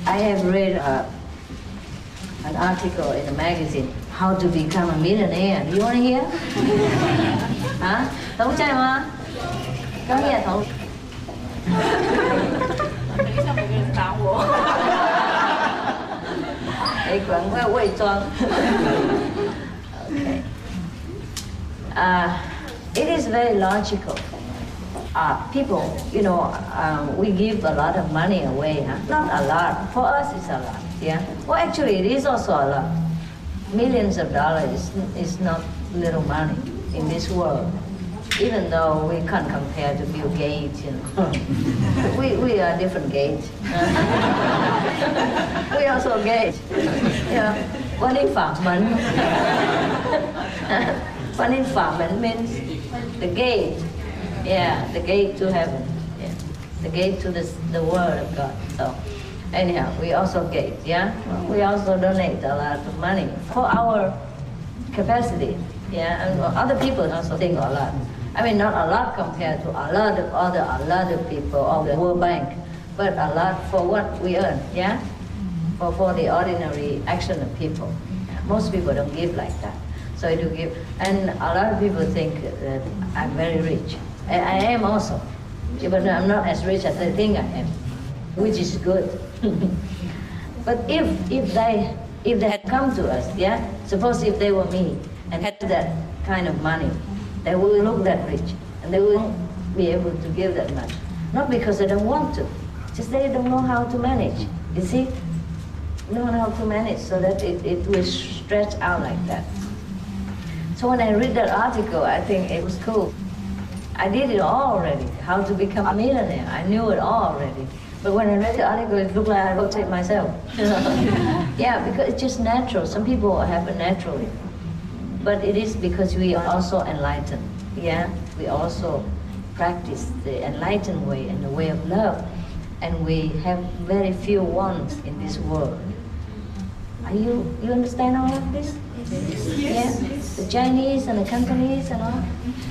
I have read an article in a magazine, How to Become a Millionaire. You want to hear? Hả? Thống trai mà? Có nghe Thống? Ấy quảng quá quay tròn. Okay. It is very logical. People, you know, we give a lot of money away, huh? Not a lot. For us, it's a lot. Yeah. Well, actually, it is also a lot. Millions of dollars is not little money in this world. Even though we can't compare to Bill Gates, you know. we are different Gates. We also Gates. You know, one in Phạm. One in Phạm means the gate. Yeah, the gate to heaven. Yeah, the gate to the word of God. So, anyhow, we also gate. Yeah, we also donate a lot of money for our capacity. Yeah, and other people also think a lot. I mean, not a lot compared to a lot of people of the World Bank, but a lot for what we earn. Yeah, for the ordinary action of people. Most people don't give like that. So I do give, and a lot of people think that I'm very rich. I am also, but I'm not as rich as they think I am, which is good. But if they had come to us, yeah, suppose if they were me and had that kind of money, they will look that rich and they won't be able to give that much. Not because they don't want to, just they don't know how to manage. You see, they don't know how to manage so that it will stretch out like that. So when I read that article, I think it was cool. I did it all already, how to become a millionaire. I knew it all already. But when I read the article, it looked like I wrote it myself. Yeah, because it's just natural. Some people have it naturally. But it is because we are also enlightened. Yeah, we also practice the enlightened way and the way of love. And we have very few wants in this world. You understand all of this? Yes. Yeah? The Chinese and the Cantonese and all.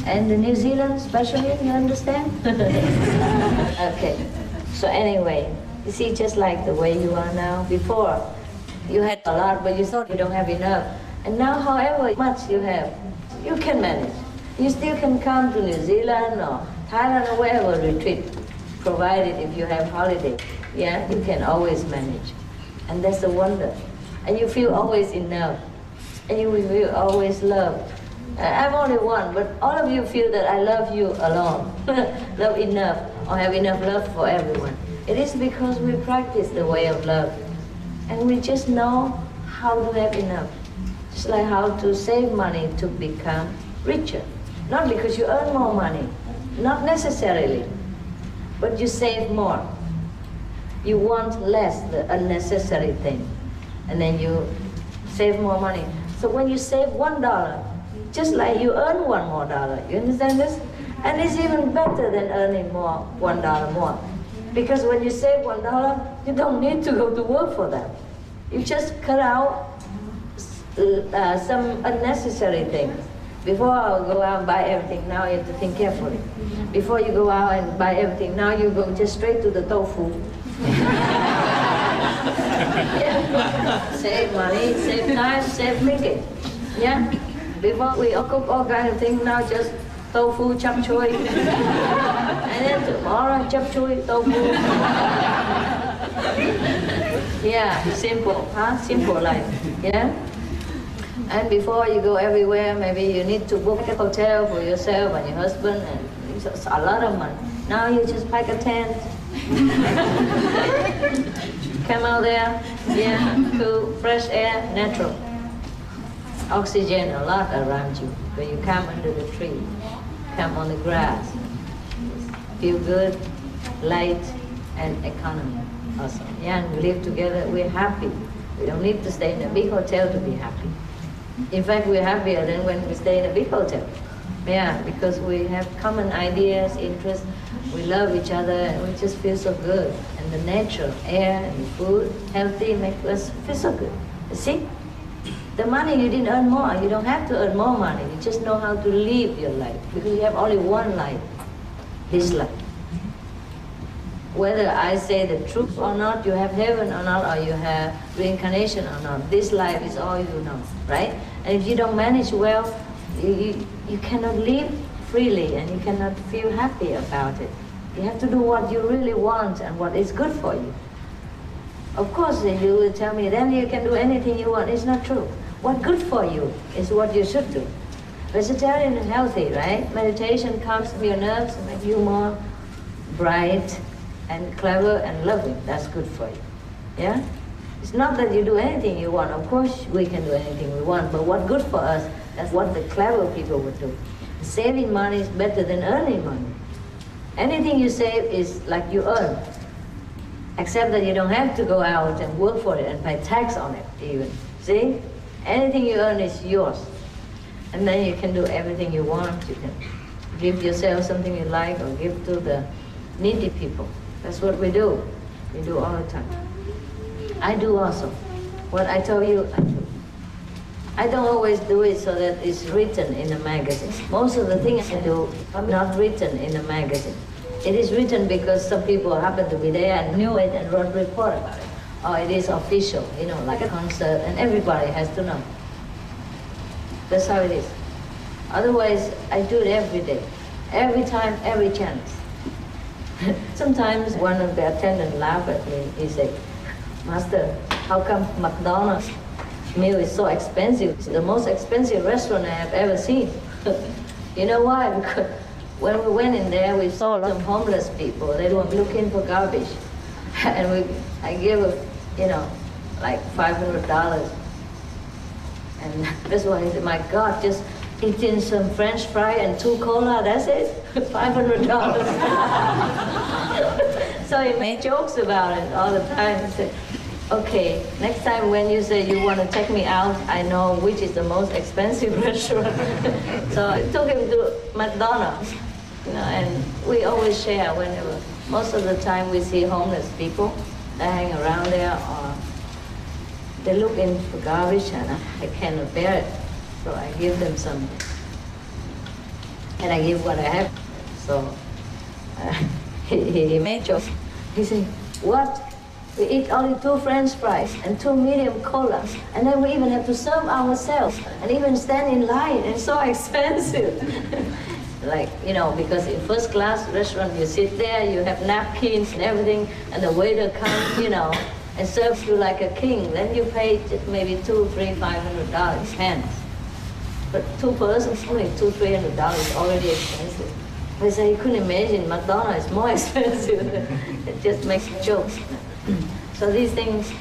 And the New Zealand especially, you understand? Okay. So anyway, you see, just like the way you are now. Before, you had a lot, but you thought you don't have enough. And now, however much you have, you can manage. You still can come to New Zealand or Thailand or wherever retreat, provided if you have holiday. Yeah, you can always manage. And that's the wonder. And you feel always enough. And you will feel always loved. I'm only one, but all of you feel that I love you alone. Love enough, or have enough love for everyone. It is because we practice the way of love. And we just know how to have enough. Just like how to save money to become richer. Not because you earn more money, not necessarily, but you save more. You want less, the unnecessary thing. And then you save more money. So when you save $1, just like you earn $1 more. You understand this? And it's even better than earning more, $1 more. Because when you save $1, you don't need to go to work for that. You just cut out some unnecessary things. Before I go out and buy everything, now you have to think carefully. Before you go out and buy everything, now you go just straight to the tofu. Yeah. Save money, save time, save thinking. Yeah. Before we cook all kinds of things, now just tofu, chap choy. And then tomorrow, chap choy, tofu. Yeah, simple, huh? Simple life. Yeah. And before you go everywhere, maybe you need to book a hotel for yourself and your husband, and it's a lot of money. Now you just pack a tent. Come out there, yeah, cool, fresh air, natural. Oxygen a lot around you. When you come under the tree, come on the grass. Feel good, light, and economy also. Yeah, and we live together, we're happy. We don't need to stay in a big hotel to be happy. In fact, we're happier than when we stay in a big hotel. Yeah, because we have common ideas, interests, we love each other, and we just feel so good. And the nature, air, and food, healthy, make us feel so good. You see? The money you didn't earn more, you don't have to earn more money. You just know how to live your life, because you have only one life, this life. Whether I say the truth or not, you have heaven or not, or you have reincarnation or not, this life is all you know, right? And if you don't manage well, you cannot live freely and you cannot feel happy about it. You have to do what you really want and what is good for you. Of course, you will tell me, then you can do anything you want. It's not true. What good for you is what you should do. Vegetarian is healthy, right? Meditation calms your nerves and makes you more bright and clever and loving. That's good for you. Yeah? It's not that you do anything you want. Of course, we can do anything we want, but what's good for us, that's what the clever people would do. Saving money is better than earning money. Anything you save is like you earn, except that you don't have to go out and work for it and pay tax on it even. See? Anything you earn is yours. And then you can do everything you want. You can give yourself something you like or give to the needy people. That's what we do. We do all the time. I do also. What I tell you, I do. I don't always do it so that it's written in a magazine. Most of the things I do are not written in a magazine. It is written because some people happen to be there and knew it and wrote a report about it. Or it is official, you know, like a concert, and everybody has to know. That's how it is. Otherwise, I do it every day, every time, every chance. Sometimes one of the attendants laughed at me. He said, "Master, how come McDonald's meal is so expensive? It's the most expensive restaurant I have ever seen." You know why? Because when we went in there, we saw some homeless people. They were looking for garbage. And I gave them, like $500. And that's why he said, "My God, just eating some French fry and 2 cola, that's it? $500. So he made jokes about it all the time. He said, "Okay, next time when you say you want to take me out, I know which is the most expensive restaurant." So I took him to McDonald's, and we always share whenever. Most of the time we see homeless people, they hang around there, or they look in for garbage, and I cannot bear it. So I give them some, and I give what I have. So he made jokes. He said, "What? We eat only 2 French fries and 2 medium colas, and then we even have to serve ourselves and even stand in line. It's so expensive." Like, because in first class restaurant, you sit there, you have napkins and everything, and the waiter comes, and serves you like a king. Then you pay just maybe $200, $300, $500 hands. But 2 persons, only $200, $300 already expensive. I say, you couldn't imagine McDonald's is more expensive. It just makes jokes. So these things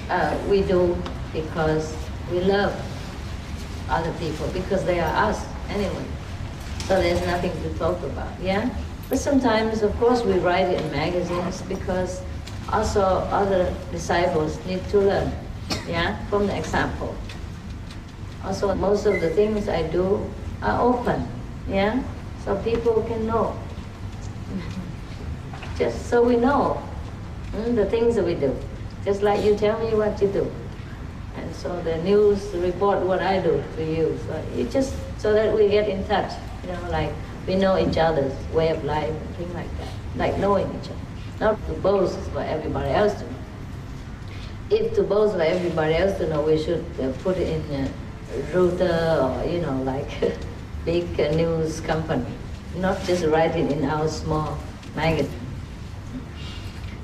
we do because we love other people, because they are us anyway. So there's nothing to talk about, yeah? But sometimes, of course, we write it in magazines because also other disciples need to learn, yeah, from the example. Also, most of the things I do are open, yeah? So people can know. Just so we know the things that we do. Just like you tell me what you do. And so the news report what I do to you. So it just so that we get in touch, like we know each other's way of life and things like that. Like knowing each other. Not to boast for everybody else to know. If to boast for everybody else to know, we should put it in Reuters or, like big news company. Not just write it in our small magazine.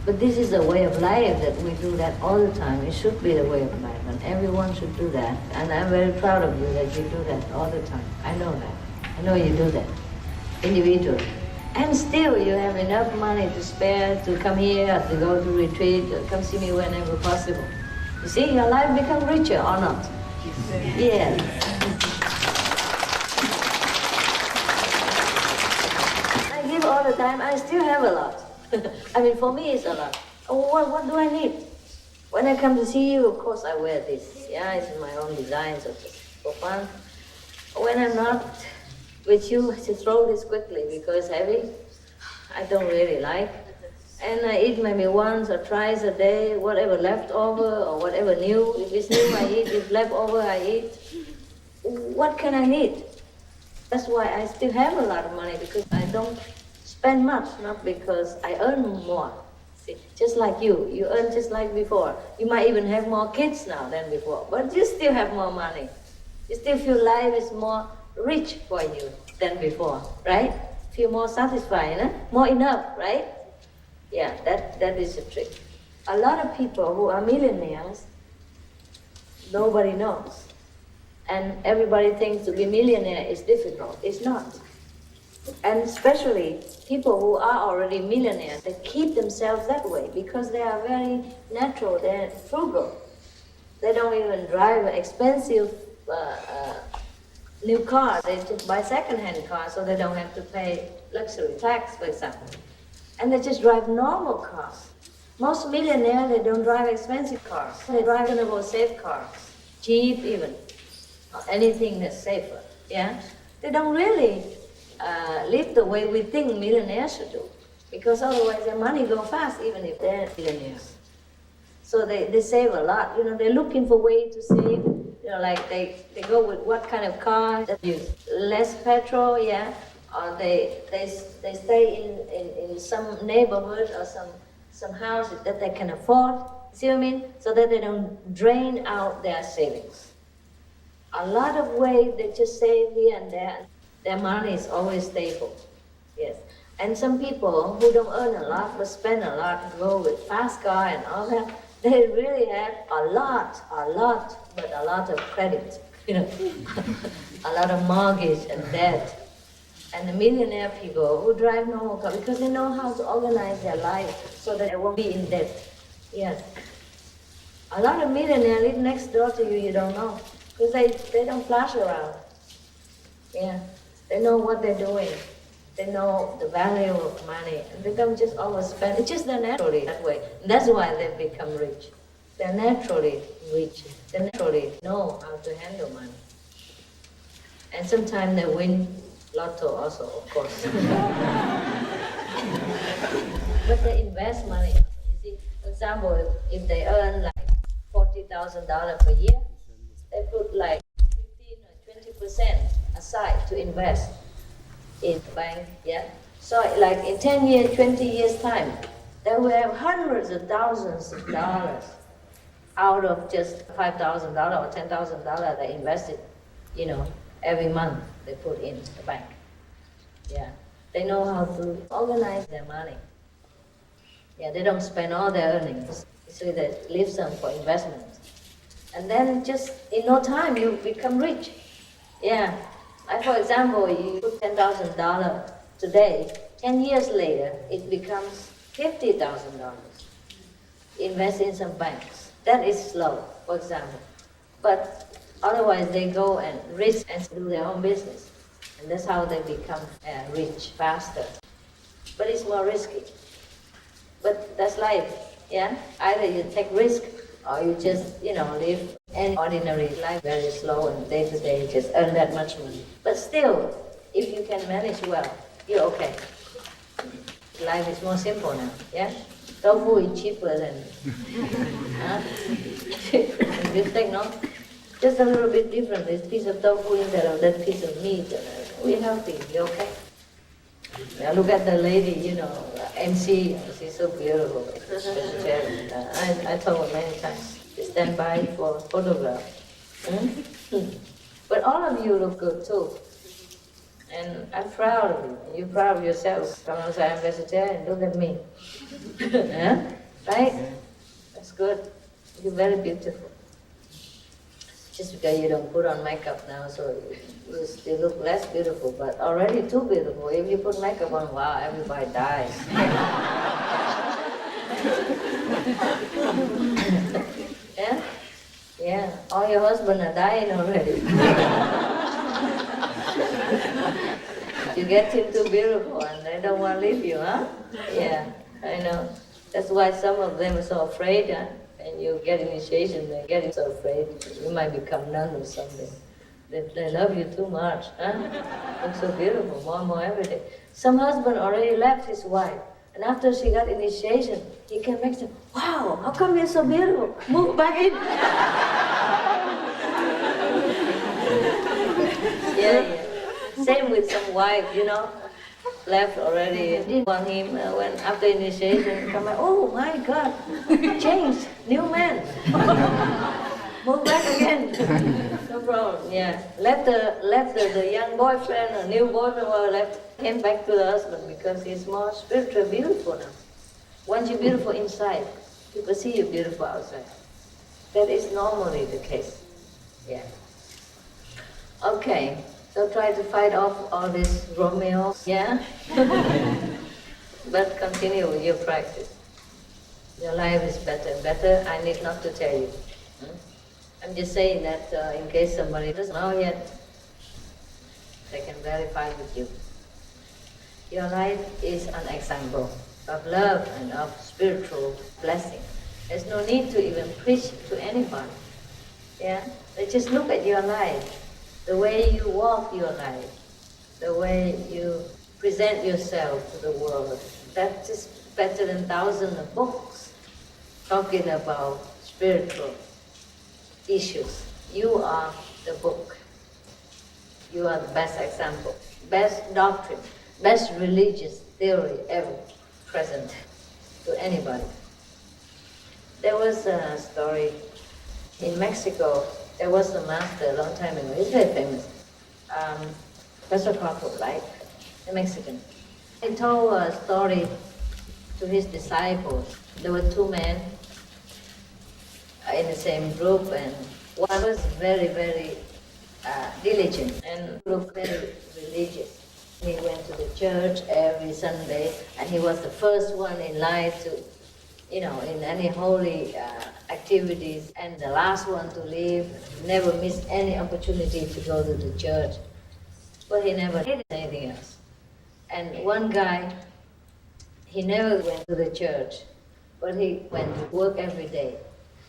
But this is a way of life that we do that all the time. It should be the way of life, and everyone should do that. And I'm very proud of you that you do that all the time. I know that. I know you do that individually. And still you have enough money to spare to come here, to go to retreat, to come see me whenever possible. You see, your life become richer or not? Yes. I give all the time, I still have a lot. I mean, for me, it's a lot. Oh, what do I need? When I come to see you, of course, I wear this. Yeah, it's my own design, so just for fun. When I'm not with you, I just throw this quickly because it's heavy. I don't really like. And I eat maybe once or twice a day, whatever left over or whatever new. If it's new, I eat. If left over, I eat. What can I need? That's why I still have a lot of money, because I don't spend much, not because I earn more. See, just like you earn just like before. You might even have more kids now than before, but you still have more money. You still feel life is more rich for you than before, right? Feel more satisfied, more enough, right? Yeah, that is the trick. A lot of people who are millionaires, nobody knows. And everybody thinks to be millionaire is difficult. It's not. And especially people who are already millionaires, they keep themselves that way because they are very natural, they're frugal. They don't even drive an expensive new car. They just buy second-hand cars so they don't have to pay luxury tax, for example. And they just drive normal cars. Most millionaires, they don't drive expensive cars. They drive safe cars, cheap even, or anything that's safer, yeah? They don't really live the way we think millionaires should do, because otherwise their money goes fast, even if they're millionaires. So they save a lot. You know, they're looking for ways to save. You know, like they go with what kind of car that use less petrol, yeah, or they stay in some neighborhood or some house that they can afford. See what I mean? So that they don't drain out their savings. A lot of ways they just save here and there. Their money is always stable. Yes. And some people who don't earn a lot but spend a lot, go with fast car and all that, they really have a lot, but a lot of credit, you know, a lot of mortgage and debt. And the millionaire people who drive normal car because they know how to organize their life so that they won't be in debt. Yes. A lot of millionaires live next door to you, you don't know, because they don't flash around. Yeah. They know what they're doing. They know the value of money, and they don't just overspend. It's just they're naturally that way. And that's why they become rich. They're naturally rich. They naturally know how to handle money. And sometimes they win lotto also, of course. But they invest money. You see, for example, if they earn like $40,000 per year, they put like 15 or 20% aside to invest in the bank, yeah? So like in 10 years, 20 years time, they will have hundreds of thousands of dollars out of just $5,000 or $10,000 they invested, you know, every month they put in the bank. Yeah, they know how to organize their money. Yeah, they don't spend all their earnings, so they leave some for investment. And then just in no time you become rich. Yeah. Like for example, you put $10,000 today, 10 years later, it becomes $50,000. Invest in some banks. That is slow, for example. But otherwise they go and risk and do their own business. And that's how they become rich faster. But it's more risky. But that's life, yeah? Either you take risk or you just, you know, live an ordinary life, very slow and day to day, just earn that much money. But still, if you can manage well, you're okay. Life is more simple now, yeah? Tofu is cheaper than, you think, no? Just a little bit different, this piece of tofu instead of that piece of meat. We're healthy, you're okay. Now look at the lady, you know, MC, she's so beautiful, vegetarian. I told her many times, to stand by for a photograph. But all of you look good too. And I'm proud of you. You're proud of yourself. Come and say, I'm vegetarian, look at me. Yeah? Right? That's good. You're very beautiful. Just because you don't put on makeup now, so you still look less beautiful, but already too beautiful. If you put makeup on, wow, everybody dies. Yeah? Yeah. All your husbands are dying already. You get him too beautiful and they don't want to leave you, huh? Yeah, I know. That's why some of them are so afraid, huh? And you get initiation, they're getting so afraid. You might become nun or something. They love you too much, huh? Look so beautiful, more and more every day. Some husband already left his wife, and after she got initiation, he came back and said, wow, how come you're so beautiful? Move back in. Yeah. Same with some wife, you know. left already. Didn't want him when after initiation. Come back. Oh my God, changed, new man. Move back again. No problem. Yeah, left the young boyfriend, a new boyfriend. Well, left. Came back to the husband because he's more spiritually beautiful now. Once you're beautiful inside, people see you beautiful outside. That is normally the case. Yeah. Okay. So try to fight off all this Romeo. Yeah. But continue with your practice. Your life is better and better. I need not to tell you. I'm just saying that in case somebody doesn't know yet, they can verify with you. Your life is an example of love and of spiritual blessing. There's no need to even preach to anybody. Yeah? They just look at your life, the way you walk your life, the way you present yourself to the world. That's just better than thousands of books talking about spiritual issues. You are the book. You are the best example, best doctrine, best religious theory ever present to anybody. There was a story in Mexico. There was a master a long time ago. He's very famous. Professor Crawford, right? A Mexican. He told a story to his disciples. There were two men in the same group, and one was very, very diligent and looked very religious. He went to the church every Sunday, and he was the first one in line to, in any holy activities, and the last one to leave. Never missed any opportunity to go to the church, but he never did anything else. And one guy, he never went to the church, but he went to work every day,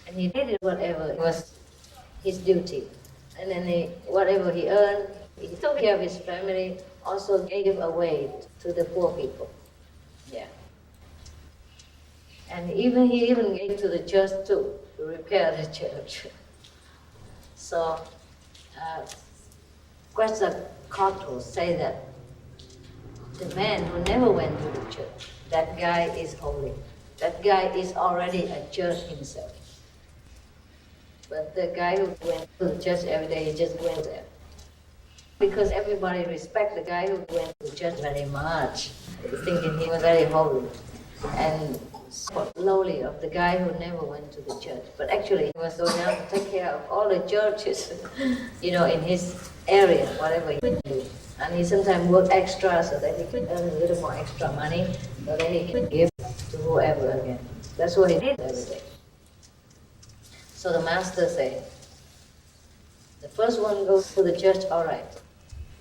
and he did whatever was his duty. And then whatever he earned, he took care of his family, also gave away to the poor people. Yeah. And he even gave to the church too, to repair the church. So, Quetzalcoatl say that the man who never went to the church, that guy is holy. That guy is already a church himself. But the guy who went to the church every day, he just went there. Because everybody respect the guy who went to church very much, thinking he was very holy. And lowly of the guy who never went to the church. But actually, he was going out to take care of all the churches, in his area, whatever he could do. And he sometimes worked extra so that he could earn a little more extra money, so that he could give to whoever again. That's what he did every day. So the master said, the first one goes to the church, all right.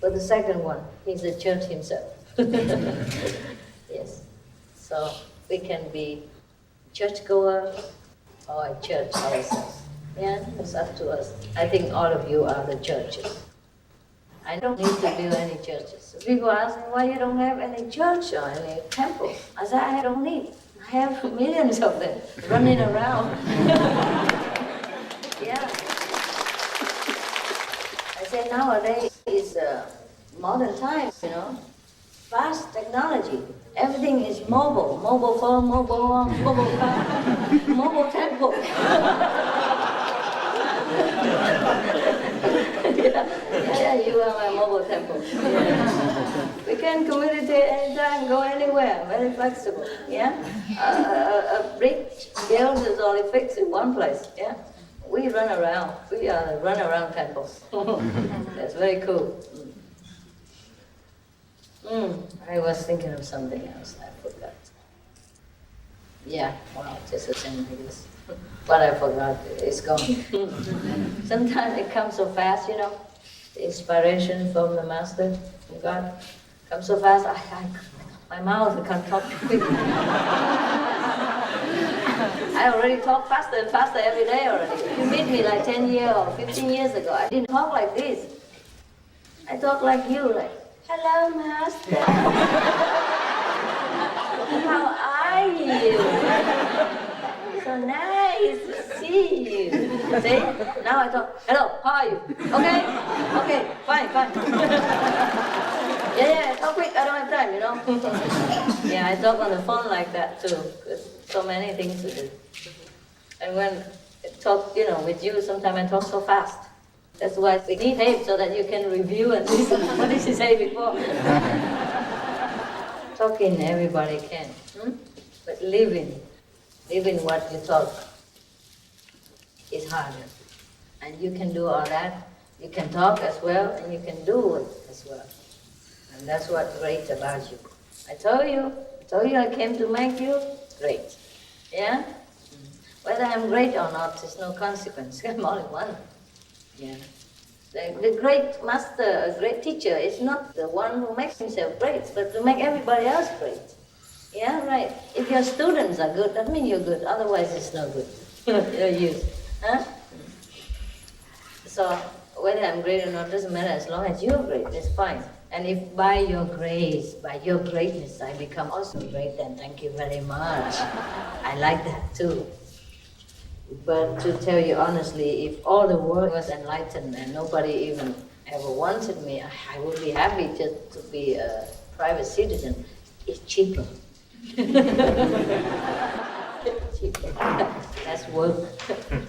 But the second one, he's the church himself. Yes. So we can be churchgoer or a church ourselves. Yeah, it's up to us. I think all of you are the churches. I don't need to build any churches. So people ask me, why you don't have any church or any temple? I said, I don't need. I have millions of them running around. Yeah. I say nowadays is modern times, fast technology. Everything is mobile phone, mobile home, mobile car, mobile temple. Yeah, you are my mobile temple. Yeah. We can communicate anytime, go anywhere, very flexible. Yeah, a bridge built is only fixed in one place. Yeah, we run around. We are the run around temple. That's very cool. I was thinking of something else. I forgot. Yeah, well, just the same, I guess. But I forgot. It's gone. Sometimes it comes so fast, The inspiration from the Master, from God, comes so fast. My mouth, I can't talk too quick. I already talk faster and faster every day already. You meet me like 10 years or 15 years ago, I didn't talk like this. I talk like you, like, hello, Master. How are you? So nice to see you. See? Now I talk, hello, how are you? Okay? Okay, fine. Yeah, talk quick, I don't have time, you know. Yeah, I talk on the phone like that too. There's so many things to do. And when I talk, you know, with you, sometimes I talk so fast. That's why we need tape so that you can review and listen. What did she say before? Talking, everybody can. But living what you talk is harder. And you can do all that. You can talk as well, and you can do it as well. And that's what's great about you. I told you I came to make you great. Yeah? Whether I'm great or not is no consequence. I'm only one. Yeah. The great master, a great teacher is not the one who makes himself great, but to make everybody else great. Yeah, right. If your students are good, that means you're good. Otherwise, it's no good. Your use. Huh? So, whether I'm great or not doesn't matter. As long as you're great, it's fine. And if by your grace, by your greatness, I become also great, then thank you very much. I like that too. But to tell you honestly, if all the world was enlightened and nobody even ever wanted me, I would be happy just to be a private citizen. It's cheaper. Cheaper. Less work.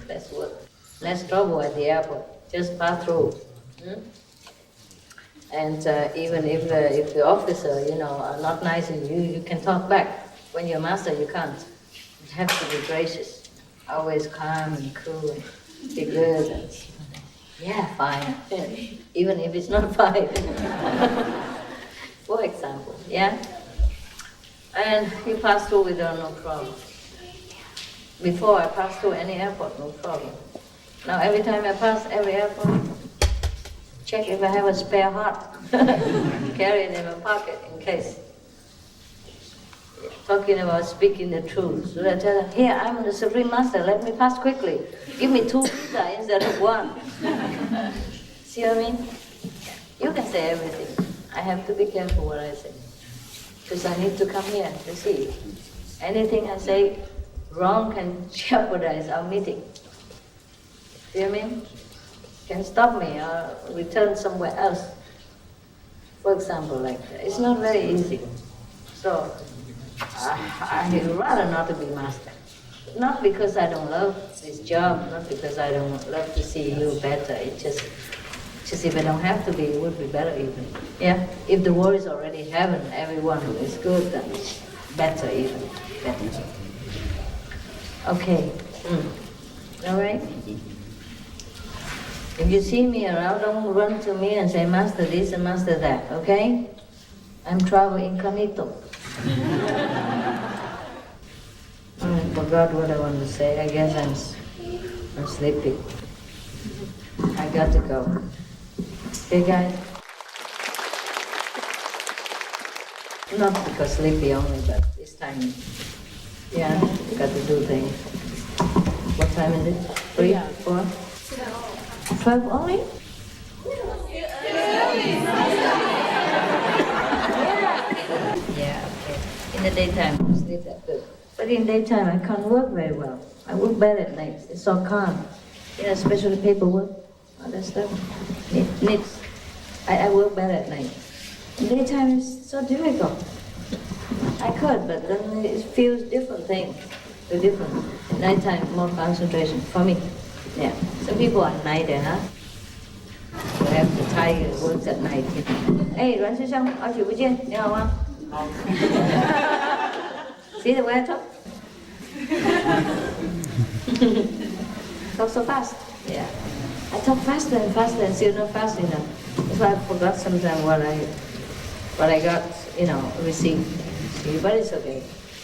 Less work. Less trouble at the airport. Just pass through. And even if the officer, you know, are not nice to you, you can talk back. When you're master, you can't. You have to be gracious. Always calm and cool and be good. And, yeah, fine. Even if it's not fine. For example, yeah? And you pass through without no problem. Before I passed through any airport, no problem. Now every time I pass every airport, check if I have a spare heart. Carry it in my pocket in case. Talking about speaking the truth. So I tell them, here, I'm the Supreme Master, let me pass quickly. Give me 2 visa instead of 1. See what I mean? You can say everything. I have to be careful what I say. Because I need to come here to see. Anything I say wrong can jeopardize our meeting. See what I mean? Can stop me or return somewhere else. For example, like that. It's not very easy. So, I'd rather not to be master. Not because I don't love this job, not because I don't love to see you better. It's just if I don't have to be, it would be better even. Yeah? If the world is already heaven, everyone is good, then better even. Better. Okay. All right? If you see me around, don't run to me and say, Master this and Master that, okay? I'm travel incognito. I forgot what I want to say. I guess I'm sleepy. I got to go. Okay, guys? Not because sleepy only, but it's time. Yeah, got to do things. What time is it? 3, 4? 12 only? Yeah, okay. In the daytime, I sleep that good. But in daytime, I can't work very well. I work better at night. It's so calm. You know, especially paperwork, all that stuff. Knits. I work better at night. In daytime, it's so difficult. I could, but then it feels different things. They're different. At nighttime, more concentration for me. Yeah. Some people are nighter, huh? We have the tiger that works at night. Hey, Đoàn sư Song, ở chịu bữa chiên, nghe không? See the way I talk? Talk so fast. Yeah. I talk faster and faster and still not fast enough. That's why I forgot sometimes what I got, you know, received. See, but it's okay.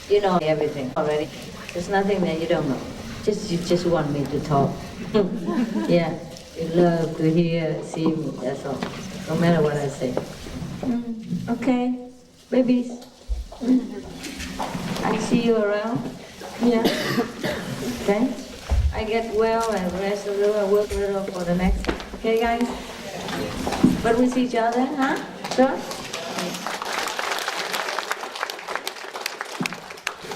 You know everything already. There's nothing that you don't know. You just want me to talk. Yeah. You love to hear, see me, that's all. No matter what I say. Okay, babies. I see you around. Yeah. Okay. I get well and rest a little and work a little for the next. Okay, guys? But we see each other, huh? Sure?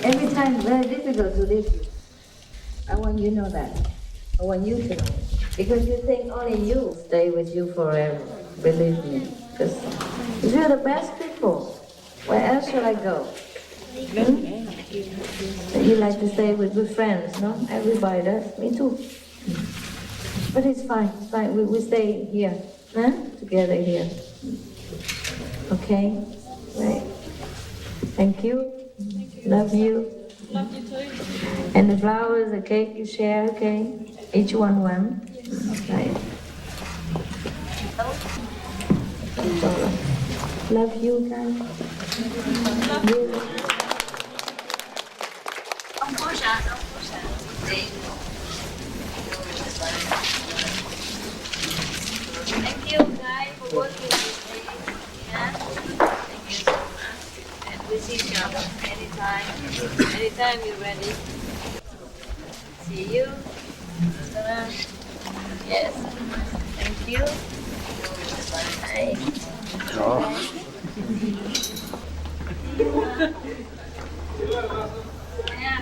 Every time it's very difficult to leave you. I want you to know that. I want you to know. Because you think only you stay with you forever. Believe me. Because you're the best people. beautiful. Where else should I go? You like to stay with good friends, no? Everybody does. Me too. But it's fine. It's fine. We stay here, huh? Together here. Okay. Right. Thank you. Love you. Love you too. And the flowers, the cake you share, okay? Each one. Right. Love you guys. Love you. Thank you guys for working with me. Yeah. Thank you so much. And we see each other anytime you're ready. See you. Yes. Thank you. Bye. Yeah.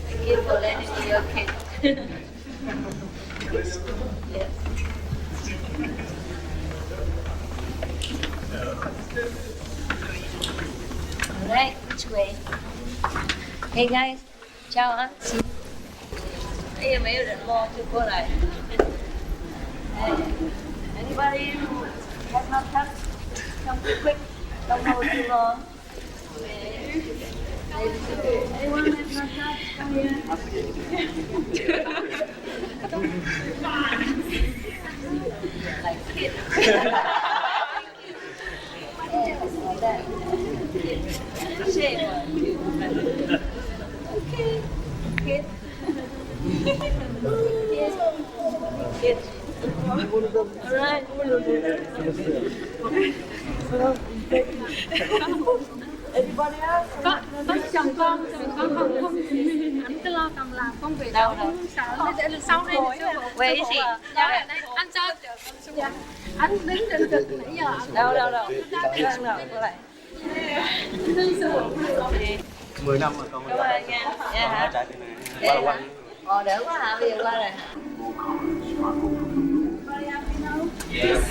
Thank you for letting me your kid. Yes. Alright, which way? Hey guys, chào anh. Bây giờ mấy định mua cho cô lại. Hey, anybody who has not touched, come too quick, don't hold too long. Anyone has not touched, come here. Like kids. Like that. Shame on you. Okay. Kid. Yes. Kid. Alright. Everybody else? Có chồng con không anh cứ lo cầm làm công việc đâu sợ để sau này Where is he? Anh Sơn anh đứng trên trực nãy giờ Đâu cô lại 10 năm rồi con. Cảm ơn nha. Dạ hả? Đỡ quá hả? Bây giờ qua rồi hả? Yes.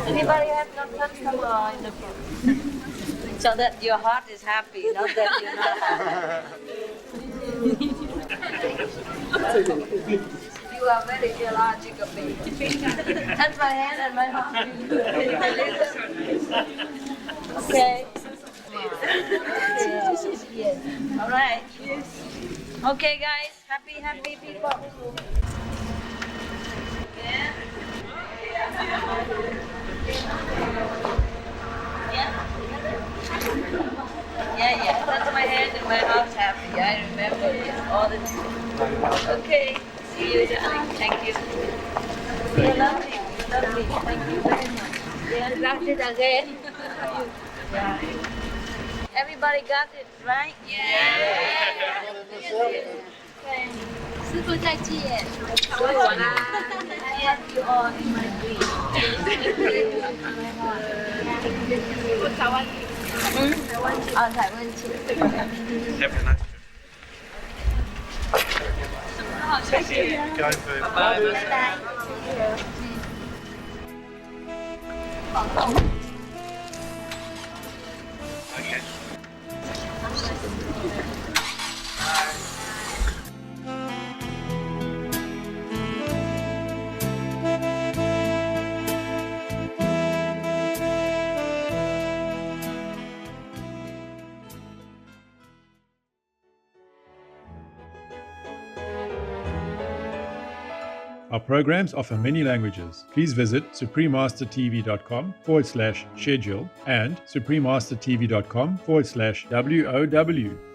Anybody have not touched them in the book? So that your heart is happy, not that you're not happy. You are very theological baby. Touch my hand and my heart. Okay. Yes. All right. Okay, guys. Happy people. Yeah. Yeah. Touch my hand and my heart's happy. I remember this all the time. Okay. See you, darling. Thank you. You're lovely. Thank you very much. Yeah, got it again. Yeah. Everybody got it, right? Yeah. Okay. sư cô trai chị I have you all in my dream. cô chào anh Thảo Vân chị. Go for Our programs offer many languages. Please visit suprememastertv.com/schedule and suprememastertv.com/WOW.